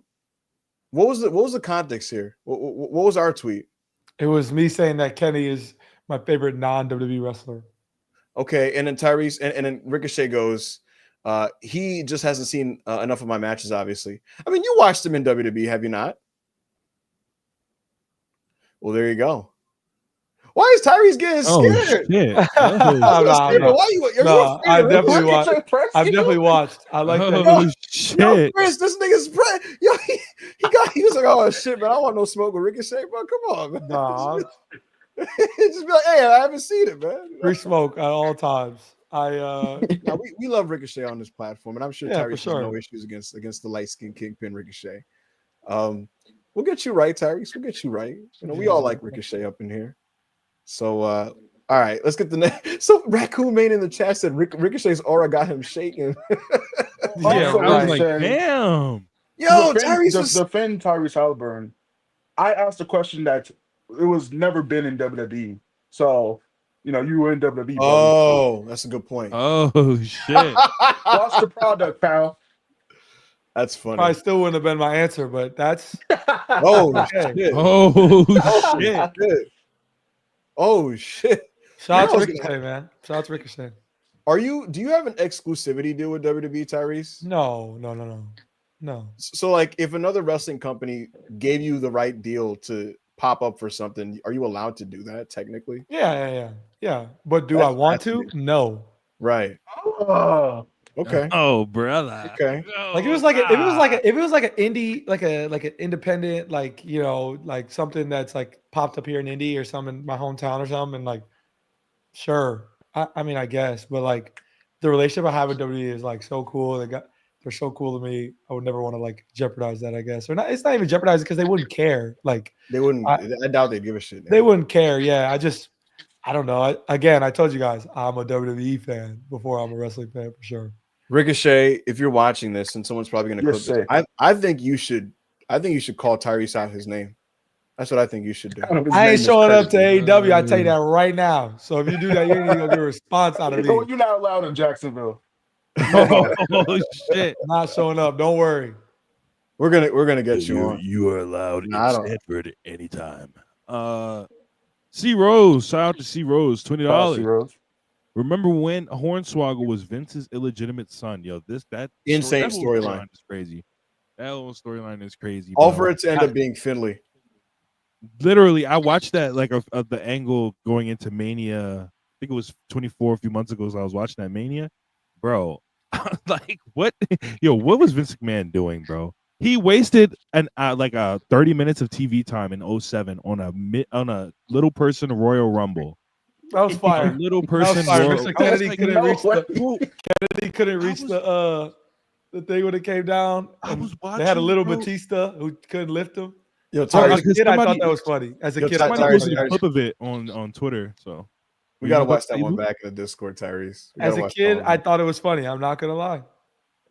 was the context here? What was our tweet?
It was me saying that Kenny is my favorite non-WWE wrestler.
Okay, and then Tyrese and then Ricochet goes, he just hasn't seen enough of my matches, obviously. I mean, you watched him in WWE, have you not? Well, there you go. Why is Tyrese getting scared?
I've definitely watched. I like that.
Shit. Yo, Chris, this nigga's yo, he was like, oh shit, man, I don't want no smoke with Ricochet, bro. Come on, man.
Nah.
Just be like, hey, I haven't seen it, man.
Free smoke at all times.
We love Ricochet on this platform, and I'm sure Tyrese has no issues against the light skinned kingpin Ricochet. We'll get you right, Tyrese. We'll get you right. You know, we all like Ricochet up in here. So All right, let's get the next. So Raccoon Main in the chat said Ricochet's aura got him shaking.
Yeah,
Also,
I was like,
Ricochet,
damn.
Yo, Tyrese
to
was
defend Tyrese Haliburton, I asked a question that it was never been in WWE. So, you were in WWE, bro.
Oh, that's a good point.
Oh shit.
Watch the product, pal.
That's funny.
Probably still wouldn't have been my answer, but that's
Oh
okay.
shit.
Oh
Oh
shit.
shit. Oh shit.
Shout out to
I was
Ricochet, man. Shout out to Ricochet.
Do you have an exclusivity deal with WWE, Tyrese?
No.
So like if another wrestling company gave you the right deal to pop up for something, are you allowed to do that technically?
Yeah. But do I
That's
want to?
fascinating.
No.
Right.
Oh,
Okay.
Oh, brother.
Okay.
Like if it was like an indie, like an independent, like something that's like popped up here in Indy or something in my hometown or something, and like sure. I mean I guess, but like the relationship I have with WWE is like so cool. They're so cool to me. I would never want to like jeopardize that, I guess. Or not, it's not even jeopardize because they wouldn't care. Like
They wouldn't.
I,
I doubt they'd give a shit.
they wouldn't care. Yeah. I don't know. I told you guys I'm a WWE fan before I'm a wrestling fan for sure.
Ricochet, if you're watching this, and someone's probably going to
Yes,
clip this, I think you should. I think you should call Tyrese out his name. That's what I think you should do.
I ain't showing up to AEW. I tell you that right now. So if you do that, you ain't even gonna get a response out of me.
You're not allowed in Jacksonville.
Oh shit.
Not showing up. Don't worry.
We're gonna get you on.
You are allowed
I
in
don't-
Stanford anytime. C Rose, shout out to C Rose, $20.
Rose.
Remember when Hornswoggle was Vince's illegitimate son? Yo, that
Insane
that whole
storyline.
is crazy. That whole storyline is crazy.
All
bro.
for it to end up being Finley.
Literally, I watched that like of the angle going into Mania. I think it was 24 a few months ago. So I was watching that Mania, bro. Like what? Yo, what was Vince McMahon doing, bro? He wasted 30 minutes of TV time in 07 on a little person Royal Rumble.
That was fire.
A little
That was
person.
fire.
Royal,
Mr.
I was
Kennedy
like,
couldn't
no
reach
way.
the thing when it came down.
I was
They had a
watching,
little
bro.
Batista who couldn't lift him.
Yo,
As
Tyrese,
a kid, I thought
somebody-
that was funny. As a
Yo,
kid, I
Somebody
thought that was
posted a
funny.
clip of it on Twitter. So
we gotta watch that
you
one
look-
back in the Discord, Tyrese. We
As
gotta
a
watch that
kid,
one
I
back.
thought it was funny. I'm not gonna lie.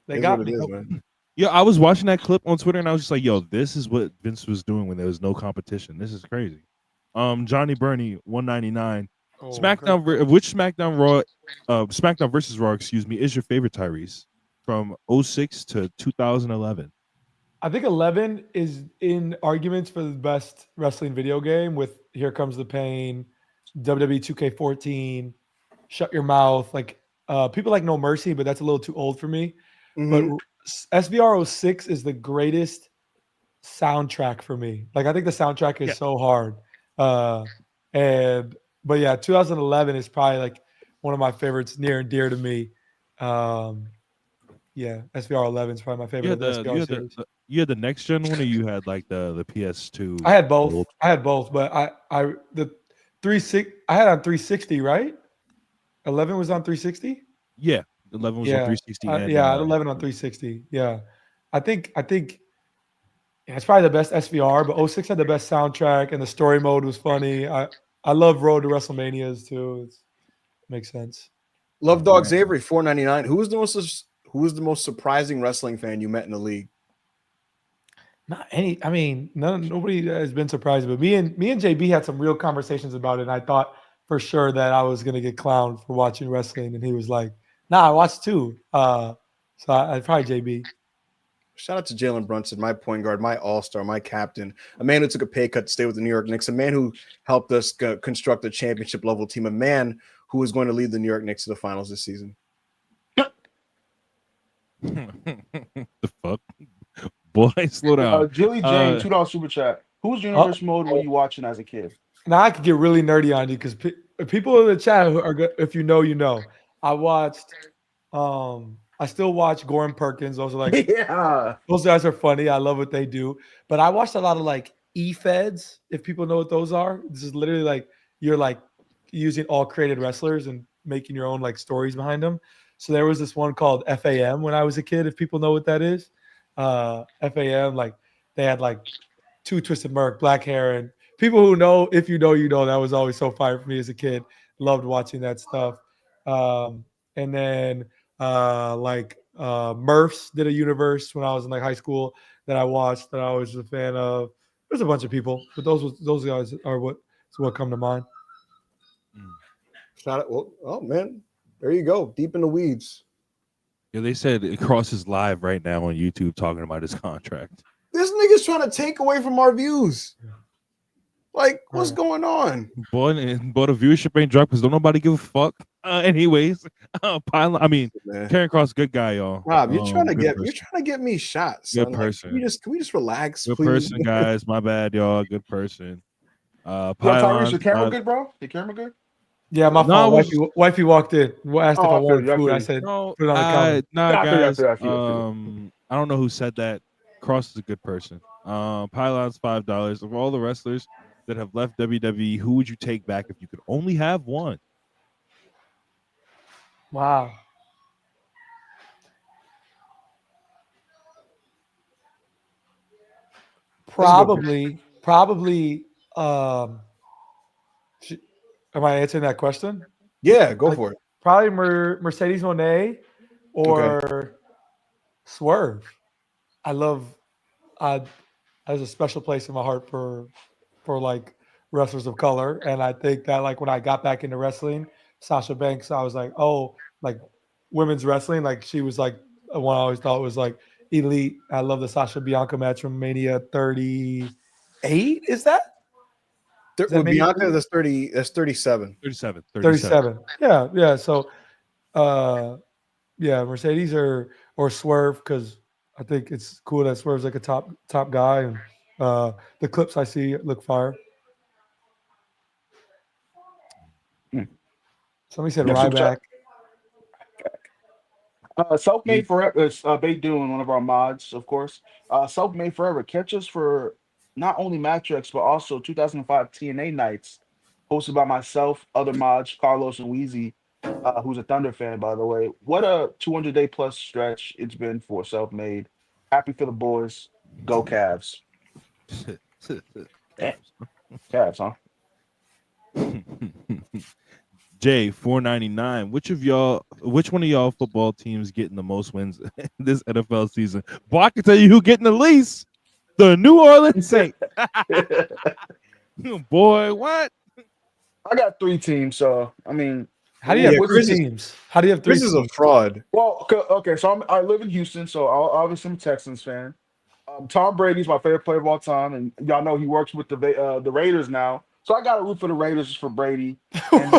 They
It is
got
what
me.
it is, man.
Yeah, I was watching that clip on Twitter and I was just like, yo, this is what Vince was doing when there was no competition. This is crazy. Johnny Burney, 199.
Oh,
SmackDown, which SmackDown SmackDown versus Raw, excuse me, is your favorite, Tyrese? From 06 to 2011.
I think 11 is in arguments for the best wrestling video game with Here Comes the Pain, WWE 2K14, Shut Your Mouth. Like people like No Mercy, but that's a little too old for me.
Mhm.
But SVR 06 is the greatest soundtrack for me. Like I think the soundtrack is so hard. But yeah, 2011 is probably like one of my favorites, near and dear to me. Yeah, SVR 11 is probably my favorite. of the SVR series.
You had the next gen one, or you had like the PS2?
I had both. But the 360 I had on 360, right? 11 was on 360.
Yeah, 11 was on 360. And,
I had 11 on 360. Yeah, I think it's probably the best SVR. But 06 had the best soundtrack, and the story mode was funny. I love Road to WrestleManias too. Makes sense.
Love Dog Xavier, 499. Who was the most surprising wrestling fan you met in the league?
Not any. I mean, nobody has been surprised, but me and JB had some real conversations about it. And I thought for sure that I was gonna get clowned for watching wrestling, and he was like, "Nah, I watched too." So I probably JB.
Shout out to Jalen Brunson, my point guard, my all-star, my captain, a man who took a pay cut to stay with the New York Knicks, a man who helped us construct a championship level team, a man who is going to lead the New York Knicks to the finals this season.
The fuck? Boy, slow down.
Jilly Jane, $2 super chat. Whose universe mode were you watching as a kid?
Now I could get really nerdy on you because people in the chat who are good, if you know, you know. I watched. I still watch Goran Perkins. Those are like,
Yeah.
those guys are funny. I love what they do. But I watched a lot of like E-Feds, if people know what those are. This is literally like you're like using all created wrestlers and making your own like stories behind them. So there was this one called FAM when I was a kid, if people know what that is. FAM, like they had like two Twisted Merc, black hair, and people who know, if you know, you know, that was always so fire for me as a kid. Loved watching that stuff. And then Murphs did a universe when I was in like high school that I watched that I was a fan of. There's a bunch of people, but those guys are what come to mind.
Shout out. Well, oh man, there you go. Deep in the weeds.
Yeah, they said Cross is live right now on YouTube talking about his contract.
This nigga's trying to take away from our views. Like, what's going on?
Boy, the viewership ain't dropped because don't nobody give a fuck. Anyways, Pylon. I mean, Karen Cross, good guy, y'all.
Rob, you're trying to get me shot. Son.
Good person.
Like, can we just relax,
good
please?
person, guys. My bad, y'all. Good person.
Yo, Tyrese, your camera good, bro? Your camera good?
Yeah, my fault. Wifey walked in. Asked if I wanted food. I said,
no,
put it on the counter.
Guys. I don't know who said that. Cross is a good person. Pylon's $5. Of all the wrestlers that have left WWE, who would you take back if you could only have one?
Wow. Probably. Am I answering that question?
Yeah, go for it.
Probably Mercedes Moné or Swerve. There's a special place in my heart for like wrestlers of color, and I think that like when I got back into wrestling, Sasha Banks, I was like, oh, like women's wrestling, like she was like one I always thought was like elite. I love the Sasha Bianca match from Mania 38. Is that
Bianca? That's 30. That's 37.
37.
Yeah. So, Mercedes or Swerve, because I think it's cool that Swerve's like a top guy, and the clips I see look fire. Somebody said Ryback.
Self-Made Forever. Bait Doing, one of our mods, of course. Self-Made Forever. Catch us for not only Matrix, but also 2005 TNA nights, hosted by myself, other mods, Carlos and Wheezy, who's a Thunder fan, by the way. What a 200-day plus stretch it's been for Self-Made. Happy for the boys. Go Cavs. Cavs, huh?
Jay, $4.99. Which one of y'all football teams getting the most wins this NFL season? Boy, I can tell you who getting the least. The New Orleans Saints. Boy, what?
I got 3 teams, so I mean,
how do you have 3 teams? How do you have 3?
This is a fraud.
Well, okay, so I live in Houston, so obviously I'm a Texans fan. Tom Brady's my favorite player of all time, and y'all know he works with the Raiders now. So I got to root for the Raiders just for Brady, and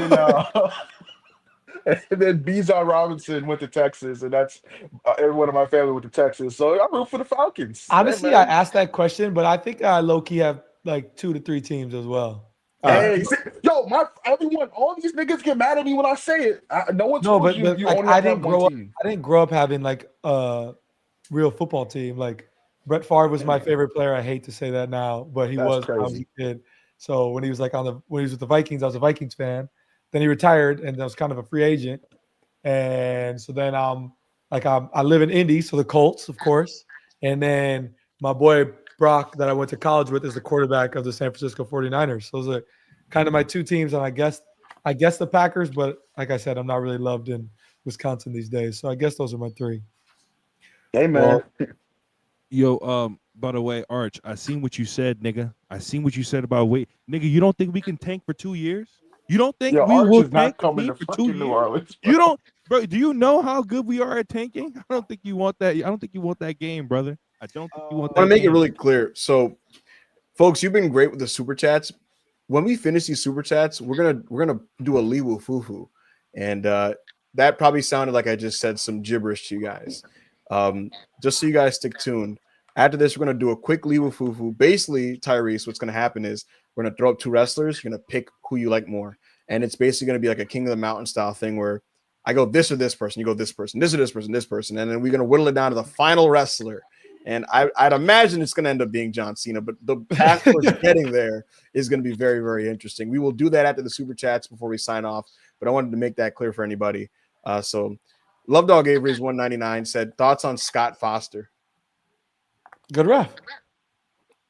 then Bijan Robinson went to Texas, and that's everyone in my family went to Texas. So I root for the Falcons.
Honestly, I asked that question, but I think I low-key have like 2 to 3 teams as well.
Hey, everyone, all these niggas get mad at me when I say it. No one told you
like,
only have one team.
I didn't grow up having like a real football team. Like Brett Favre was my favorite player. I hate to say that now, but he was when I was a kid. So when he was when he was with the Vikings, I was a Vikings fan. Then he retired, and I was kind of a free agent. And so then I live in Indy, so the Colts, of course. And then my boy Brock that I went to college with is the quarterback of the San Francisco 49ers. So those are kind of my 2 teams, and I guess the Packers, but like I said, I'm not really loved in Wisconsin these days. So I guess those are my 3.
Hey man.
Yo, by the way, Arch, I seen what you said, nigga. I seen what you said about nigga. You don't think we can tank for 2 years? You don't think we
Arch
will
is not
tank
coming to
for 2
fucking
years?
New Orleans, bro.
You don't, bro. Do you know how good we are at tanking? I don't think you want that. I don't think you want that game, brother. I don't think you want that.
I want to make it really clear. So, folks, you've been great with the super chats. When we finish these super chats, we're gonna do a Liwu Fufu, and that probably sounded like I just said some gibberish to you guys. Just so you guys stick tuned. After this, we're gonna do a quick Liwu Fufu. Basically, Tyrese, what's gonna happen is we're gonna throw up 2 wrestlers. You're gonna pick who you like more, and it's basically gonna be like a King of the Mountain style thing where I go this or this person, you go this person, this or this person, this person, and then we're gonna whittle it down to the final wrestler. And I'd imagine it's going to end up being John Cena, but the path towards getting there is going to be very, very interesting. We will do that after the super chats before we sign off, but I wanted to make that clear for anybody. So, Love Dog Avery's 199 said thoughts on Scott Foster.
Good ref.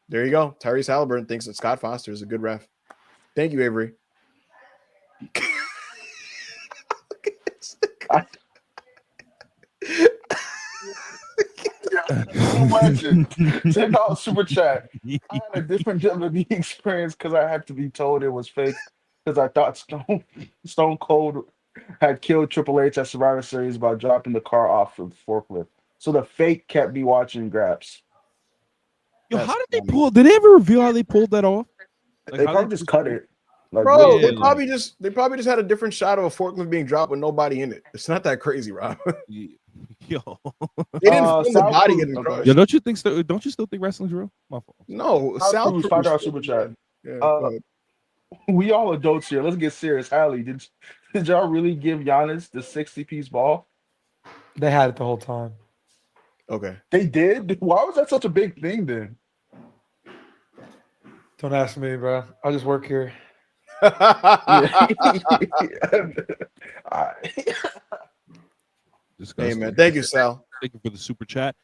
There you go. Tyrese Haliburton thinks that Scott Foster is a good ref. Thank you, Avery.
Imagine $10 super chat. I had a different WWE experience because I had to be told it was fake because I thought Stone Cold had killed Triple H at Survivor Series by dropping the car off of the forklift. So the fake kept me watching Graps.
Yo,
That's
how did they
funny.
pull? Did they ever reveal how they pulled that off? Like,
They
how
probably
they
just cut it. Like,
Bro,
real
they
quick.
probably just had a different shot of a forklift being dropped with nobody in it. It's not that crazy, Rob.
Yo,
They didn't film the
Sal
body
Cruz-
getting
okay.
crushed.
yo, don't you still think wrestling's real? My fault.
No,
Sal
Sal
Cruz,
Cruz
$5 super chat.
Yeah,
Uh,
go ahead.
We all adults here. Let's get serious. Allie, did y'all really give Giannis the 60-piece ball?
They had it the whole time.
Okay.
They did? Why was that such a big thing then?
Don't ask me, bro. I just work here.
Hey man, thank you, Sal.
Thank you for the super chat.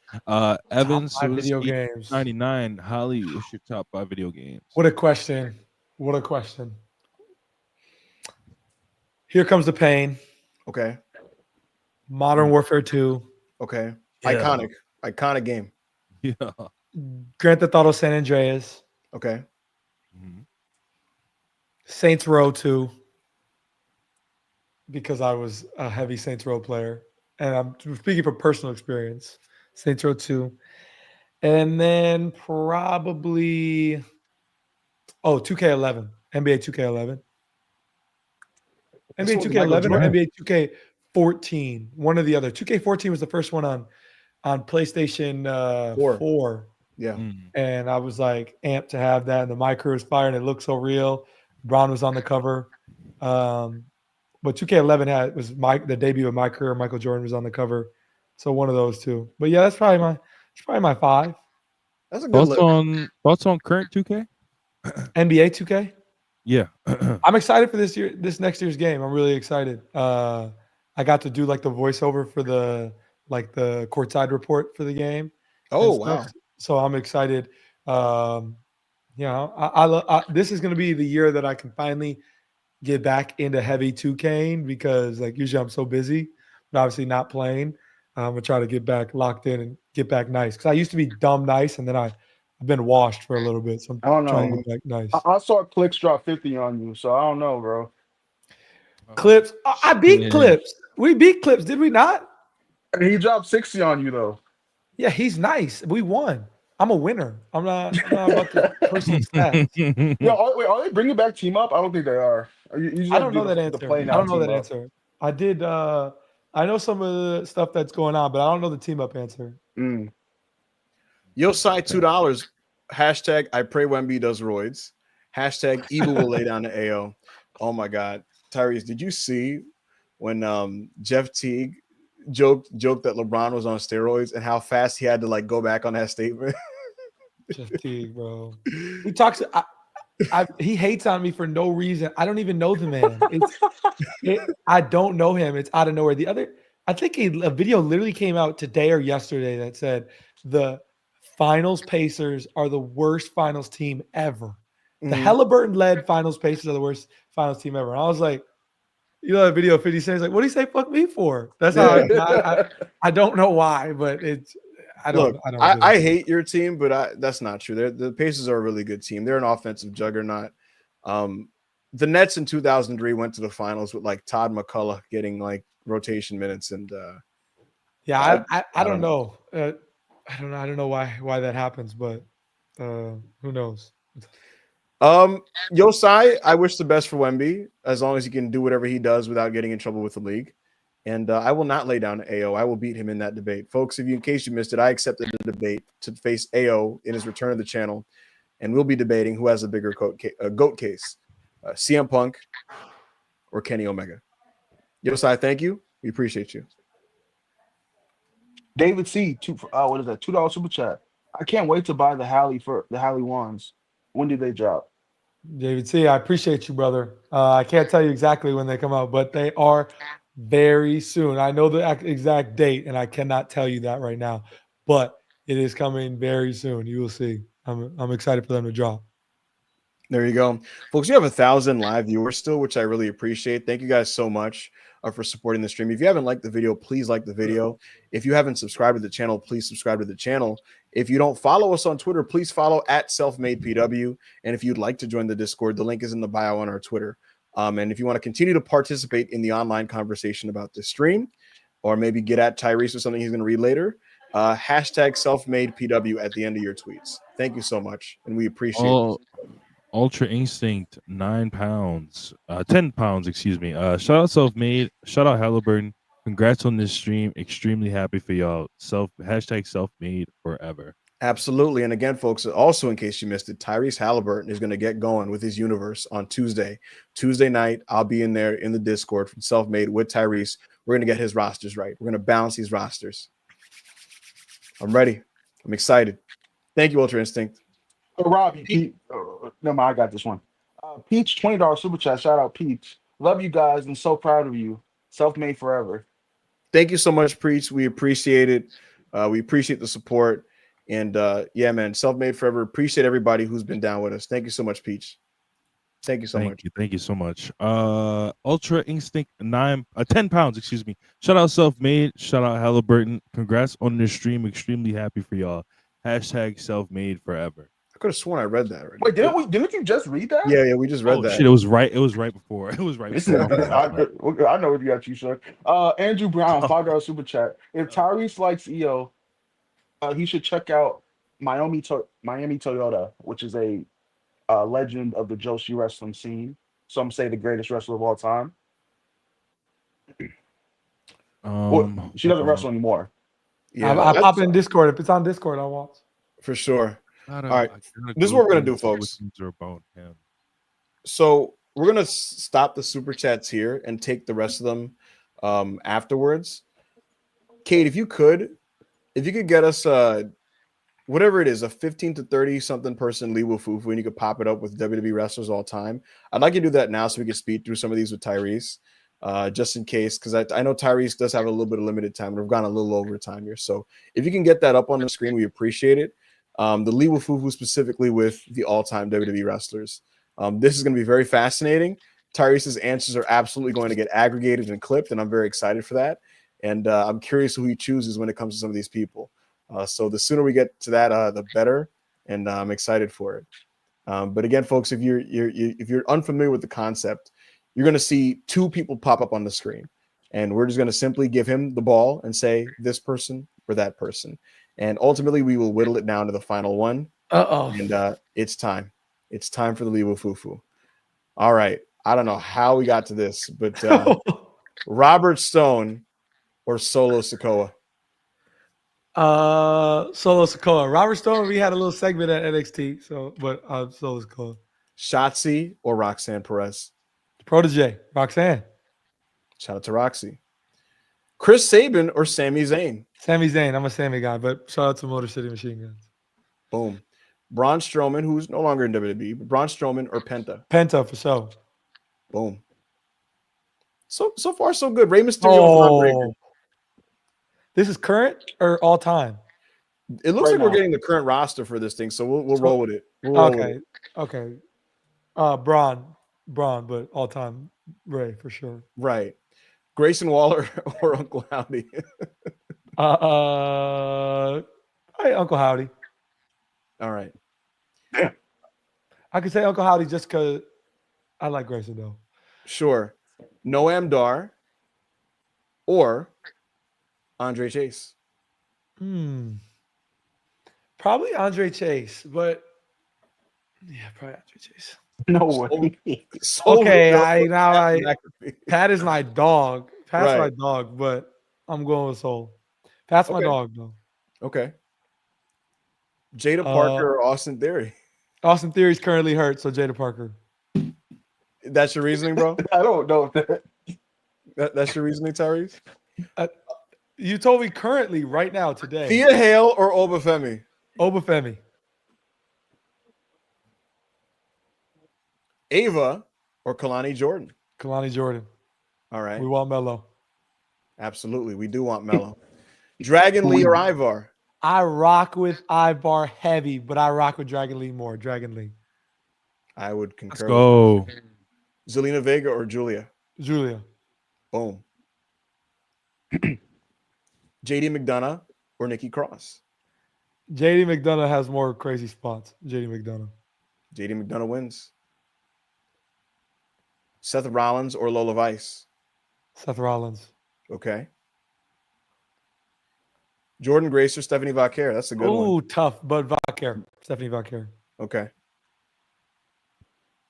Evans,
Top 5 video games.
99. Holly, what's your top 5 video games?
What a question. What a question. Here Comes the Pain.
Okay.
Modern Warfare 2.
Okay.
Yeah.
Iconic game.
Yeah.
Grand Theft Auto San Andreas.
Okay.
Saints Row 2. Because I was a heavy Saints Row player. And I'm speaking from personal experience. Saints Row 2. And then probably 2K11. NBA 2K11. NBA 2K11 or NBA 2K14. One or the other. 2K14 was the first one on PlayStation 4.
Yeah.
And I was like amped to have that. And the micro was fire and it looked so real. Braun was on the cover. But 2K11 was the debut of my career. Michael Jordan was on the cover. So one of those two. But yeah, that's probably my 5.
That's a good
Thoughts on current 2K?
NBA 2K?
Yeah.
I'm excited for this next year's game. I'm really excited. I got to do like the voiceover for the courtside report for the game.
Oh wow.
So I'm excited. This is going to be the year that I can finally get back into heavy 2K because like usually I'm so busy, but obviously not playing. I'm gonna try to get back locked in and get back nice because I used to be dumb nice and then I've been washed for a little bit. So I'm trying to get back nice.
I saw Clicks drop 50 on you, so I don't know, bro.
Clips. I beat Clips. We beat Clips, did we not?
He dropped 60 on you though.
Yeah, he's nice. We won. I'm a winner. I'm not about the personal stats.
Yo, are they bringing back Team Up? I don't think they are.
I don't know that answer. I don't know that answer. I did. I know some of the stuff that's going on, but I don't know the Team Up answer.
You'll sign $2. Hashtag I pray Wemby does roids. Hashtag Evil will lay down the AO. Oh my God, Tyrese, did you see when Jeff Teague joked that LeBron was on steroids and how fast he had to like go back on that statement?
Jeff Teague, bro. He talks. He hates on me for no reason. I don't even know the man. I don't know him. It's out of nowhere. I think a video literally came out today or yesterday that said the Finals Pacers are the worst Finals team ever. The Haliburton-led Finals Pacers are the worst Finals team ever. And I was like, you know that video of 50 Cent? He's like, what do you say fuck me for? That's how I don't know why, but it's I
hate your team, but that's not true. The Pacers are a really good team. They're an offensive juggernaut. The Nets in 2003 went to the finals with like Todd McCullough getting like rotation minutes and
I don't know. I don't know why that happens, but who knows?
Yosai, I wish the best for Wemby as long as he can do whatever he does without getting in trouble with the league. And I will not lay down to AO. I will beat him in that debate. Folks, in case you missed it, I accepted the debate to face AO in his return to the channel. And we'll be debating who has a bigger GOAT case, CM Punk or Kenny Omega. Yosai, thank you. We appreciate you.
David C. What is that? $2 super chat. I can't wait to buy the Halley ones. When do they drop?
David C., I appreciate you, brother. I can't tell you exactly when they come out, but they are very soon. I know the exact date, and I cannot tell you that right now, but it is coming very soon. You will see. I'm excited for them to drop.
There you go, folks. You have 1,000 live viewers still, which I really appreciate. Thank you guys so much for supporting the stream. If you haven't liked the video, please like the video. If you haven't subscribed to the channel, please subscribe to the channel. If you don't follow us on Twitter, please follow at selfmadepw. And if you'd like to join the Discord, the link is in the bio on our Twitter. And if you want to continue to participate in the online conversation about this stream, or maybe get at Tyrese or something he's going to read later, hashtag selfmadepw at the end of your tweets. Thank you so much, and we appreciate it.
Ultra Instinct, 9 pounds, 10 pounds, excuse me. Shout out Self-Made, shout out Haliburton. Congrats on this stream. Extremely happy for y'all. Hashtag Self-Made forever.
Absolutely. And again, folks, also in case you missed it, Tyrese Haliburton is going to get going with his universe on Tuesday. Tuesday night, I'll be in there in the Discord from Self-Made with Tyrese. We're going to get his rosters right. We're going to balance these rosters. I'm ready. I'm excited. Thank you, Ultra Instinct.
Robbie, Pete, no, I got this one. Peach, $20 super chat. Shout out, Peach. Love you guys and so proud of you. Self-made forever.
Thank you so much, Preach. We appreciate it. We appreciate the support. And yeah, man, self-made forever. Appreciate everybody who's been down with us. Thank you so much, Peach. Thank you so much.
Thank you so much. Ultra Instinct 10 pounds, excuse me. Shout out Self-Made. Shout out Haliburton. Congrats on this stream. Extremely happy for y'all. Hashtag Self-Made forever.
I could have sworn I read that already.
Wait, didn't you just read that?
Yeah, we just read that.
Shit, it was right before. It was right before.
I know what you got, you sir. Andrew Brown, $5 super chat. If Tyrese likes EO, he should check out Miami Toyota, which is a legend of the Joshi wrestling scene. Some say the greatest wrestler of all time. Well, she doesn't wrestle anymore.
Yeah, I'll pop in Discord. If it's on Discord, I'll watch.
For sure. All right. This is what we're going to do, folks. So we're going to stop the super chats here and take the rest of them afterwards. Kate, if you could get us whatever it is, a 15 to 30 something person Lee Wufufu, and you could pop it up with WWE wrestlers all time. I'd like you to do that now so we can speed through some of these with Tyrese, just in case, because I know Tyrese does have a little bit of limited time. We've gone a little over time here. So if you can get that up on the screen, we appreciate it. The Lee Wufufu specifically with the all-time WWE wrestlers. This is going to be very fascinating. Tyrese's answers are absolutely going to get aggregated and clipped, and I'm very excited for that. And I'm curious who he chooses when it comes to some of these people. So the sooner we get to that, the better. And I'm excited for it. But again, folks, if you're unfamiliar with the concept, you're going to see two people pop up on the screen, and we're just going to simply give him the ball and say this person or that person. And ultimately, we will whittle it down to the final one. And it's time. It's time for the Lee Wufufu. All right. I don't know how we got to this, but Robert Stone or Solo Sikoa?
Solo Sikoa. Robert Stone, we had a little segment at NXT, but Solo Sikoa.
Shotzi or Roxanne Perez?
Protege, Roxanne.
Shout out to Roxy. Chris Sabin or Sami Zayn?
Sami Zayn. I'm a Sami guy, but shout out to Motor City Machine Guns.
Boom. Braun Strowman, who's no longer in WWE, but Braun Strowman or Penta?
Penta for sure.
Boom. So far, so good. Rey Mysterio.
This is current or all time?
It looks like we're getting the current roster for this thing, so we'll roll with it.
Okay. Braun, but all time Ray for sure.
Right. Grayson Waller or Uncle Howdy?
Uncle Howdy.
All right.
Yeah.
I could say Uncle Howdy just because I like Grayson though.
Sure. Noam Dar or Andre Chase?
Probably Andre Chase, but yeah, probably Andre Chase.
No way.
Okay, Pat is my dog. Pat's my
Right.
dog, but I'm going with Soul. Pat's my dog though.
Okay. Jada Parker or Austin Theory?
Austin Theory's currently hurt, so Jada Parker.
That's your reasoning, bro?
I don't know.
That's your reasoning, Tyrese?
You told me currently, right now, today.
Thea Hale or Obafemi?
Obafemi.
Ava or Kalani Jordan?
Kalani Jordan.
All right.
We want Melo.
Absolutely. We do want Melo. Dragon Lee or Ivar?
I rock with Ivar heavy, but I rock with Dragon Lee more. Dragon Lee.
I would
Let's
concur.
go.
With Zelina Vega or Julia?
Julia.
Boom. JD McDonough or Nikki Cross?
JD McDonough has more crazy spots. JD McDonough.
JD McDonough wins. Seth Rollins or Lola Vice?
Seth Rollins.
Okay. Jordan Grace or Stephanie Vaquer? That's a good one.
Ooh, tough. But Vaquer. Stephanie Vaquer.
Okay.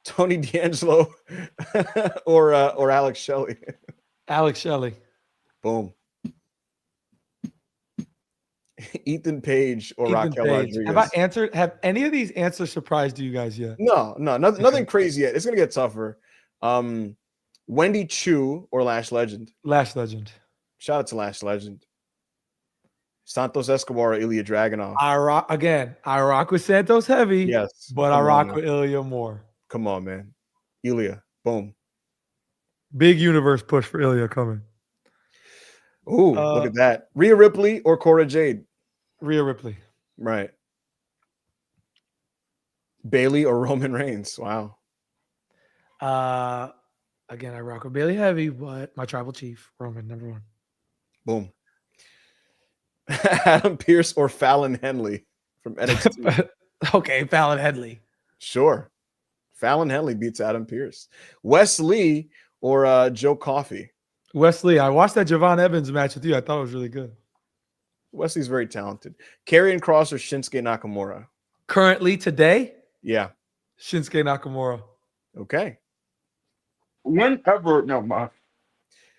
Tony D'Angelo or Alex Shelley?
Alex Shelley.
Boom. Ethan Page or
Ethan
Raquel
Page.
Rodriguez?
Have any of these answers surprised you guys yet?
No, nothing crazy yet. It's gonna get tougher. Wendy Chu or Lash Legend?
Lash Legend.
Shout out to Lash Legend. Santos Escobar or Ilya Dragunov?
I rock with Santos heavy.
Yes,
But I rock with Ilya more.
Come on, man. Ilya. Boom.
Big universe push for Ilya coming.
Ooh, look at that. Rhea Ripley or Cora Jade?
Rhea Ripley.
Right. Bailey or Roman Reigns? Wow.
Again, I rock with Bailey heavy, but my tribal chief, Roman, number one.
Boom. Adam Pearce or Fallon Henley from NXT?
Okay, Fallon Henley.
Sure. Fallon Henley beats Adam Pearce. Wes Lee or Joe Coffey?
Wesley, I watched that Javon Evans match with you. I thought it was really good.
Wesley's very talented. Karrion Kross or Shinsuke Nakamura?
Currently, today,
Yeah.
Shinsuke Nakamura.
Okay.
Whenever, no, my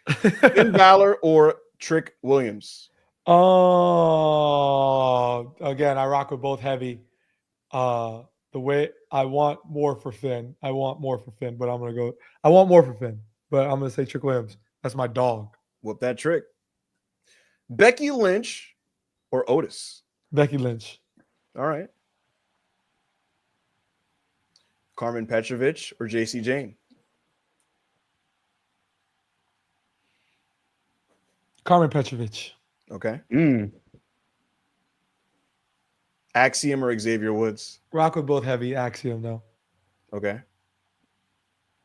Finn Balor or Trick Williams?
Oh, again, I rock with both heavy. The way I want more for Finn. I want more for Finn, but I want more for Finn, but I'm gonna say Trick Williams. That's my dog.
Whoop that trick. Becky Lynch or Otis?
Becky Lynch.
All right. Carmen Petrovich or JC Jane?
Carmen Petrovich.
Okay. Axiom or Xavier Woods?
Rock with both heavy. Axiom, though.
Okay.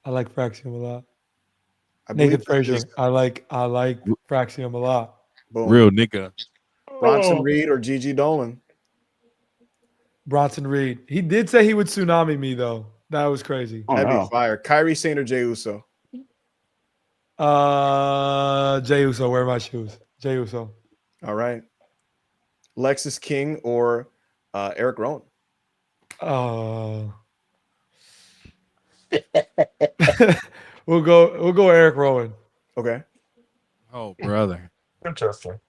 I like Fraxium a lot.
I
Nathan
believe
Frazier. I like Fraxium a lot.
Boom.
Real nigga.
Bronson Reed or Gigi Dolan?
Bronson Reed. He did say he would tsunami me, though. That was crazy.
That'd be fire. Kyrie Sane or Jey Uso?
Jey Uso. Wear my shoes. Jey Uso.
All right. Lexus King or Eric Rowan?
We'll go Eric Rowan.
Okay.
Oh, brother.
Interesting.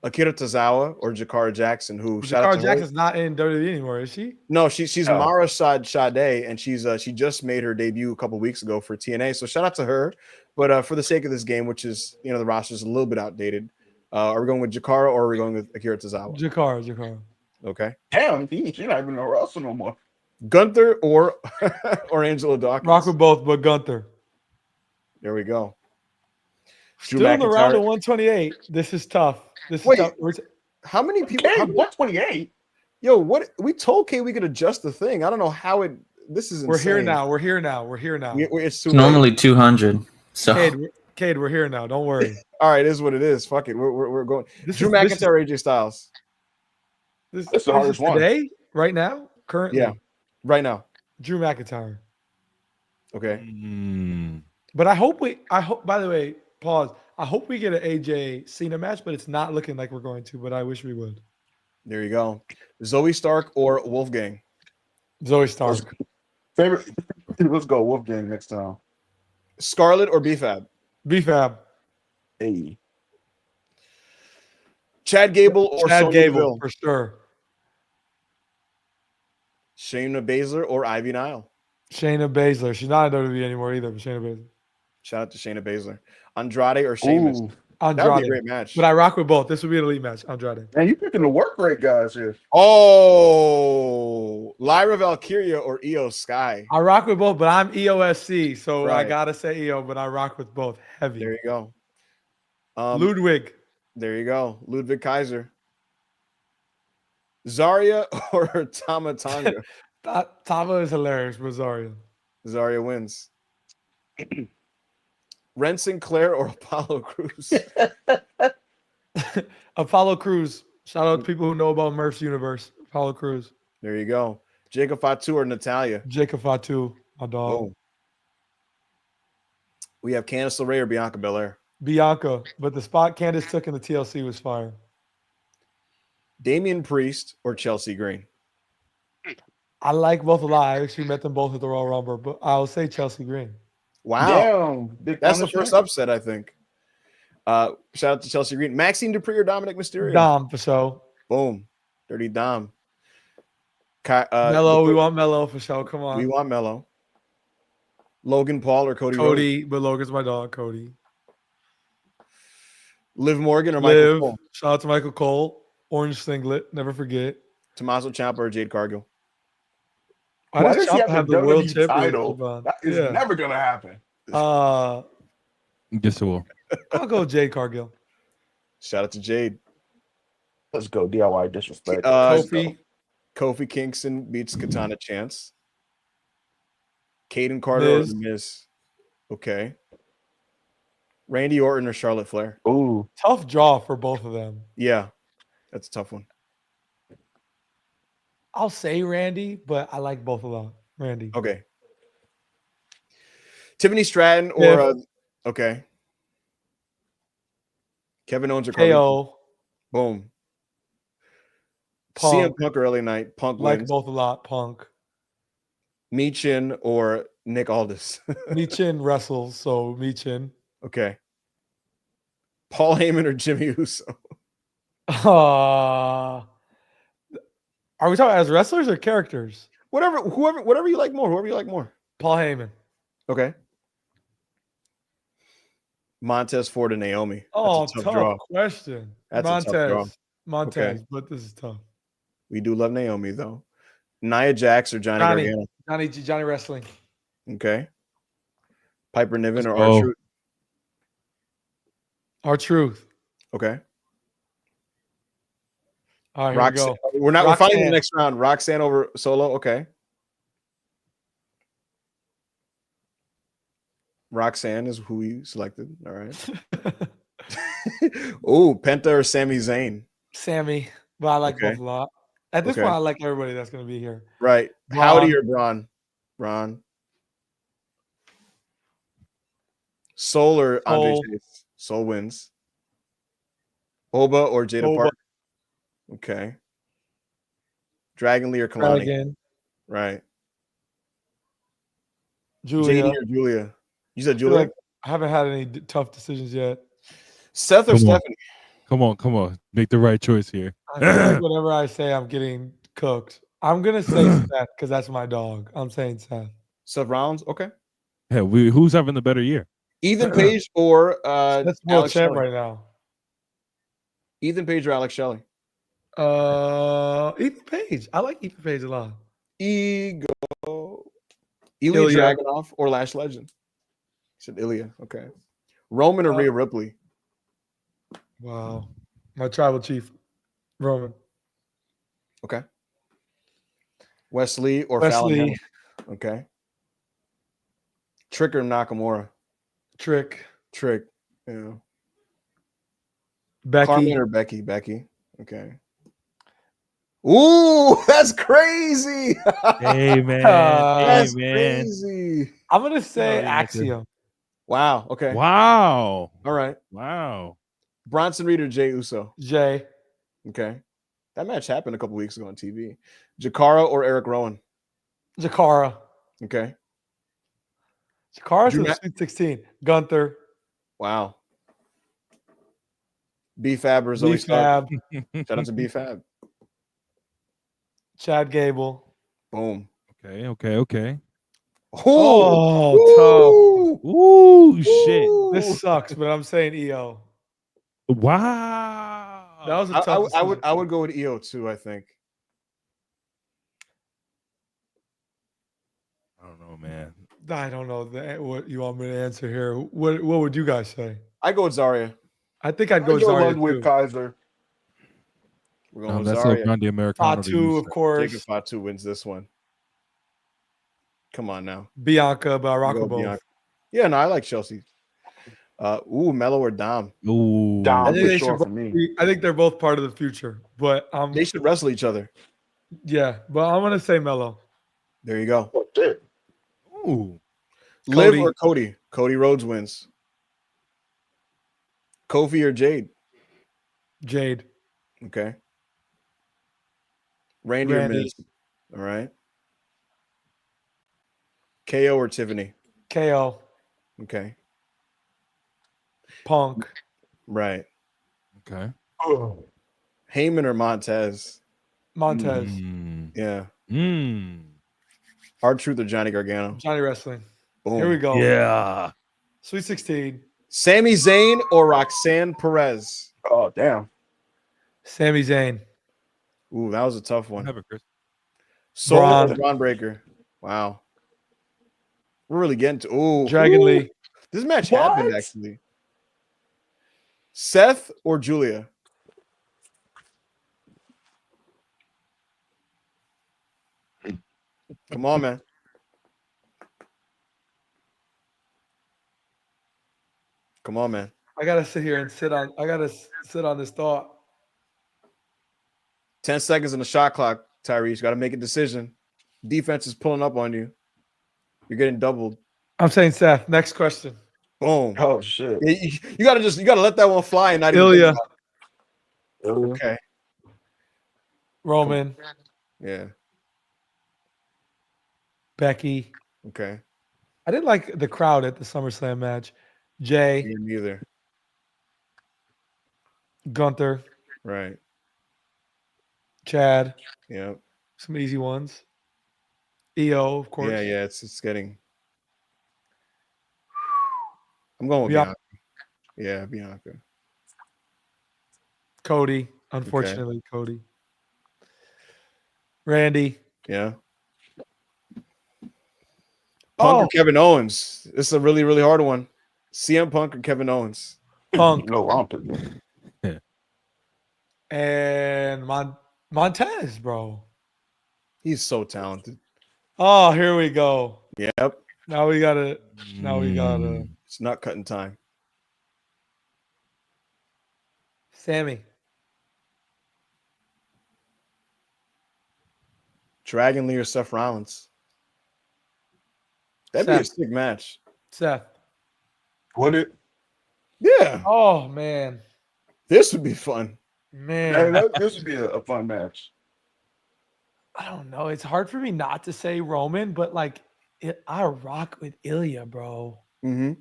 Akira Tozawa or Jakara Jackson? Who?
Jakara Jackson's not in WWE anymore, is she?
No, she's Mara Sade, and she just made her debut a couple weeks ago for TNA. So shout out to her. But for the sake of this game, which is the roster's a little bit outdated, are we going with Jakara or are we going with Akira Tozawa?
Jakara.
Okay.
Damn, she's not even a wrestler no more.
Gunther or Angela Dawkins?
Rock with both, but Gunther.
There we go.
Still in the round of 128. This is tough. Tough.
How many people?
128.
Yo, what? We told Kay we could adjust the thing. I don't know how it. This is insane.
We're here now.
It's
normally 200. So
Cade, we're here now. Don't worry.
All right, it is what it is. Fuck it. We're going. Drew McIntyre, AJ Styles.
This is the hardest one today. Right now, currently.
Yeah, right now.
Drew McIntyre.
Okay.
But I hope. By the way, pause. I hope we get an AJ Cena match, but it's not looking like we're going to. But I wish we would.
There you go. Zoe Stark or Wolfgang?
Zoe Stark.
Favorite. Let's go Wolfgang next time.
Scarlett or BFAB?
BFAB.
Hey.
Chad Gable or
Chad
Sonya
Gable
Deville?
for sure.
Shayna Baszler or Ivy Nile?
Shayna Baszler. She's not in WWE anymore either, but Shayna Baszler.
Shout out to Shayna Baszler. Andrade or Sheamus?
Andrade.
That would be a great match.
But I rock with both. This would be an elite match. Andrade.
Man, you picking the work rate guys here.
Oh, Lyra Valkyria or Io Sky?
I rock with both, but I'm EOSC, so
Right.
I gotta say EO, but I rock with both heavy.
There you go.
Ludwig.
There you go. Ludwig Kaiser. Zarya or Tama Tonga?
Tama is hilarious, but Zarya.
Zarya wins. Ren Sinclair or Apollo Cruz?
Apollo Cruz. Shout out to people who know about Murph's universe. Apollo Cruz.
There you go. Jacob Fatu or Natalia?
Jacob Fatu, my dog.
Boom. We have Candice LeRae or Bianca Belair?
Bianca, but the spot Candice took in the TLC was fire.
Damian Priest or Chelsea Green?
I like both a lot. I actually met them both at the Royal Rumble, but I'll say Chelsea Green.
Wow.
Damn.
That's the first upset, I think. Shout out to Chelsea Green. Maxine Dupree or Dominic Mysterio?
Dom, for sure.
Boom. Dirty Dom.
Mello, we want Mello for sure. Come on.
We want Mello. Logan Paul or Cody Rhodes?
Cody, but Logan's my dog, Cody.
Liv Morgan or Michael Cole?
Shout out to Michael Cole. Orange singlet, never forget.
Tommaso Ciampa or Jade Cargill?
Why does Ciampa have the world championship on?
That is never going to happen.
Guess it will.
I'll go Jade Cargill.
Shout out to Jade.
Let's go. DIY disrespect.
Kofi Kingston beats Katana Chance. Caden Carter or The Miz? Okay. Randy Orton or Charlotte Flair?
Ooh.
Tough draw for both of them.
Yeah. That's a tough one.
I'll say Randy, but I like both a lot. Randy.
Okay. Tiffany Stratton or okay. Kevin Owens or
KO.
Boom.
Punk.
CM Punk or LA Knight? Punk
Like
wins.
both a lot. Punk.
Michin or Nick Aldis?
Michin wrestles, so Michin.
Okay. Paul Heyman or Jimmy Uso?
Are we talking as wrestlers or characters?
Whatever you like more. Whoever you like more.
Paul Heyman.
Okay. Montez Ford and Naomi.
That's
a tough draw.
question.
That's a tough draw.
Montez,
Okay.
but this is tough.
We do love Naomi though. Nia Jax or Johnny Gargano?
Johnny Wrestling.
Okay. Piper Niven or
go.
R-Truth?
R-Truth.
Okay.
All right, here we go.
We're fighting the next round. Roxanne over Solo. Okay. Roxanne is who we selected. All right. Oh, Penta or Sami Zayn?
Sammy, but I like both a lot. At this point, I like everybody that's going to be here.
Right.
Braun.
Howdy or Braun? Braun. Soul or Andre Chase? Soul wins. Oba or Jada Park? Okay. Dragon Lee or Kalani?
Dragon.
Right.
Julia.
JD or Julia? You said Julia?
I haven't had any tough decisions yet.
Seth or Stephanie?
Come on. Make the right choice here.
I feel like whatever I say, I'm getting cooked. I'm going to say Seth because that's my dog. I'm saying Seth.
Seth Rollins? Okay.
Hey, who's having the better year?
Ethan Page or
that's world champ right now.
Ethan Page or Alex Shelley?
Ethan Page. I like Ethan Page a lot.
Ilya Dragunov or Lash Legend? He said Ilya. Okay. Roman or Rhea Ripley?
Wow. My tribal chief, Roman.
Okay. Wesley or Fallon? Okay. Trick or Nakamura?
Trick.
Yeah.
Becky.
Carmen or Becky? Okay. Ooh, that's crazy.
Hey man.
That's
man.
crazy.
I'm gonna say Axiom.
Wow. Okay.
Wow.
All right.
Wow.
Bronson Reed or Jay Uso?
Jay.
Okay. That match happened a couple weeks ago on TV. Jakara or Eric Rowan?
Jakara.
Okay.
Jakara's in the Sweet 16. Gunther.
Wow. B-Fab or Zoe Stark? Shout out to B-Fab.
Chad Gable.
Boom.
Okay.
Oh,
tough. Ooh, shit.
This sucks, but I'm saying EO.
Wow.
That was a tough
I would go with EO too, I think.
I don't know, man.
I don't know what you want me to answer here. What would you guys say?
I go with Zarya.
I think I'd go Zarya
with Kaiser.
We're going with
That's
Zarya.
El Grande Americano. to
Fatu,
you,
of
sir.
course.
Jacob Fatu wins this one. Come on now.
Bianca, but I rock
Go
with both.
Bianca. Yeah, no, I like Chelsea. Mello or Dom.
Ooh.
I
Dom
think
for
they
sure
should
for
both
me.
I think they're both part of the future. But
They should wrestle each other.
yeah, but I'm gonna say Mello.
There you go.
Oh, shit.
Ooh.
Liv
Cody.
or Cody? Cody Rhodes wins. Kofi or Jade?
Jade.
Okay. Randy or
Randy.
Miz? All right. KO or Tiffany?
KO.
Okay.
Punk.
Right.
Okay.
Oh.
Heyman or Montez?
Montez.
Yeah. R-Truth or Johnny Gargano?
Johnny Wrestling.
Boom.
Here we go.
Yeah.
Sweet 16.
Sami Zayn or Roxanne Perez?
Oh, damn.
Sami Zayn.
Ooh, that was a tough one.
Have it, Chris.
Solo
Braun.
or Braun Breaker? Wow. We're really getting to
Dragon Lee.
This match happened actually. Seth or Julia? Come on, man. Come on, man.
I gotta sit here and sit on this thought.
10 seconds in the shot clock, Tyrese. Got to make a decision. Defense is pulling up on you. You're getting doubled.
I'm saying Seth. Next question.
Boom.
Oh, shit.
You gotta let that one fly and not even
Ilya.
think about it. Okay.
Roman.
Yeah.
Becky.
Okay.
I didn't like the crowd at the SummerSlam match. Jay.
Me neither.
Gunther.
Right.
Chad.
Yeah.
Some easy ones. EO, of course.
Yeah. It's getting. I'm going with Bianca. Yeah, Bianca.
Cody. Unfortunately, Cody. Randy.
Yeah. Punk or Kevin Owens? This is a really, really hard one. CM Punk or Kevin Owens?
Punk.
No, I'm picking.
And Montez, bro.
He's so talented.
Oh, here we go.
Yep.
Now we gotta.
It's not cutting time.
Sammy.
Dragon Lee or Seth Rollins? That'd be a sick match.
Seth.
Would it?
Yeah.
Oh man.
This would be fun.
Man.
This would be a fun match.
I don't know. It's hard for me not to say Roman, but like I rock with Ilya, bro.
Mm-hmm.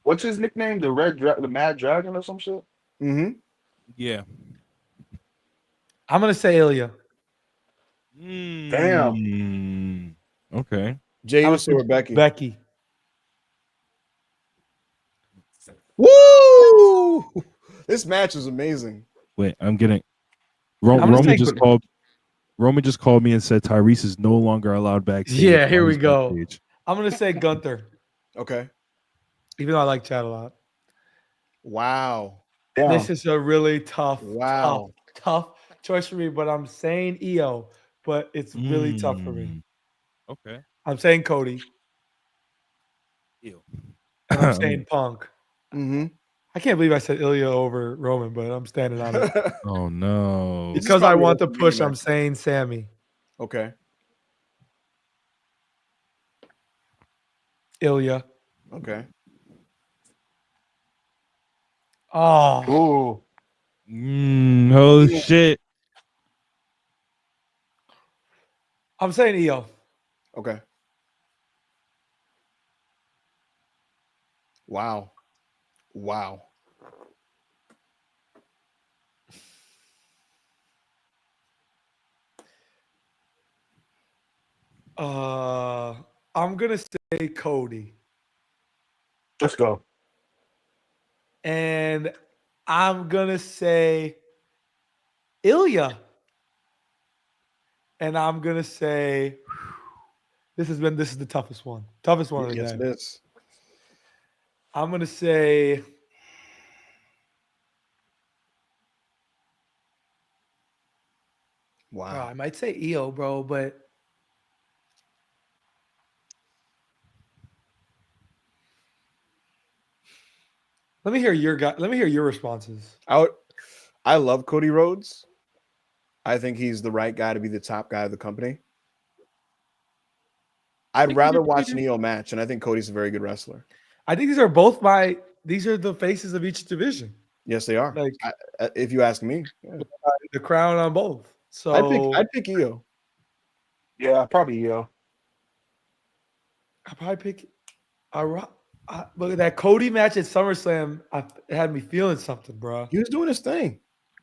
What's his nickname? The Mad Dragon or some shit?
Mm-hmm.
Yeah.
I'm gonna say Ilya.
Damn.
Okay.
Jey Uso or Becky?
Becky.
Woo! This match is amazing.
Wait, I'm getting. Roman just called me and said Tyrese is no longer allowed backstage.
Yeah, here we go.
Backstage.
I'm gonna say Gunther.
Okay.
Even though I like Chad a lot.
Wow.
Damn.
This is a really tough choice for me, but I'm saying EO, but it's really tough for me.
Okay.
I'm saying Cody.
Ew.
And I'm saying Punk.
Mm-hmm.
I can't believe I said Ilya over Roman, but I'm standing on it.
Oh no.
Because I want the push, I'm saying Sammy.
Okay.
Ilya.
Okay.
Oh.
Ooh.
Oh shit.
I'm saying EO.
Okay. Wow. Wow.
I'm gonna say Cody.
Let's go.
And I'm gonna say Ilya. And I'm gonna say this is the toughest one. Toughest one of the
Yes,
day.
it is.
I'm gonna say
Wow.
I might say Io, bro, but let me hear your responses.
I love Cody Rhodes. I think he's the right guy to be the top guy of the company. I'd rather watch an Io match, and I think Cody's a very good wrestler.
I think these are the faces of each division.
Yes, they are.
Like,
if you ask me, yeah.
The crown on both. So
I'd pick Io.
Yeah, probably Io.
I probably pick. Look at that Cody match at SummerSlam. It had me feeling something, bro.
He was doing his thing.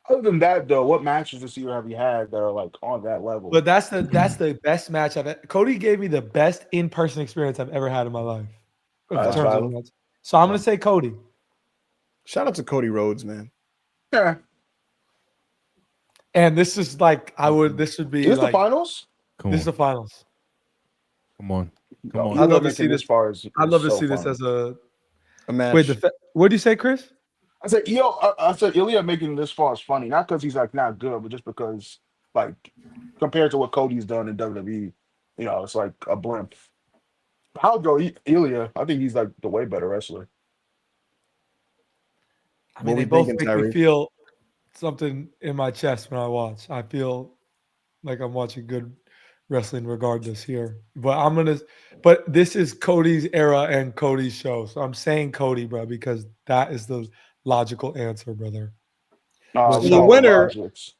Other than that, though, what matches this year have you had that are like on that level?
But that's the best match I've had. Cody gave me the best in-person experience I've ever had in my life. In terms of match. So I'm gonna say Cody.
Shout out to Cody Rhodes, man.
Yeah.
And this is like this would be
Is this
like
the finals?
This is the finals.
Come on.
I'd love to see this. I'd love to see this as a
match.
Wait, what did you say, Chris?
I said Ilya making this far is funny, not because he's like not good, but just because like compared to what Cody's done in WWE, it's like a blimp. I'll go Ilya. I think he's like the way better wrestler.
I mean, they both make me feel something in my chest when I watch. I feel like I'm watching good wrestling regardless here. But this is Cody's era and Cody's show. So I'm saying Cody, bro, because that is the logical answer, brother.
The winner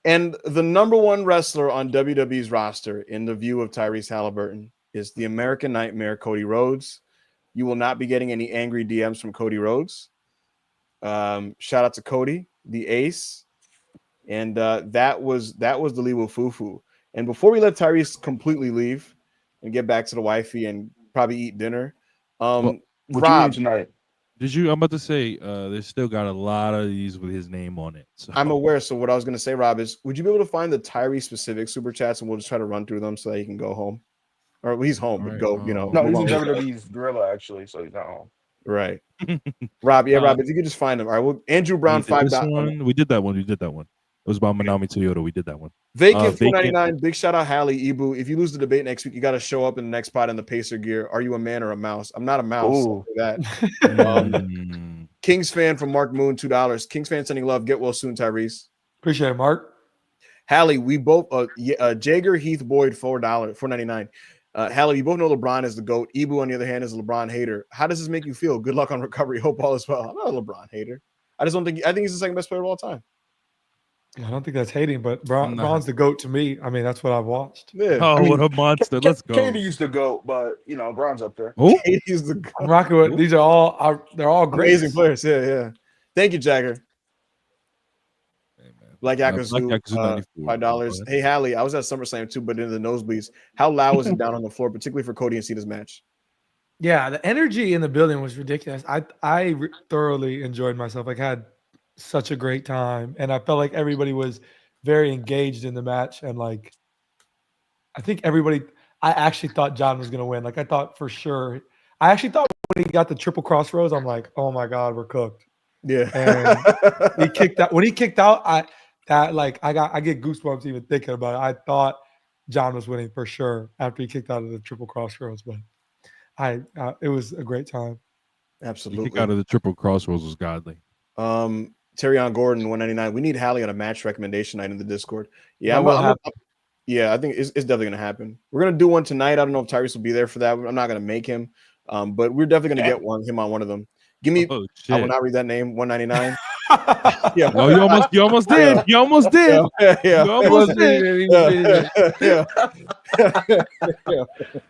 and the number one wrestler on WWE's roster in the view of Tyrese Haliburton is the American Nightmare, Cody Rhodes. You will not be getting any angry DMs from Cody Rhodes. Shout out to Cody, the ace. And that was the Liwo Fufu. And before we let Tyrese completely leave and get back to the wifey and probably eat dinner,
what
Rob,
tonight?
I'm about to say, they still got a lot of these with his name on it. So.
I'm aware. So what I was going to say, Rob, is would you be able to find the Tyrese specific super chats and we'll just try to run through them so that he can go home? Or he's home, but go,
No, he's in WWE's Gorilla, actually, so he's not home.
Right. Rob, Rob, if you could just find them. All right. Well, Andrew Brown, $5.
We did that one. It was about Manami Toyota. We did that one.
Vacant $4.99. Big shout out Hallie Ibu. If you lose the debate next week, you got to show up in the next spot in the Pacer gear. Are you a man or a mouse? I'm not a mouse. That. Kings fan from Mark Moon, $2. Kings fan sending love. Get well soon, Tyrese.
Appreciate it, Mark.
Hallie, we both Jager Heath Boyd $4.99. Hallie, you both know LeBron is the GOAT. Ibu, on the other hand, is a LeBron hater. How does this make you feel? Good luck on recovery. Hope all is well. I'm not a LeBron hater. I think he's the second best player of all time.
I don't think that's hating, but Braun's the GOAT to me. I mean, that's what I've watched.
Yeah.
Oh, what a monster. Let's go.
KD's the GOAT, but, Braun's up there.
Oh,
KD's the GOAT.
I'm rocking with these are they're all great.
Amazing players. Yeah. Thank you, Jagger. Black Yakuza, $5. Hey, Hallie, I was at SummerSlam too, but in the nosebleeds. How loud was it down on the floor, particularly for Cody and Cena's match?
Yeah, the energy in the building was ridiculous. I thoroughly enjoyed myself. Like, had such a great time, and I felt like everybody was very engaged in the match. And like, I think I actually thought John was going to win. Like, I thought for sure. I actually thought when he got the triple crossroads, I'm like, oh my god, we're cooked.
Yeah.
And he kicked out. When he kicked out, I get goosebumps even thinking about it. I thought John was winning for sure after he kicked out of the triple crossroads, but it was a great time.
Absolutely.
The kick out of the triple crossroads was godly.
Terrion Gordon, $1.99. We need Hallie on a match recommendation night in the Discord. Yeah, I think it's definitely gonna happen. We're gonna do one tonight. I don't know if Tyrese will be there for that. I'm not gonna make him, but we're definitely gonna get him on one of them. Give me.
Oh,
I will not read that name. $1.99. Yeah.
Oh, you almost did. You almost did.
Yeah.
You almost did.
Yeah.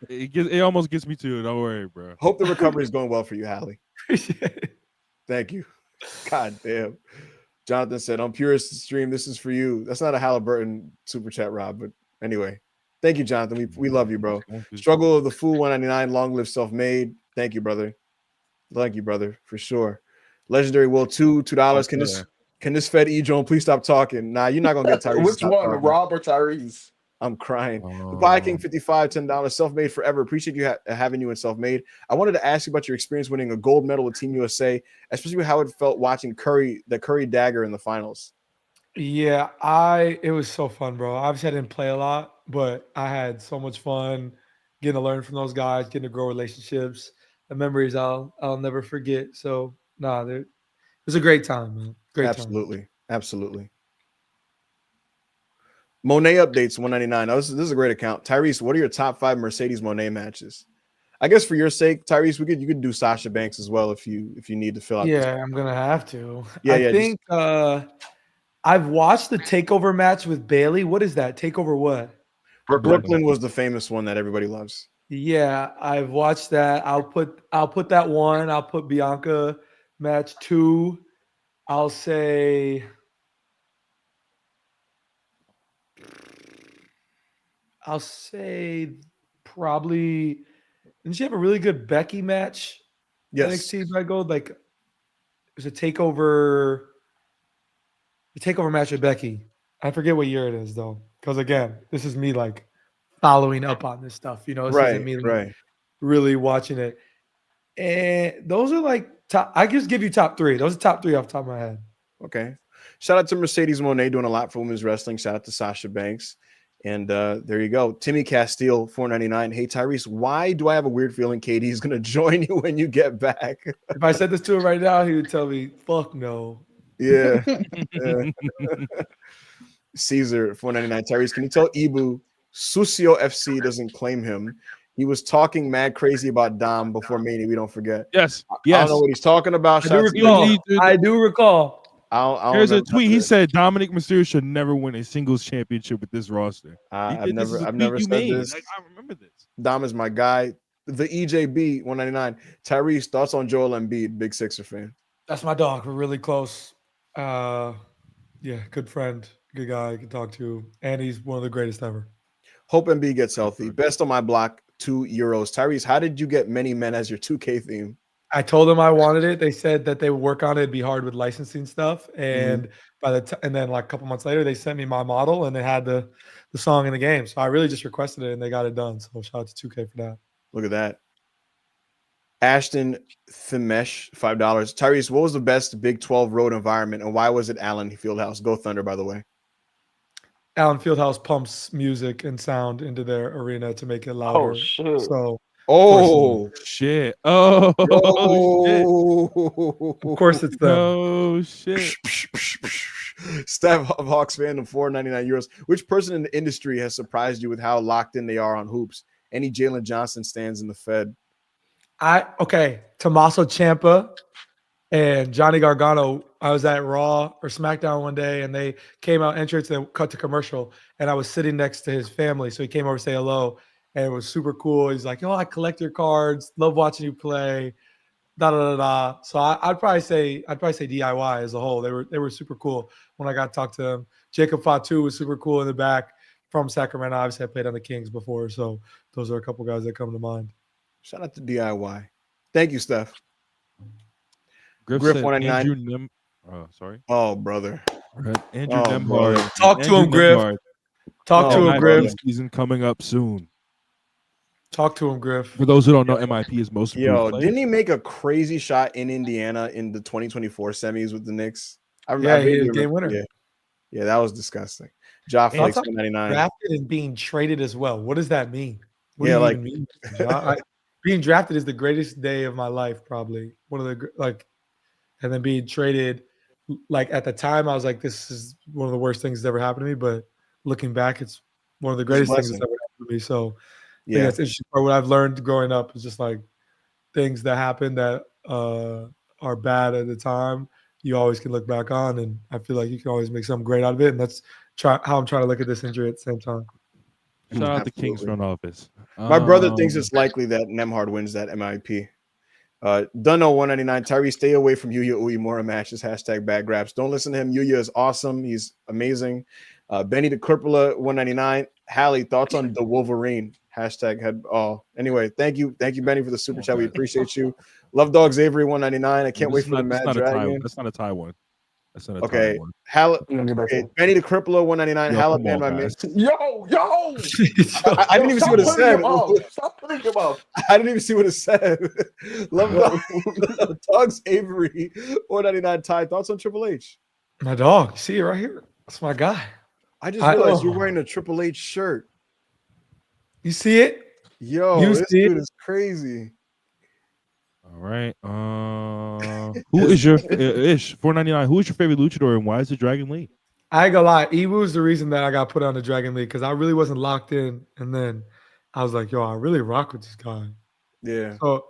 It almost gets me too. Don't worry, bro.
Hope the recovery is going well for you, Hallie. Thank you. God damn. Jonathan said, on Purist Stream, this is for you. That's not a Haliburton super chat, Rob, but anyway. Thank you, Jonathan. We love you, bro. Struggle of the Fool, $1.99. Long live self-made. Thank you, brother. Thank you, brother, for sure. Legendary Will $2. Can this Fed E-Joan please stop talking? Nah, you're not gonna get Tyrese.
Which one, Rob or Tyrese?
I'm crying. The Pie King 55, $10. Self-made forever. Appreciate you having you in self-made. I wanted to ask you about your experience winning a gold medal with Team USA, especially how it felt watching the Curry dagger in the finals.
Yeah, it was so fun, bro. Obviously, I didn't play a lot, but I had so much fun getting to learn from those guys, getting to grow relationships, the memories I'll never forget. So, it was a great time, man. Great time.
Absolutely. Absolutely. Monet updates 199. Oh, this is a great account. Tyrese, what are your top 5 Mercedes Monet matches? I guess for your sake, Tyrese, you could do Sasha Banks as well if you need to fill out this.
Yeah, I'm gonna have to.
Yeah,
I
yeah.
think I've watched the takeover match with Bailey. What is that? Takeover what?
Brooklyn was the famous one that everybody loves.
Yeah, I've watched that. I'll put that one. I'll put Bianca match 2. I'll say probably. Didn't she have a really good Becky match?
Yes.
NXT by Gold. Like it was a takeover. The takeover match with Becky. I forget what year it is though, because again, this is me like following up on this stuff. This isn't me like, really watching it. And those are like top. I just give you top 3. Those are top 3 off the top of my head.
Okay. Shout out to Mercedes Moné doing a lot for women's wrestling. Shout out to Sasha Banks. And there you go. Timmy Castile, $4.99. Hey, Tyrese, why do I have a weird feeling Katie is going to join you when you get back?
If I said this to him right now, he would tell me, fuck no.
Yeah. Caesar, $4.99. Tyrese, can you tell Ibu Sucio FC doesn't claim him? He was talking mad crazy about Dom before Mania. We don't forget.
Yes.
I don't know what he's talking about.
I do recall.
There's
a tweet. He said Dominic Mysterio should never win a singles championship with this roster.
I've never said this.
Like, I remember this.
Dom is my guy. The EJB 199. Tyrese, thoughts on Joel Embiid? Big Sixer fan.
That's my dog. We're really close. Yeah, good friend, good guy I can talk to, and he's one of the greatest ever.
Hope Embiid gets healthy. Best on my block, €2. Tyrese, how did you get Many Men as your 2K theme?
I told them I wanted it. They said that they would work on it. It'd be hard with licensing stuff. And and then like a couple months later, they sent me my model and they had the song in the game. So I really just requested it and they got it done. So shout out to 2K for that.
Look at that. Ashton Thimesh, $5. Tyrese, what was the best Big 12 road environment and why was it Allen Fieldhouse? Go Thunder, by the way.
Allen Fieldhouse pumps music and sound into their arena to make it louder.
Oh, shit.
So
shit.
Oh,
of course it's them.
Oh shit.
Staff of Hawks fandom, €4.99. Which person in the industry has surprised you with how locked in they are on hoops? Any Jalen Johnson stands in the Fed?
Tommaso Ciampa and Johnny Gargano. I was at Raw or SmackDown one day and they came out entrance and cut to commercial and I was sitting next to his family. So he came over to say hello. And it was super cool. He's like, I collect your cards. Love watching you play. Da da da da. So I'd probably say DIY as a whole. They were super cool when I got to talk to them. Jacob Fatu was super cool in the back from Sacramento. Obviously, I played on the Kings before, so those are a couple guys that come to mind.
Shout out to DIY. Thank you, Steph.
Griff
199.
Sorry.
Oh, brother.
Andrew Nembhard.
Talk to him, Griff. Talk to him, Griff.
Season coming up soon.
Talk to him, Griff.
For those who don't know, MIP is most
Yo,
player.
didn't he make a crazy shot in Indiana in the 2024 semis with the Knicks?
He was game winner.
Yeah, that was disgusting. Ja Flakes 199.
Drafted and being traded as well. What does that mean? What
yeah,
do you
like
even mean? Being drafted is the greatest day of my life, probably. One of the and then being traded. Like at the time, I was like, "This is one of the worst things that's ever happened to me." But looking back, it's one of the greatest things that's ever happened to me. So. Yeah, that's interesting. What I've learned growing up is just like things that happen that are bad at the time. You always can look back on, and I feel like you can always make something great out of it. And that's how I'm trying to look at this injury at the same time.
Shout out the Kings front office.
My brother thinks it's likely that Nembhard wins that MIP. Dunno 199. Tyrese, stay away from Yuya Uemura matches. #bad grabs. Don't listen to him. Yuya is awesome. He's amazing. Benny the Kirpula 199. Hallie, thoughts on the Wolverine? #head. Oh, anyway, thank you, Benny, for the super chat. We appreciate you. Love Dogs Avery 199. I can't wait for the Mad Dragon.
That's not a tie one. That's not a
okay.
tie one.
Benny the Crippler 199. Halapan, my man.
Yo.
I didn't even see what it said.
Stop putting him up.
I didn't even see what it said. Love Dogs Avery 199. Ty, thoughts on Triple H?
My dog. See it right here. That's my guy.
I just realized you're wearing a Triple H shirt.
You see it?
Yo, this dude is crazy.
All right. Who is your Ish 499? Who is your favorite luchador and why is it Dragon Lee?
I ain't gonna lie. Ibu is the reason that I got put on the Dragon League because I really wasn't locked in, and then I was like, "Yo, I really rock with this guy."
Yeah.
So,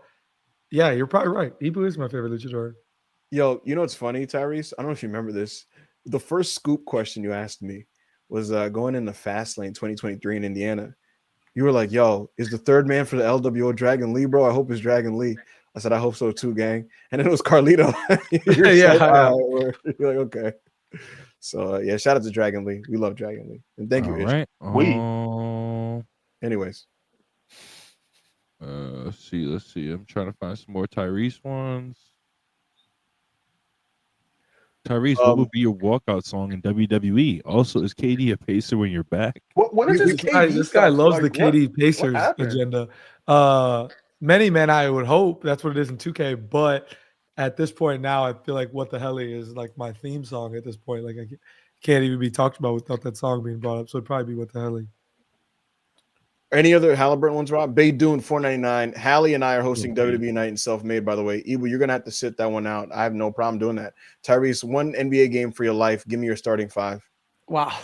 yeah, you're probably right. Ibu is my favorite luchador.
Yo, you know what's funny, Tyrese? I don't know if you remember this. The first scoop question you asked me was going into Fastlane 2023 in Indiana. You were like, "Yo, is the third man for the LWO Dragon Lee, bro? I hope it's Dragon Lee." I said, "I hope so too, gang." And then it was Carlito. You're you're like, okay. So yeah, shout out to Dragon Lee. We love Dragon Lee, and thank you, Ish.
Right.
Anyways,
let's see. I'm trying to find some more Tyrese ones. Tyrese, what would be your walkout song in WWE? Also, is KD a pacer when you're back?
What is this KD
This guy
stuff?
loves
Like,
the KD
what
Pacers
happened?
agenda. Many men, I would hope that's what it is in 2K. But at this point now, I feel like "What the Hell" is like my theme song at this point. Like I can't even be talked about without that song being brought up. So it'd probably be "What the Hell."
any other Haliburton ones, Rob? Bay Dune 499. Hallie and I are hosting WWE Night in Self-Made, by the way. Ebu, you're gonna have to sit that one out. I have no problem doing that. Tyrese, one NBA game for your life. Give me your starting five.
Wow,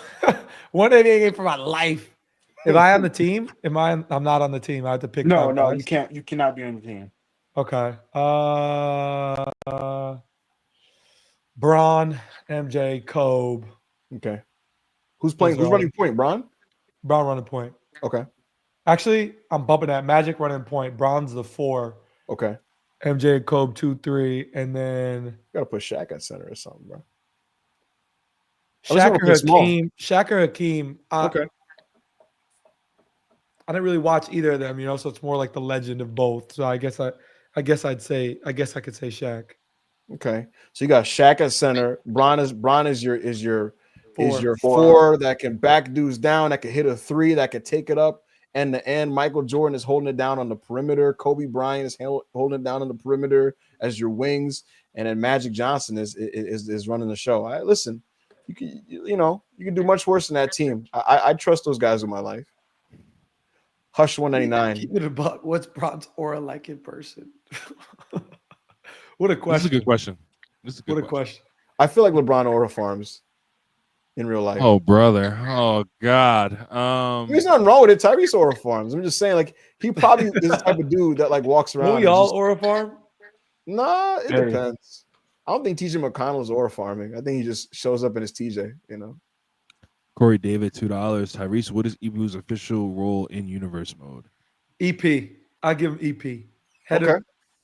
one NBA game for my life. If I on the team, I'm not on the team. I have to pick.
No,
guys.
you can't. You cannot be on the team.
Okay. Braun, MJ, Kobe.
Okay. Who's playing? Who's running point? Braun?
Braun running point.
Okay.
Actually, I'm bumping that. Magic running point. Braun's the 4.
Okay.
MJ and Kobe 2, 3, and then
you gotta put Shaq at center or something, bro.
Shaq or Hakeem.
Okay.
I didn't really watch either of them, so it's more like the legend of both. So I guess I could say Shaq.
Okay. So you got Shaq at center. Braun is your
4.
4 that can back dudes down, that can hit a 3, that can take it up. And the end, Michael Jordan is holding it down on the perimeter. Kobe Bryant is holding it down on the perimeter as your wings, and then Magic Johnson is running the show. Listen, you can do much worse than that team. I trust those guys with my life. Hush 199.
Keep it a buck. What's Braun's aura like in person? What a question.
This is a good question.
What a question.
I feel like LeBron aura farms in real life.
Oh, brother. Oh, God.
There's nothing wrong with it. Tyrese aura farms. I'm just saying, like, he probably is the type of dude that like walks around.
Will we all aura farm?
Nah, it depends. I don't think TJ McConnell's aura farming. I think he just shows up in his TJ,
Corey David, $2. Tyrese, what is Ibu's official role in universe mode?
EP. I give him EP.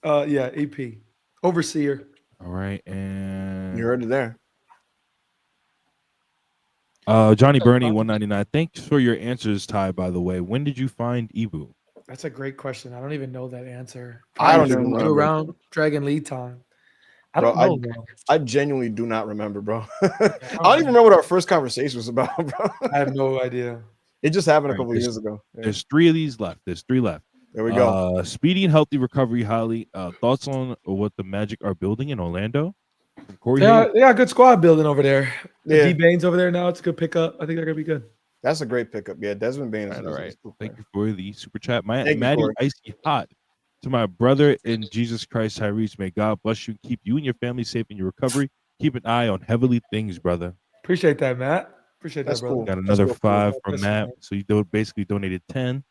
EP. Overseer.
All right, and
you heard it there.
Johnny Burney, 199. Thanks for your answers, Ty. By the way, when did you find Ibu?
That's a great question. I don't even know that answer.
I don't even remember.
Around Dragon League time. I don't know.
I genuinely do not remember, bro. I don't even remember what our first conversation was about, bro.
I have no idea.
It just happened a couple years ago. Yeah.
There's 3 of these left. There's 3 left.
There we go.
Speedy and healthy recovery, Holly. Thoughts on what the Magic are building in Orlando?
They got a good squad building over there. D Bane's over there now. It's a good pickup. I think they're gonna be good.
That's a great pickup. Yeah, Desmond Bain.
All right. Thank you for the super chat. Maddie Icy Hot. To my brother in Jesus Christ, Tyrese, may God bless you, keep you and your family safe in your recovery. Keep an eye on heavenly things, brother.
Appreciate that, Matt. Appreciate that, brother.
Cool.
Got another 5 from Matt. So you basically donated 10.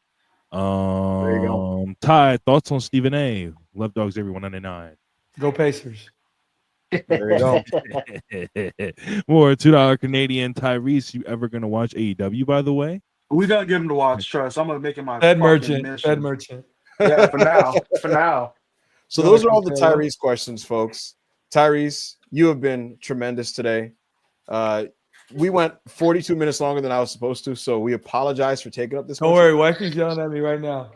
There you go.
Ty, thoughts on Stephen A. Love dogs, everyone 199.
Go Pacers.
There you go.
More $2 Canadian. Tyrese, you ever gonna watch AEW? By the way,
we gotta get him to watch. Trust. I'm gonna make him my
Fed merchant.
Mission.
Fed merchant.
Yeah, for now. For now.
So those are all the Tyrese questions, folks. Tyrese, you have been tremendous today. We went 42 minutes longer than I was supposed to, so we apologize for taking up this.
Don't worry, wifey's yelling at me right now.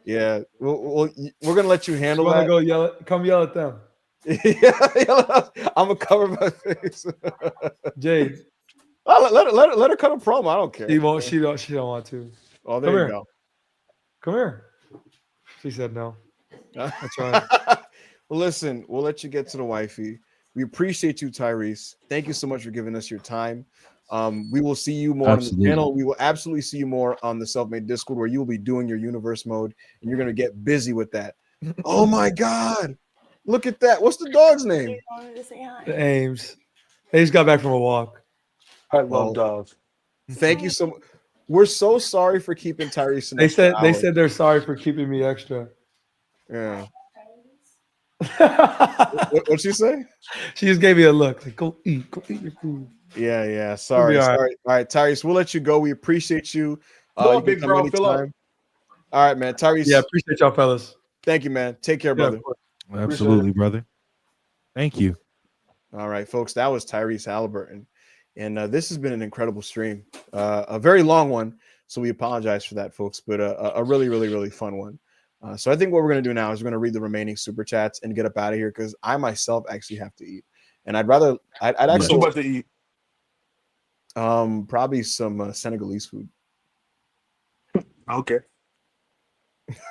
Yeah, we're gonna let you handle that.
Come yell at them.
Yeah, I'm gonna cover my face.
Jade,
let her cut a promo. I don't care.
She won't. She don't want to.
Oh, there you go.
Come here. She said no.
That's right. Well, listen, we'll let you get to the wifey. We appreciate you, Tyrese. Thank you so much for giving us your time. We will see you more
Absolutely.
on the channel. We will absolutely see you more on the Self-Made Discord, where you will be doing your universe mode, and you're going to get busy with that. Oh my God. Look at that. What's the dog's name?
The Ames. They just got back from a walk.
I love dogs.
Thank you so much. We're so sorry for keeping Tyrese an
They
extra
said they
hour.
said they're sorry for keeping me extra.
Yeah. What'd you say?
She just gave me a look. Like, go eat your food.
Yeah. Sorry.
all right.
Sorry. All right, Tyrese, we'll let you go. We appreciate you.
Fill
You
up,
can
big
come
bro. Fill up.
anytime. All right, man. Tyrese.
Yeah, appreciate y'all, fellas.
Thank you, man. Take care, brother.
Absolutely, brother. Thank you.
All right, folks. That was Tyrese Haliburton. And this has been an incredible stream. A very long one. So we apologize for that, folks, but a really, really, really fun one. So I think what we're going to do now is we're going to read the remaining super chats and get up out of here, because I myself actually have to eat. And I'd actually
What to eat?
probably some Senegalese food.
Okay.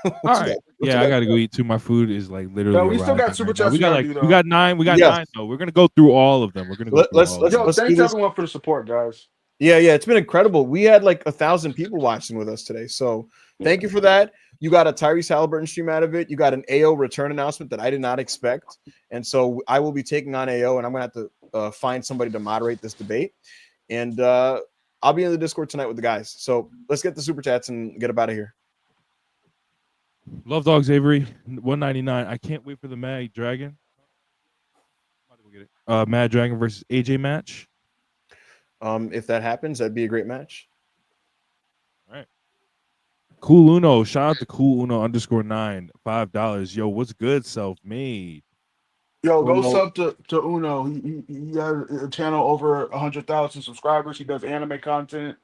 All right. Yeah, I gotta go eat too. My food is like literally.
Yo, we still got
arriving
super
right now.
chats
We got like
we gotta do,
we
though.
got nine. We got
Yes.
9 though. We're gonna go through all of them. We're gonna go through all of them.
Yo,
let's
thanks
do this.
everyone for the support, guys.
Yeah, it's been incredible. We had like 1,000 people watching with us today. So thank you for that. You got a Tyrese Haliburton stream out of it. You got an AO return announcement that I did not expect. And so I will be taking on AO, and I'm going to have to find somebody to moderate this debate. And I'll be in the Discord tonight with the guys. So let's get the super chats and get up out of here.
Love Dogs Avery 199. I can't wait for the Mad Dragon. Mad Dragon versus AJ match.
If that happens, that'd be a great match.
All right. Cool Uno. Shout out to Cool Uno _9. $5. Yo, what's good, self-made?
Yo, go sub to Uno. He has a channel over 100,000 subscribers. He does anime content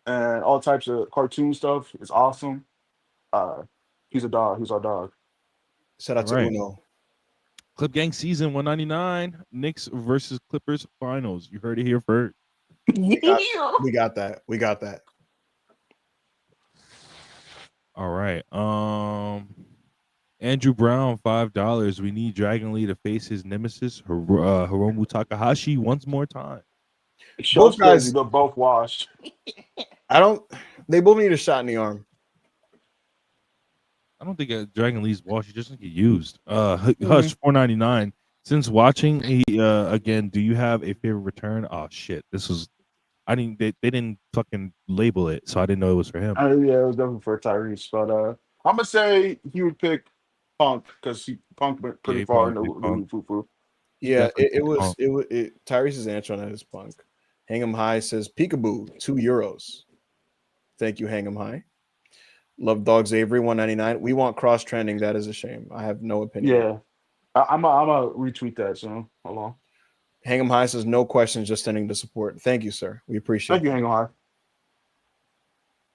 and all types of cartoon stuff. It's awesome. He's a dog. He's our dog.
Shout out to Uno.
Clip Gang season 199. Knicks versus Clippers finals. You heard it here first.
We got that. We got that.
All right. Andrew Brown, $5. We need Dragon Lee to face his nemesis, Hiromu Takahashi, once more time.
Both guys, they're both washed.
They both need a shot in the arm.
I don't think Dragon Lee's washed. He just doesn't get used. Hush, $4.99. Since watching, again, do you have a favorite return? Oh, shit. They didn't fucking label it, so I didn't know it was for him.
Yeah, it was definitely for Tyrese, but I'm gonna say he would pick Punk because Punk went pretty far in the foo-foo.
Yeah, Tyrese's answer on that is Punk. Hang 'em High says peekaboo, €2. Thank you, Hang 'em High. Love Dogs Avery 199. We want cross trending. That is a shame. I have no opinion.
Yeah, I'm a retweet that soon. Hold on.
Hang 'em High says no questions, just sending to support. Thank you, sir. We appreciate it.
Thank you, Hang 'em High.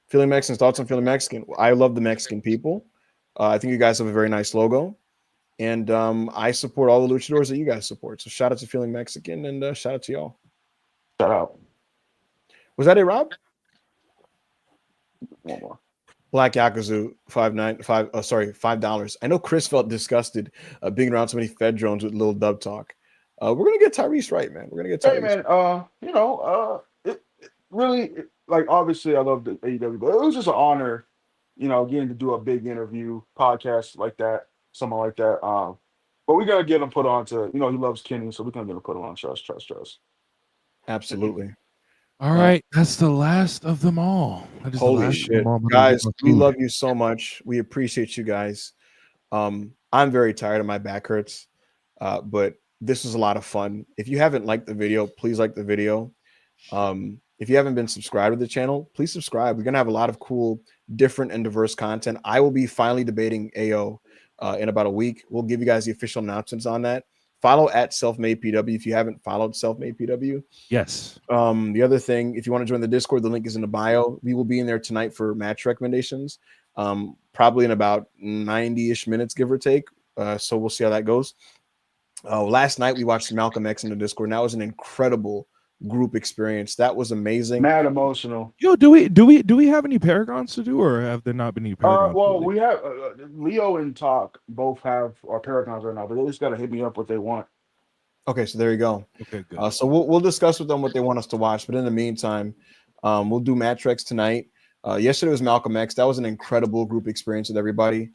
Philly Mexicans, thoughts on Philly Mexican? I love the Mexican people. I think you guys have a very nice logo. And I support all the luchadors that you guys support. So shout out to Philly Mexican and shout out to y'all.
Shout out.
Was that it, Rob?
One more.
Black Yakuza $5. I know Chris felt disgusted being around so many Fed drones with little dub talk. We're gonna get Tyrese right, man. We're gonna get Tyrese.
Hey, man. It really, like, obviously I love the AEW, but it was just an honor, getting to do a big interview podcast like that, something like that. But we gotta get him put on to, he loves Kenny, so we're gonna get him put on trust.
Absolutely.
All right, that's the last of them all.
Holy shit, guys! We love you so much. We appreciate you guys. I'm very tired and my back hurts, but this was a lot of fun. If you haven't liked the video, please like the video. If you haven't been subscribed to the channel, please subscribe. We're gonna have a lot of cool, different, and diverse content. I will be finally debating AO in about a week. We'll give you guys the official announcements on that. Follow at Selfmade PW if you haven't followed Selfmade PW.
Yes.
The other thing, if you want to join the Discord, the link is in the bio. We will be in there tonight for match recommendations, probably in about 90-ish minutes, give or take. So we'll see how that goes. Last night we watched Malcolm X in the Discord, and that was an incredible group experience. That was amazing.
Mad emotional.
Yo, do we have any Paragons to do, or have there not been any Paragons?
Well, we have Leo and Talk both have our Paragons right now, but they just gotta hit me up what they want.
Okay, so there you go.
Okay, good.
So we'll discuss with them what they want us to watch. But in the meantime, we'll do Match Rex tonight. Yesterday was Malcolm X. That was an incredible group experience with everybody.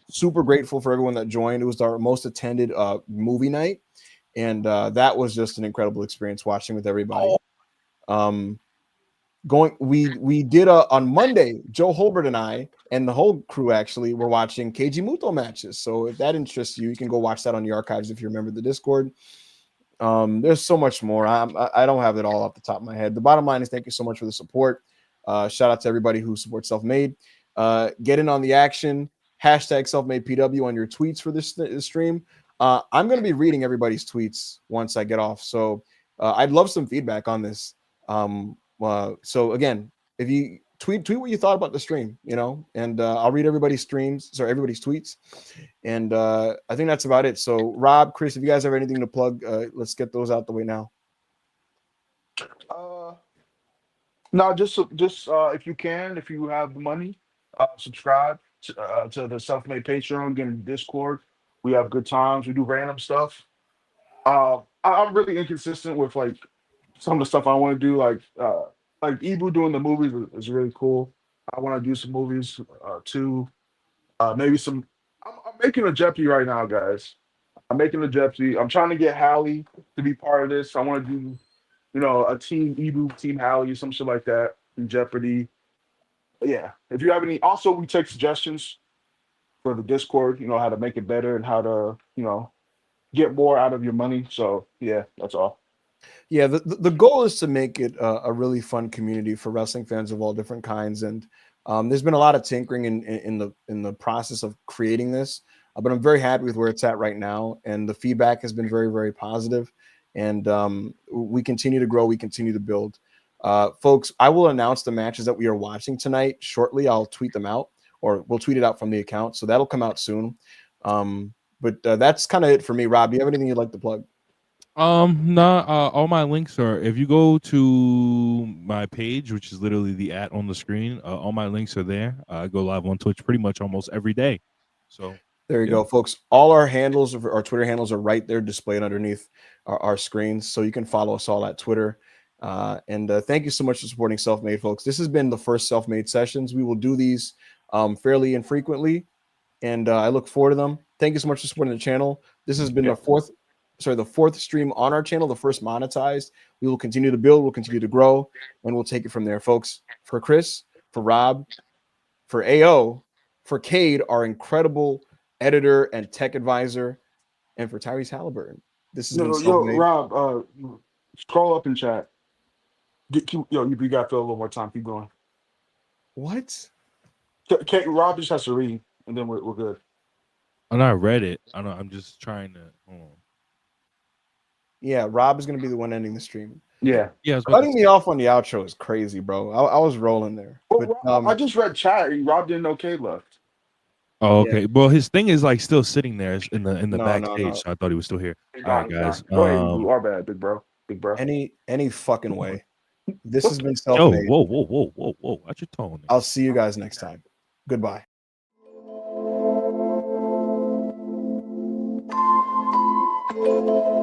Super grateful for everyone that joined. It was our most attended movie night, and that was just an incredible experience watching with everybody. We did on Monday. Joe Holbert and I and the whole crew actually were watching Keiji Muto matches. So if that interests you, you can go watch that on the archives if you remember the Discord. There's so much more. I don't have it all off the top of my head. The bottom line is thank you so much for the support. Shout out to everybody who supports Self-Made. Get in on the action. Hashtag Self-Made PW on your tweets for this stream. I'm going to be reading everybody's tweets once I get off. So I'd love some feedback on this. So again, if you tweet what you thought about the stream, and I'll read everybody's tweets. And I think that's about it. So Rob, Chris, if you guys have anything to plug, let's get those out the way now.
No, just if you have the money, subscribe to the Self-Made Patreon, get in Discord. We have good times. We do random stuff. I'm really inconsistent with like some of the stuff I want to do. Like Ibu doing the movies is really cool. I want to do some movies too. Maybe some. I'm making a Jeopardy right now, guys. I'm making a Jeopardy. I'm trying to get Hallie to be part of this. I want to do, a team Ibu, team Hallie, some shit like that in Jeopardy. But yeah. If you have any, also we take suggestions for the Discord. How to make it better and how to, get more out of your money. So yeah, that's all.
Yeah, the goal is to make it a really fun community for wrestling fans of all different kinds, and there's been a lot of tinkering in the process of creating this, but I'm very happy with where it's at right now, and the feedback has been very, very positive, and we continue to grow, we continue to build. Folks, I will announce the matches that we are watching tonight shortly. I'll tweet them out, or we'll tweet it out from the account, so that'll come out soon. But that's kind of it for me. Rob, do you have anything you'd like to plug?
No, all my links are, if you go to my page, which is literally the @ on the screen, all my links are there. I go live on Twitch pretty much almost every day. So
there you go, folks. All our handles, our Twitter handles are right there displayed underneath our screens. So you can follow us all at Twitter. And thank you so much for supporting Self-Made, folks. This has been the first Self-Made sessions. We will do these fairly infrequently, and I look forward to them. Thank you so much for supporting the channel. This has been the fourth stream on our channel, the first monetized. We will continue to build, we'll continue to grow, and we'll take it from there, folks. For Chris, for Rob, for AO, for Cade, our incredible editor and tech advisor, and for Tyrese Haliburton. This has been Self-Made.
Rob, scroll up in chat. You got to feel a little more time. Keep going.
What?
Rob just has to read, and then we're good.
And I read it. I don't know. I'm just trying to. Hold on.
Yeah, Rob is going to be the one ending the stream.
Yeah.
Cutting me off on the outro is crazy, bro. I was rolling there.
Well,
but,
I just read chat. Rob didn't know K left.
Oh, okay. Yeah. Well, his thing is like still sitting there in the backstage.
No.
So I thought he was still here. All right, guys.
Go ahead. You are bad, big bro. Big bro.
Any fucking way. This has been Self-Made.
Whoa. Watch your tone.
I'll see you guys next time. Goodbye.
Thank you.